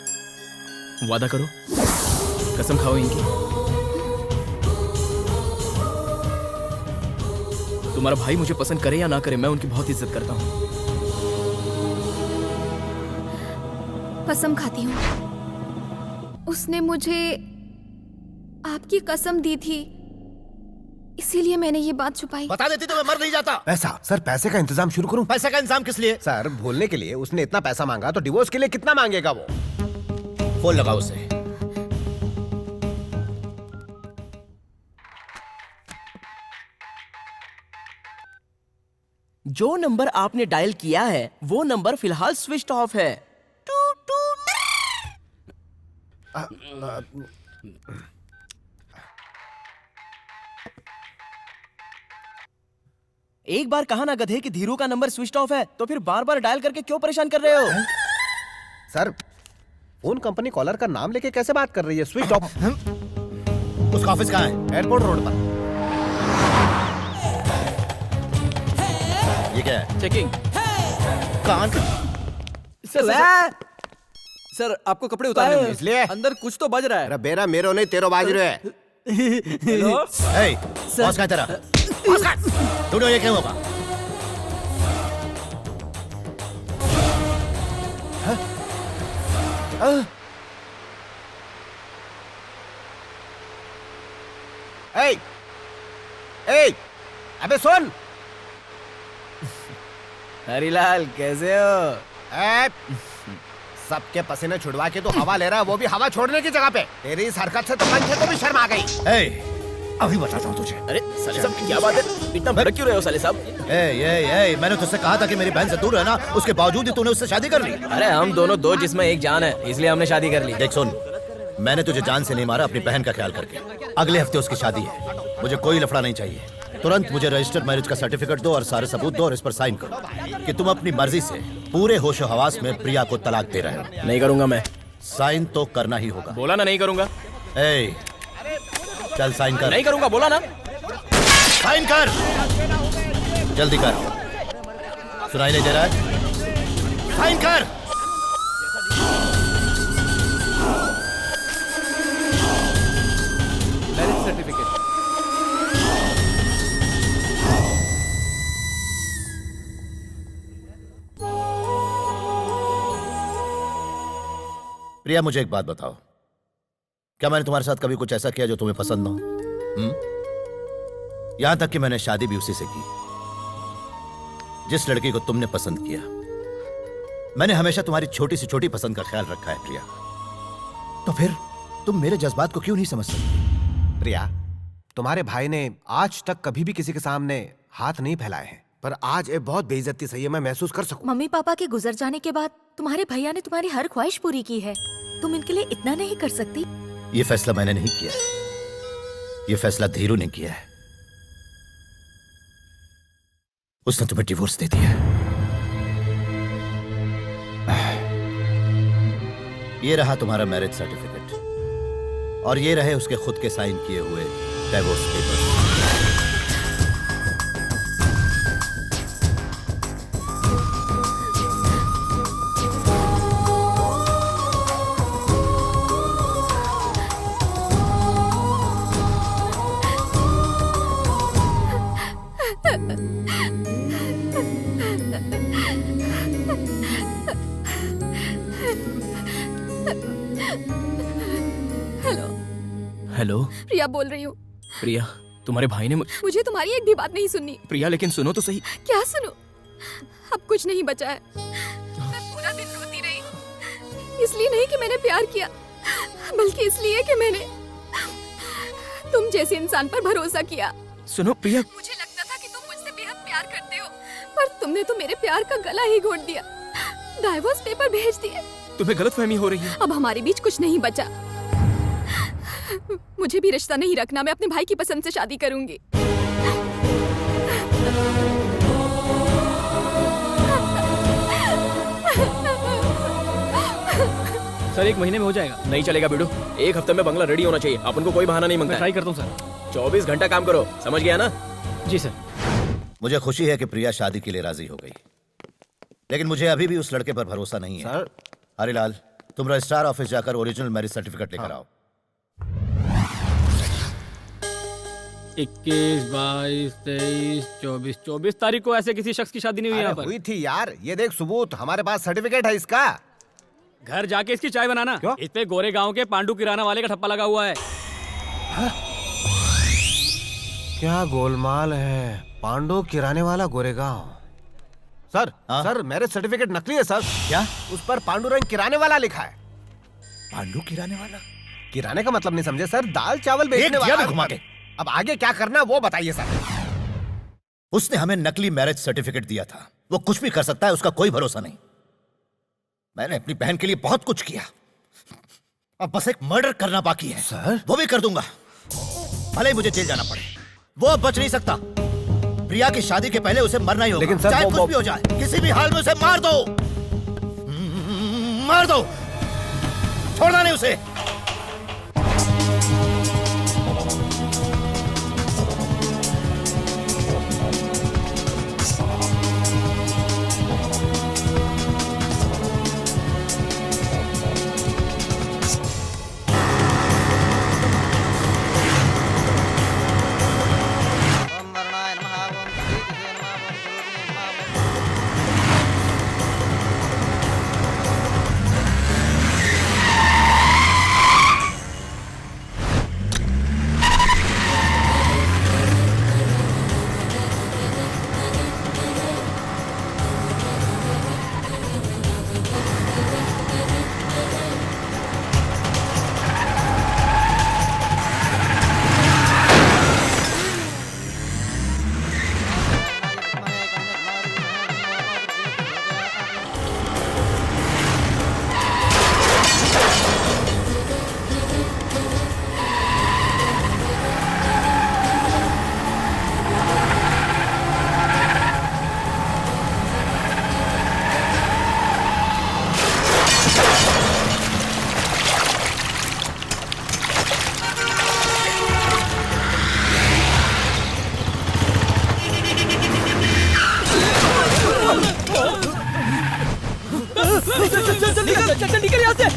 वादा करो, कसम खाओ इनकी। तुम्हारा भाई मुझे पसंद करे या ना करे, मैं उनकी बहुत इज्जत करता हूँ। कसम खाती हूँ। उसने मुझे आपकी कसम दी थी, इसीलिए मैंने ये बात छुपाई। बता देती तो मैं मर नहीं जाता। पैसा? सर पैसे का इंतजाम शुरू करूं? पैसे का इंतजाम किस लिए? सर भूलने के लिए। उसने इतना पैसा मांगा तो डिवोर्स के लिए कितना मांगेगा वो? फोन लगाओ उसे। जो नंबर आपने डायल किया है वो नंबर फिलहाल स्विच ऑफ है। एक बार कहा ना गधे कि धीरू का नंबर स्विच ऑफ है, तो फिर बार बार डायल करके क्यों परेशान कर रहे हो? सर, फोन कंपनी कॉलर का नाम लेके कैसे बात कर रही है? Switch off. उसका ऑफिस कहाँ है? एयरपोर्ट रोड पर। ये क्या है? चेकिंग। कान सर आपको कपड़े उतारने होंगे, इसलिए अंदर कुछ तो बज रहा है। अरे बेरा मेरो नहीं तेरो बाज रहे है। हेलो बॉस का तेरा बॉस का तूने ये क्या हुआ? अबे सुन। हरीलाल कैसे हो? सबके पसीने छुड़वा के तो हवा ले रहा है, वो भी हवा छोड़ने की जगह पे। तेरी इस हरकत से तो पंखे को भी शर्म आ गई। अभी बताता हूँ तुझे। अरे साले साहब क्या बात है, इतना भड़क क्यों रहे हो साले साहब? मैंने तुझसे कहा था कि मेरी बहन से दूर रहना, उसके बावजूद ही तूने उससे शादी कर ली। अरे हम दोनों दो जिसमें एक जान है, इसलिए हमने शादी कर ली। देख सुन, मैंने तुझे जान से नहीं मारा, अपनी बहन का ख्याल करके। अगले हफ्ते उसकी शादी है, मुझे कोई लफड़ा नहीं चाहिए। तुरंत मुझे रजिस्टर्ड मैरिज का सर्टिफिकेट दो और सारे सबूत दो और इस पर साइन करो कि तुम अपनी मर्जी से पूरे होशो हवास में प्रिया को तलाक दे रहे हो। नहीं करूंगा मैं। साइन तो करना ही होगा। बोला ना नहीं करूंगा। चल साइन कर। नहीं करूंगा बोला ना। साइन कर, जल्दी कर। सुनाई नहीं दे रहा है? साइन कर। Marriage certificate. प्रिया मुझे एक बात बताओ, क्या मैंने तुम्हारे साथ कभी कुछ ऐसा किया जो तुम्हें पसंद ना हो? यहां तक कि मैंने शादी भी उसी से की जिस लड़की को तुमने पसंद किया। मैंने हमेशा तुम्हारी छोटी से छोटी पसंद का ख्याल रखा है प्रिया। तो फिर तुम मेरे जज्बात को क्यों नहीं समझ सकती? प्रिया, तुम्हारे भाई ने आज तक कभी भी किसी के सामने हाथ नहीं फैलाए हैं, पर आज ये बहुत बेइज्जती सही है, मैं महसूस कर सकूं। मम्मी पापा के गुजर जाने के बाद तुम्हारे भैया ने तुम्हारी हर ख्वाहिश पूरी की है, तुम इनके लिए इतना नहीं कर सकती? ये फैसला मैंने नहीं किया, ये फैसला धीरू ने किया है। उसने तुम्हें डिवोर्स दे दिया। ये रहा तुम्हारा मैरिज सर्टिफिकेट और ये रहे उसके खुद के साइन किए हुए डिवोर्स पेपर्स। हेलो। हेलो प्रिया बोल रही हूँ। प्रिया, तुम्हारे भाई ने मुझे तुम्हारी एक भी बात नहीं सुननी। प्रिया लेकिन सुनो तो सही। क्या सुनो? अब कुछ नहीं बचा है। मैं पूरा दिन रोती रही, इसलिए नहीं कि मैंने प्यार किया, बल्कि इसलिए कि मैंने तुम जैसे इंसान पर भरोसा किया। सुनो प्रिया, मुझे लगता था कि तुम मुझसे बेहद प्यार करते हो, पर तुमने तो मेरे प्यार का गला ही घोट दिया, डाइवोर्स पेपर भेज दिए। तुम्हें गलतफहमी हो रही है। अब हमारे बीच कुछ नहीं बचा। मुझे भी रिश्ता नहीं रखना, मैं अपने भाई की पसंद से शादी करूंगी। सर 1 महीने में हो जाएगा। नहीं चलेगा बेटू, 1 हफ्ते में बंगला रेडी होना चाहिए। अपन को कोई बहाना नहीं मांगता। ट्राई करता हूँ सर। 24 घंटा काम करो, समझ गया ना? जी सर। मुझे खुशी है कि प्रिया शादी के लिए राजी हो गई, लेकिन मुझे अभी भी उस लड़के पर भरोसा नहीं है। सर, हरिलाल, तुम रजिस्ट्रार ऑफिस जाकर ओरिजिनल मैरिज सर्टिफिकेट लेकर आओ। 21, 22, 23, 24 तारीख को ऐसे किसी शख्स की शादी नहीं हुई यहाँ पर। हुई थी यार, ये देख सबूत, हमारे पास सर्टिफिकेट है इसका। घर जाके इसकी चाय बनाना। क्यों? इस पे गोरे गांव के पांडू किराना वाले का ठप्पा लगा हुआ है। क्या गोलमाल है, पांडु किराने वाला Goregaon. Sir, sir marriage certificate नकली है सर। क्या? उस पर पांडुरंग किराने वाला लिखा है। पांडु किराने वाला? किराने का मतलब नहीं समझे सर, दाल चावल बेचने वाला। घुमा के अब आगे क्या करना वो बताइए सर। उसने हमें नकली मैरिज सर्टिफिकेट दिया था। वो कुछ भी कर सकता है, उसका कोई भरोसा नहीं। मैंने अपनी बहन के लिए बहुत कुछ किया, अब बस एक मर्डर करना बाकी है। सर? वो भी कर दूंगा, भले ही मुझे जेल जाना पड़े। वो अब बच नहीं सकता। प्रिया की शादी के पहले उसे मरना ही होगा। लेकिन सर, चाहे वो- कुछ भी हो जाए, किसी भी हाल में उसे मार दो, मार दो, छोड़ना नहीं उसे। चल निकल यहाँ से।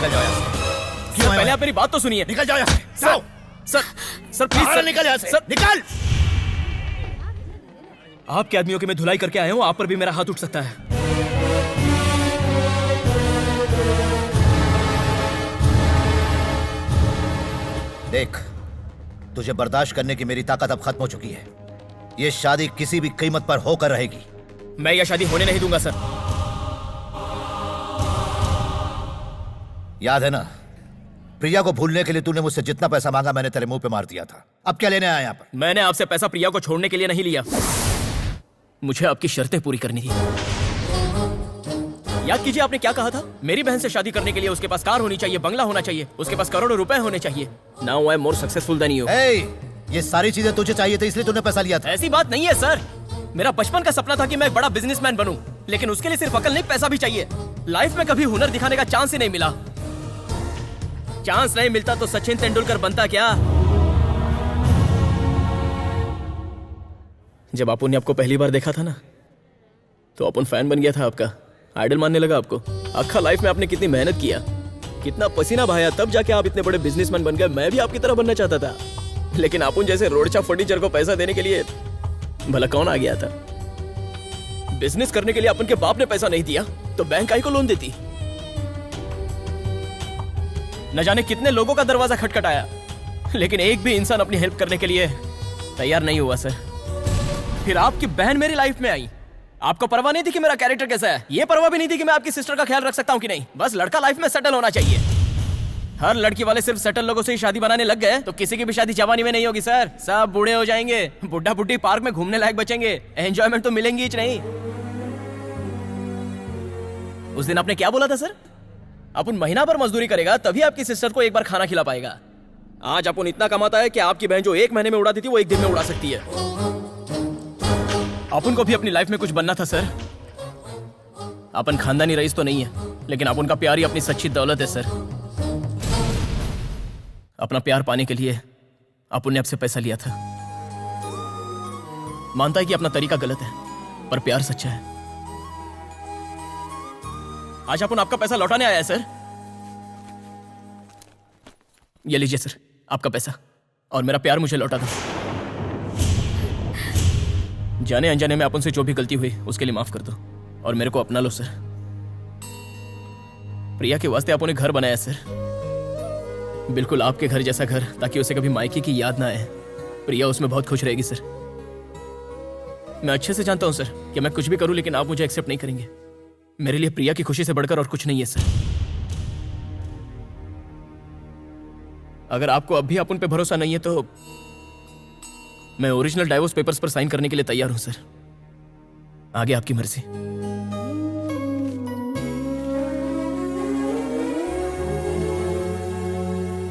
निकल जाओ यहाँ से। सर, पहले आप मेरी बात तो सुनिए। निकल जाओ यहाँ से। जाओ। सर प्लीज बाहर निकल यहाँ से। निकल। आपके आदमियों की मैं धुलाई करके आया हूँ, आप पर भी मेरा हाथ उठ सकता है। देख, तुझे बर्दाश्त करने की मेरी ताकत अब खत्म हो चुकी है। ये शादी किसी भी कीमत पर होकर रहेगी। मैं यह शादी होने नहीं दूंगा सर। याद है ना, प्रिया को भूलने के लिए तूने मुझसे जितना पैसा मांगा मैंने तेरे मुंह पे मार दिया था। अब क्या लेने आया यहाँ पर? मैंने आपसे पैसा प्रिया को छोड़ने के लिए नहीं लिया, मुझे आपकी शर्तें पूरी करनी थी। याद कीजिए आपने क्या कहा था, मेरी बहन से शादी करने के लिए उसके पास कार होनी चाहिए, बंगला होना चाहिए, उसके पास करोड़ों रुपए होने चाहिए। Now I am more successful than you. ये सारी चीजें तुझे चाहिए थी इसलिए तूने पैसा लिया था। ऐसी बात नहीं है सर, मेरा बचपन का सपना था कि मैं एक बड़ा बिजनेसमैन बनूं, लेकिन उसके लिए सिर्फ अकल नहीं पैसा भी चाहिए। लाइफ में कभी हुनर दिखाने का चांस ही नहीं मिला। चांस नहीं मिलता तो सचिन तेंदुलकर बनता क्या। जब अपुन ने आपको पहली बार देखा था ना, तो अपुन फैन बन गया था आपका, आइडल मानने लगा आपको। अक्खा लाइफ में आपने कितनी मेहनत किया, कितना पसीना बहाया, तब जाके आप इतने बड़े बिजनेसमैन बन गए। मैं भी आपकी तरह बनना चाहता था, लेकिन अपुन जैसे रोडचा फर्नीचर को पैसा देने के लिए भला कौन आ गया था। बिजनेस करने के लिए अपन के बाप ने पैसा नहीं दिया तो बैंक आई को लोन देती। न जाने कितने लोगों का दरवाजा खटखटाया, लेकिन एक भी इंसान अपनी हेल्प करने के लिए तैयार नहीं हुआ सर। फिर आपकी बहन मेरी लाइफ में आई, आपको परवाह नहीं थी कि मेरा कैरेक्टर कैसा है, ये परवाह भी नहीं थी कि मैं आपकी सिस्टर का ख्याल रख सकता हूँ कि नहीं। बस लड़का लाइफ में सेटल होना चाहिए। हर लड़की वाले सिर्फ सेटल लोगों से ही शादी बनाने लग गए तो किसी की भी शादी जवानी में नहीं होगी सर। सब बूढ़े हो जाएंगे, बुढ़ा बुढ़ी पार्क में घूमने लायक बचेंगे, एंजॉयमेंट तो मिलेंगी ही नहीं। उस दिन आपने क्या बोला था सर, अपन महीना भर मजदूरी करेगा तभी आपकी सिस्टर को एक बार खाना खिला पाएगा। आज अपन इतना कमाता है कि आपकी बहन जो एक महीने में उड़ाती थी वो एक दिन में उड़ा सकती है। अपन को भी अपनी लाइफ में कुछ बनना था सर। अपन खानदानी रईस तो नहीं है, लेकिन अपन का प्यार ही अपनी सच्ची दौलत है सर। अपना प्यार पाने के लिए अपन ने आपसे पैसा लिया था। मानता है कि अपना तरीका गलत है, पर प्यार सच्चा है। आज अपन आपका पैसा लौटाने आया है सर। ये लीजिए सर आपका पैसा, और मेरा प्यार मुझे लौटा दो। जाने अनजाने में अपन से जो भी गलती हुई उसके लिए माफ कर दो, और मेरे को अपना लो सर। प्रिया के वास्ते अपन ने घर बनाया सर, बिल्कुल आपके घर जैसा घर, ताकि उसे कभी मायके की याद ना आए। प्रिया उसमें बहुत खुश रहेगी सर। मैं अच्छे से जानता हूं सर कि मैं कुछ भी करूं लेकिन आप मुझे एक्सेप्ट नहीं करेंगे। मेरे लिए प्रिया की खुशी से बढ़कर और कुछ नहीं है सर। अगर आपको अब भी अपन पे भरोसा नहीं है तो मैं ओरिजिनल डाइवोर्स पेपर्स पर साइन करने के लिए तैयार हूं सर। आगे आपकी मर्जी।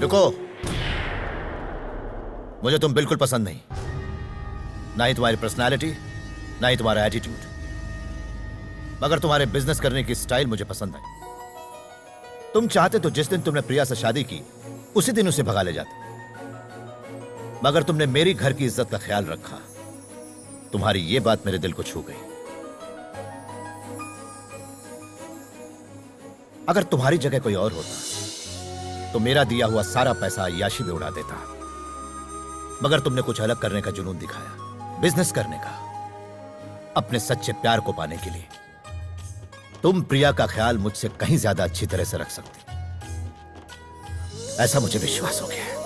रुको, मुझे तुम बिल्कुल पसंद नहीं, ना ही तुम्हारी पर्सनालिटी, ना ही तुम्हारा एटीट्यूड, मगर तुम्हारे बिजनेस करने की स्टाइल मुझे पसंद है। तुम चाहते तो जिस दिन तुमने प्रिया से शादी की उसी दिन उसे भगा ले जाते, मगर तुमने मेरी घर की इज्जत का ख्याल रखा। तुम्हारी ये बात मेरे दिल को छू गई। अगर तुम्हारी जगह कोई और होता तो मेरा दिया हुआ सारा पैसा अय्याशी में उड़ा देता, मगर तुमने कुछ अलग करने का जुनून दिखाया, बिजनेस करने का, अपने सच्चे प्यार को पाने के लिए। तुम प्रिया का ख्याल मुझसे कहीं ज्यादा अच्छी तरह से रख सकती, ऐसा मुझे विश्वास हो गया है।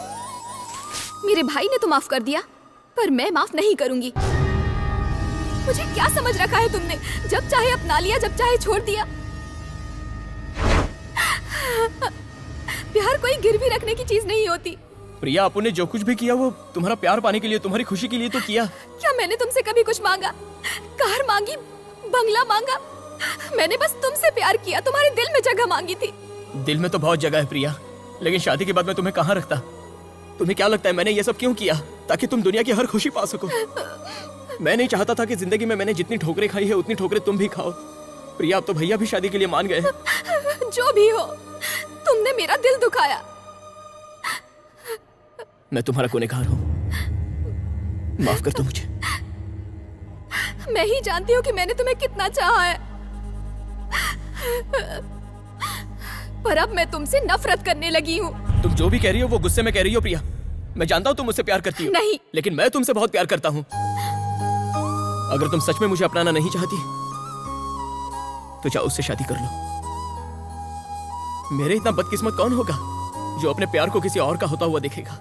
मेरे भाई ने तो माफ कर दिया, पर मैं माफ नहीं करूंगी। मुझे क्या समझ रखा है तुमने, जब चाहे अपना लिया, जब चाहे छोड़ दिया। प्यार कोई गिरवी रखने की चीज नहीं होती। प्रिया आपने जो कुछ भी किया वो तुम्हारा प्यार पाने के लिए, तुम्हारी खुशी के लिए तो किया। क्या मैंने तुमसे कभी कुछ मांगा? कार मांगी, बंगला मांगा? मैंने बस तुमसे प्यार किया, तुम्हारे दिल में जगह मांगी थी। दिल में तो बहुत जगह है प्रिया, लेकिन शादी के बाद मैं तुम्हें कहाँ रखता? तुम्हें क्या लगता है मैंने ये सब क्यों किया? ताकि तुम दुनिया की हर खुशी पा सको। मैं नहीं चाहता था कि जिंदगी में मैंने जितनी ठोकरें खाई है उतनी ठोकरें तुम भी खाओ। प्रिया अब तो भैया भी शादी के लिए मान गए। जो भी हो, तुमने मेरा दिल दुखाया। मैं तुम्हारा गुनहगार हूँ, माफ कर दो मुझे। मैं ही जानती हूँ कि मैंने तुम्हें कितना चाहा है। पर अब मैं तुमसे नफरत करने लगी हूँ। तुम जो भी कह रही हो वो गुस्से में कह रही हो प्रिया। मैं जानता हूँ तुम मुझसे प्यार करती हो। नहीं। लेकिन मैं तुमसे बहुत प्यार करता हूँ। अगर तुम सच में मुझे अपनाना नहीं चाहती तो जाओ उससे शादी कर लो। मेरे इतना बदकिस्मत कौन होगा जो अपने प्यार को किसी और का होता हुआ देखेगा।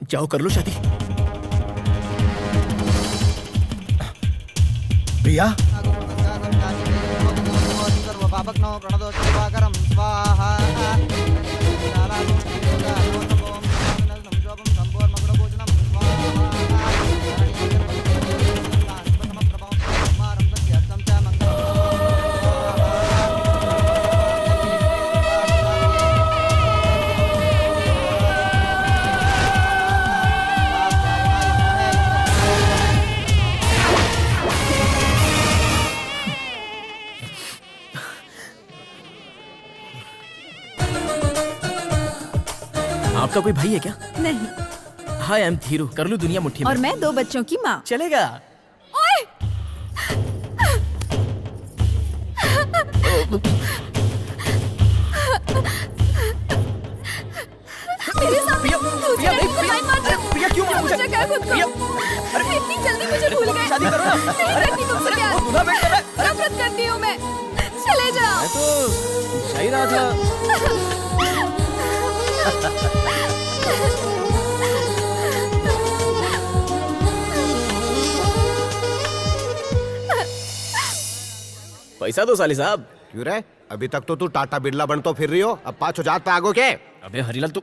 जाओ कर लो शादी। प्रिया, आपका कोई भाई है क्या? नहीं। हाय, आई एम धीरू। कर लूं दुनिया मुट्ठी में? और मैं 2 बच्चों की माँ। चलेगा। ओए! मेरे सामने दूसरी लड़की को लाइन मार दो। प्रिया क्यों मार मुझे? क्या खुद को? अरे इतनी जल्दी मुझे भूल गए। शादी करो ना। नहीं करती तुमसे प्यार। नफरत करती हूँ मैं। चले जाओ। मैं तो सही रहा था। पैसा दो साली साहब। क्यों रे? अभी तक तो तू टाटा बिरला बन तो फिर रही हो, अब 5,000 पे आगो के? अबे हरीलाल, तू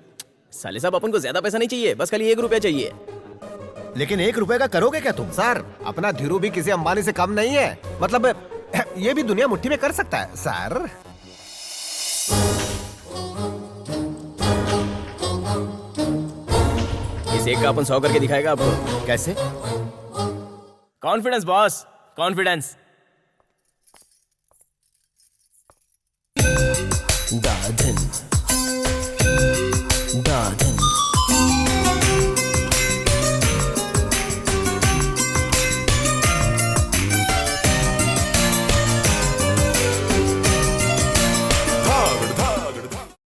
साले साहब अपन को ज्यादा पैसा नहीं चाहिए, बस खाली 1 रुपया चाहिए। लेकिन 1 रुपए का करोगे क्या तुम? सर, अपना धीरू भी किसी अंबानी से कम नहीं है। मतलब ये भी दुनिया मुट्ठी में कर सकता है सर। इस एक का अपन 100 करके दिखाएगा आपको। कैसे? Confidence boss, confidence. दाधन दाधन